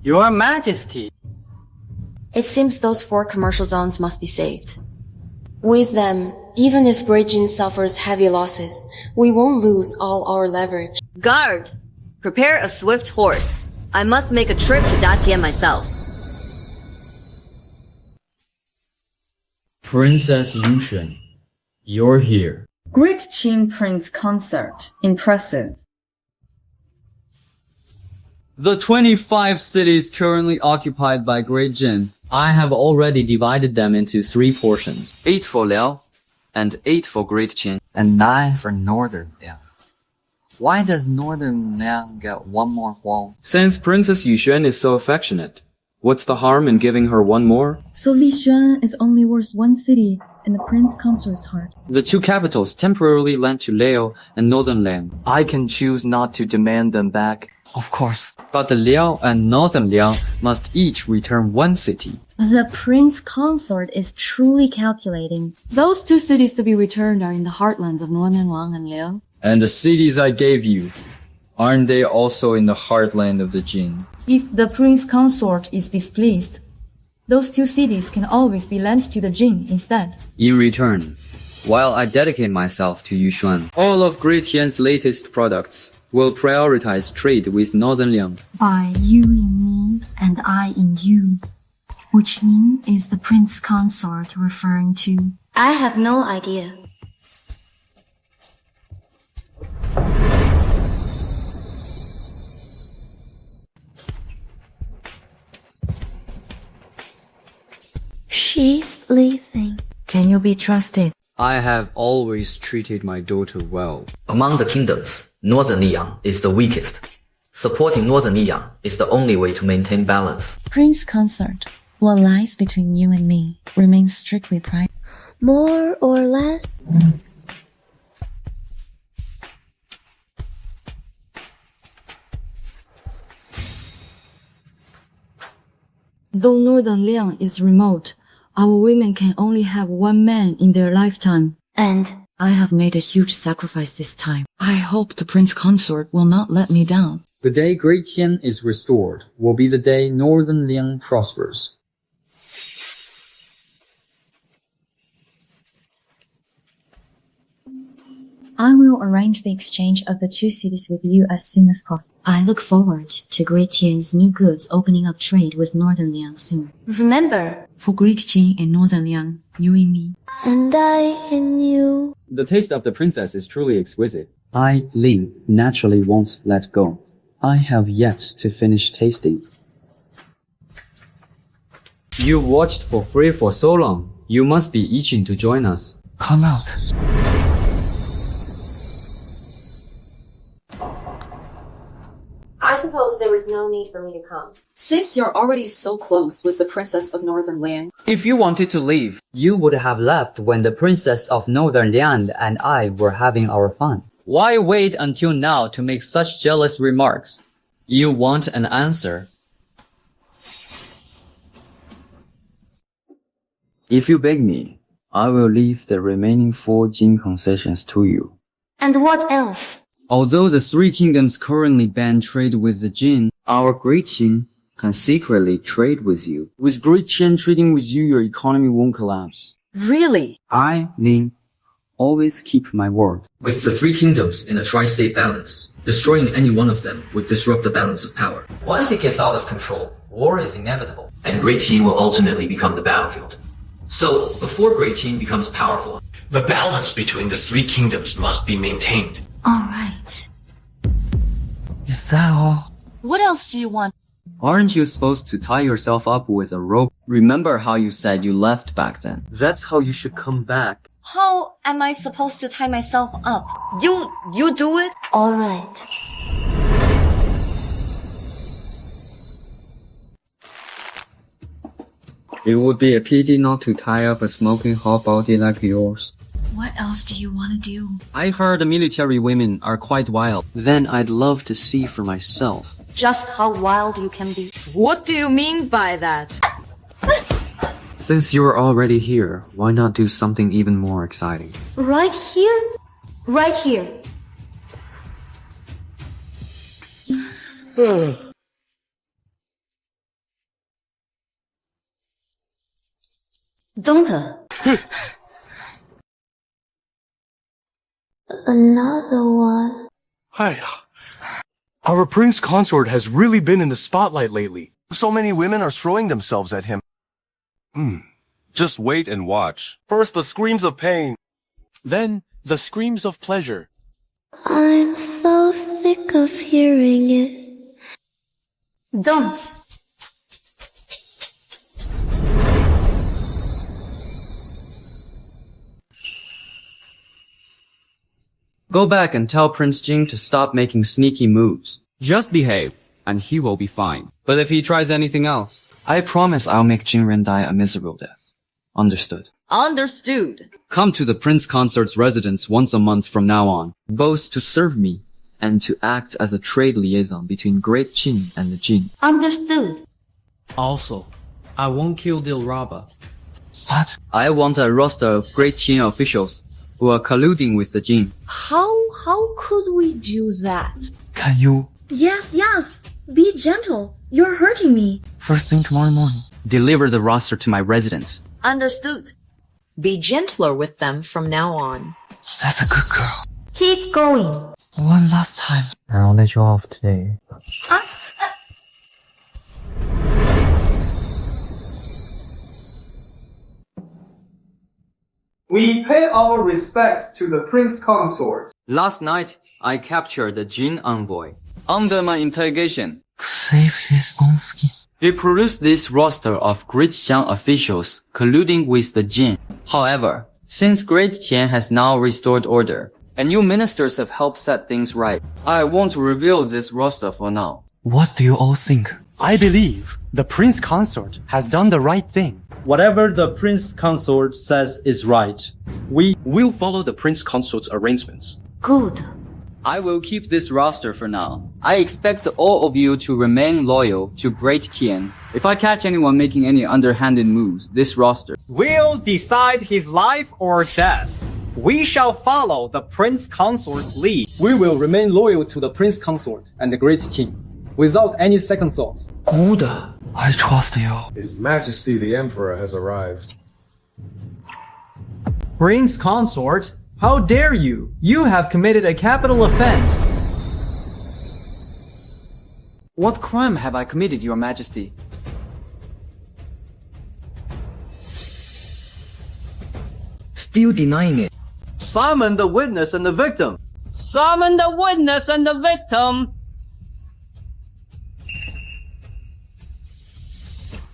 Your Majesty. It seems those 4 commercial zones must be saved. With them, even if Great Qian suffers heavy losses, we won't lose all our leverage. Guard! Prepare a swift horse. I must make a trip to Daqian myself. Princess Yushen, you're here. Great Qian Prince Consort. Impressive. The 25 cities currently occupied by Great Jin. I have already divided them into 3 portions. 8 for Liao, and 8 for Great Qian. And 9 for Northern Liang. Why does Northern Liang get 1 more wall? Since Princess Yushen is so affectionate, what's the harm in giving her 1 more? So Li Xuan is only worth 1 city in the Prince Consort's heart. The 2 capitals temporarily lent to Liao and Northern Liang. I can choose not to demand them back. Of course. But the Liao and Northern Liang must each return 1 city. The Prince Consort is truly calculating. Those 2 cities to be returned are in the heartlands of Northern Liang and Liao. And the cities I gave you, aren't they also in the heartland of the Jin? If the Prince Consort is displeased, those 2 cities can always be lent to the Jin instead. In return, while I dedicate myself to Yushuan, all of Great Qian's latest products will prioritize trade with Northern Liang. By you in me and I in you. Which yin is the Prince Consort referring to? I have no idea. She's leaving. Can you be trusted? I have always treated my daughter well. Among the kingdoms, Northern Liang is the weakest. Supporting Northern Liang is the only way to maintain balance. Prince Consort, what lies between you and me remains strictly private. More or less? Though Northern Liang is remote, our women can only have one man in their lifetime. And I have made a huge sacrifice this time. I hope the prince consort will not let me down. The day Great Qian is restored will be the day Northern Liang prospers. I will arrange the exchange of the two cities with you as soon as possible. I look forward to Great Qian's new goods opening up trade with Northern Liang soon. remember, For Great Qian and Northern Liang, you and me. and I and you. The taste of the princess is truly exquisite. I, Lin, naturally won't let go. I have yet to finish tasting. You watched for free for so long. You must be itching to join us. Come out. I suppose there was no need for me to come. Since you're already so close with the Princess of Northern Liang, If you wanted to leave, You would have left when the princess of Northern Liang and I were having our fun. why wait until now to make such jealous remarks? You want an answer. If you beg me, I will leave the remaining 4 Jin concessions to you. And what else? Although the three kingdoms currently ban trade with the Jin, Our Great Qin can secretly trade with you. With Great Qian trading with you, your economy won't collapse. really? I, Lin, always keep my word. With the three kingdoms in a tri-state balance, destroying any one of them would disrupt the balance of power. Once it gets out of control, war is inevitable, and Great Qian will ultimately become the battlefield. So, before Great Qian becomes powerful, the balance between the three kingdoms must be maintained. All right. Is that all? What else do you want? aren't you supposed to tie yourself up with a rope? Remember how you said you left back then? That's how you should come back. How am I supposed to tie myself up? You do it? All right. It would be a pity not to tie up a smoking hot body like yours. What else do you want to do? I heard the military women are quite wild. Then I'd love to see for myself. Just how wild you can be. What do you mean by that? Since you're already here, why not do something even more exciting? Right here? Right here. Don't. Another one. Hi. Our prince consort has really been in the spotlight lately. So many women are throwing themselves at him. Just wait and watch. First the screams of pain. Then, the screams of pleasure. I'm so sick of hearing it. Don't. Go back and tell Prince Jing to stop making sneaky moves. Just behave, and he will be fine. But if he tries anything else, I promise I'll make Jinren die a miserable death. Understood. Understood. come to the Prince Consort's residence once a month from now on, both to serve me and to act as a trade liaison between Great Qian and the Jin. Understood. Also, I won't kill Dilraba. But I want a roster of Great Qian officials who are colluding with the Jin. How could we do that? Can you? Yes. Be gentle. You're hurting me. First thing tomorrow morning. Deliver the roster to my residence. Understood. Be gentler with them from now on. That's a good girl. Keep going. One last time. I'll let you off today. We pay our respects to the Prince Consort. Last night, I captured the Jin envoy. Under my interrogation, To save his own skin. he produced this roster of Great Qian officials colluding with the Jin. However, since Great Qian has now restored order, and new ministers have helped set things right, I won't reveal this roster for now. What do you all think? I believe the Prince Consort has done the right thing. Whatever the prince consort says is right. We will follow the prince consort's arrangements. Good. I will keep this roster for now. I expect all of you to remain loyal to Great Qian. If I catch anyone making any underhanded moves, this roster will decide his life or death. We shall follow the prince consort's lead. We will remain loyal to the prince consort and the Great King, without any second thoughts. Good. I trust you. His Majesty the Emperor has arrived. Prince consort, how dare you? You have committed a capital offense. What crime have I committed, Your Majesty? Still denying it. Summon the witness and the victim. Summon the witness and the victim.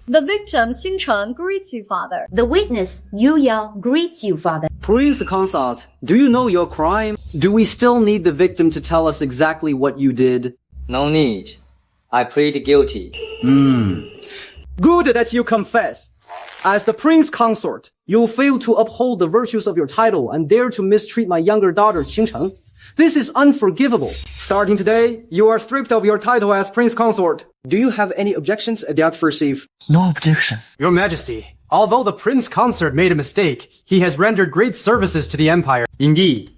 The victim, Xingcheng, greets you, father. The witness, Yu Yao, greets you, father. Prince Consort, do you know your crime? Do we still need the victim to tell us exactly what you did? No need. I plead guilty. Good that you confess. As the prince consort, you fail to uphold the virtues of your title and dare to mistreat my younger daughter, Xingcheng. This is unforgivable. Starting today, you are stripped of your title as prince consort. Do you have any objections at the adversive? No objections. Your Majesty, although the prince consort made a mistake, he has rendered great services to the empire. Indeed.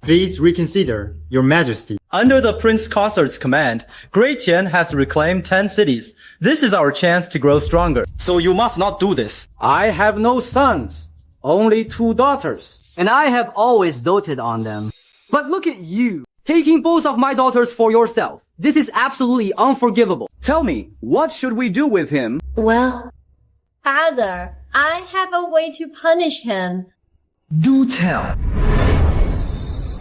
Please reconsider, Your Majesty. Under the prince consort's command, Great Qian has reclaimed 10 cities. This is our chance to grow stronger. So you must not do this. I have no sons, only 2 daughters. And I have always doted on them. But look at you, taking both of my daughters for yourself. This is absolutely unforgivable. Tell me, what should we do with him? Well, Father, I have a way to punish him. Do tell.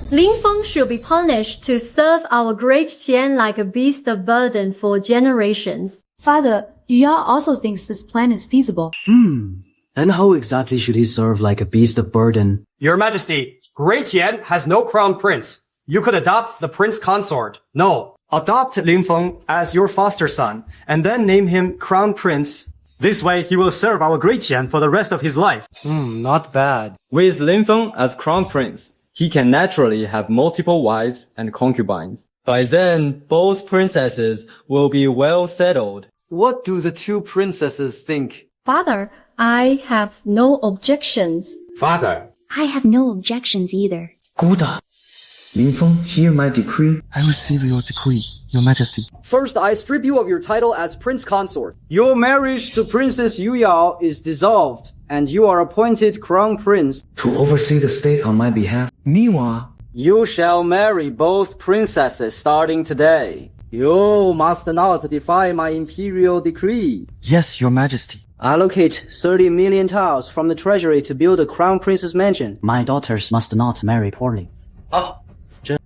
Lin Feng should be punished to serve our Great Qian like a beast of burden for generations. Father, Yu Yao also thinks this plan is feasible. And how exactly should he serve like a beast of burden? Your Majesty, Great Qian has no crown prince. You could adopt the prince consort. No, adopt Lin Feng as your foster son, and then name him crown prince. This way he will serve our Great Qian for the rest of his life. Not bad. With Lin Feng as crown prince, he can naturally have multiple wives and concubines. By then, both princesses will be well settled. What do the 2 princesses think? Father, I have no objections. Father, I have no objections either. Good. Lin Feng, hear my decree. I receive your decree, Your Majesty. first I strip you of your title as prince consort. Your marriage to Princess Yu Yao is dissolved, and you are appointed crown prince. To oversee the state on my behalf. Meanwhile, You shall marry both princesses starting today. You must not defy my imperial decree. Yes, Your Majesty. Allocate 30 million tiles from the treasury to build a crown prince's mansion. My daughters must not marry poorly. Oh,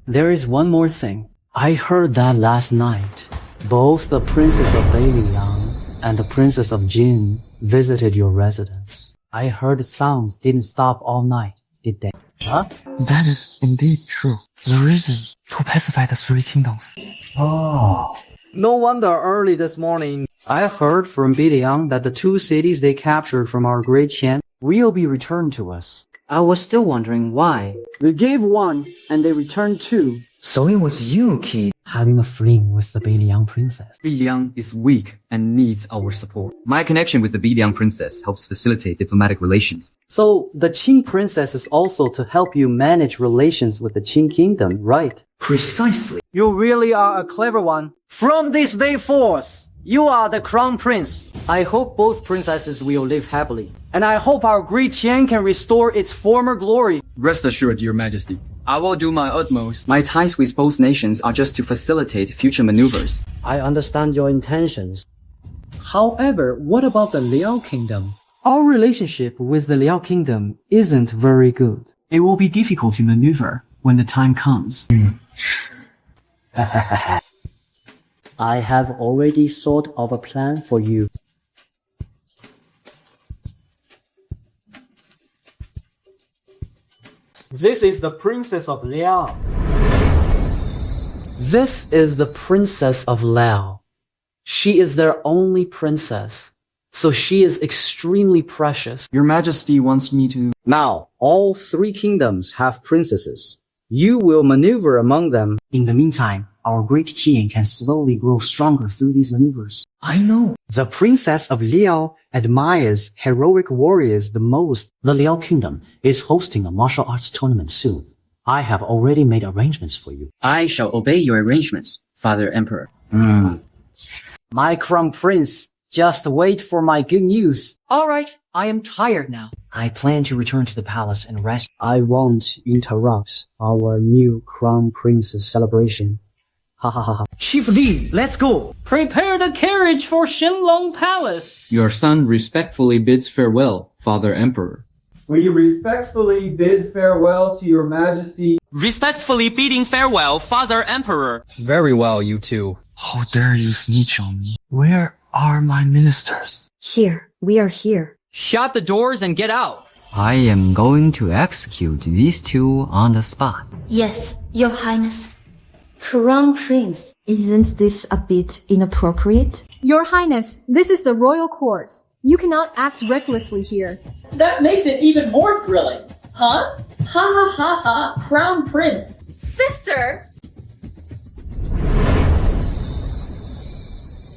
There is one more thing. I heard that last night. Both the Princess of Beiliang and the Princess of Jin visited your residence. I heard sounds didn't stop all night, did they? Huh? That is indeed true. The reason to pacify the 3 kingdoms. Oh. no wonder early this morning I heard from Beiliang that the 2 cities they captured from our Great Qian will be returned to us. I was still wondering why. We gave 1 and they returned 2. so it was you, kid. Having a fling with the Beiliang princess. Beiliang is weak and needs our support. My connection with the Beiliang princess helps facilitate diplomatic relations. So the Qing princess is also to help you manage relations with the Qing kingdom, right? Precisely. You really are a clever one. From this day forth, you are the crown prince. I hope both princesses will live happily. And I hope our Great Qian can restore its former glory. Rest assured, Your Majesty. I will do my utmost. My ties with both nations are just to facilitate future maneuvers. I understand your intentions. However, what about the Liao kingdom? Our relationship with the Liao kingdom isn't very good. It will be difficult to maneuver when the time comes. I have already thought of a plan for you. This is the princess of Liao. This is the princess of Liao. She is their only princess. So she is extremely precious. Your Majesty wants me to... Now, all 3 kingdoms have princesses. You will maneuver among them. In the meantime, our Great Qian can slowly grow stronger through these maneuvers. I know. The princess of Liao admires heroic warriors the most. The Liao Kingdom is hosting a martial arts tournament soon. I have already made arrangements for you. I shall obey your arrangements, Father Emperor. My crown prince, just wait for my good news. Alright, I am tired now. I plan to return to the palace and rest. I won't interrupt our new crown prince's celebration. Ha ha ha ha. Chief Li, let's go. Prepare the carriage for Shenlong Palace. Your son respectfully bids farewell, Father Emperor. We respectfully bid farewell to your majesty. Respectfully bidding farewell, Father Emperor. Very well, you two. How dare you snitch on me? Where are my ministers? Here, we are here. Shut the doors and get out. I am going to execute these 2 on the spot. Yes, Your Highness. Crown Prince, isn't this a bit inappropriate? Your Highness, this is the royal court. You cannot act recklessly here. That makes it even more thrilling. Huh? Ha ha ha ha, Crown Prince. Sister!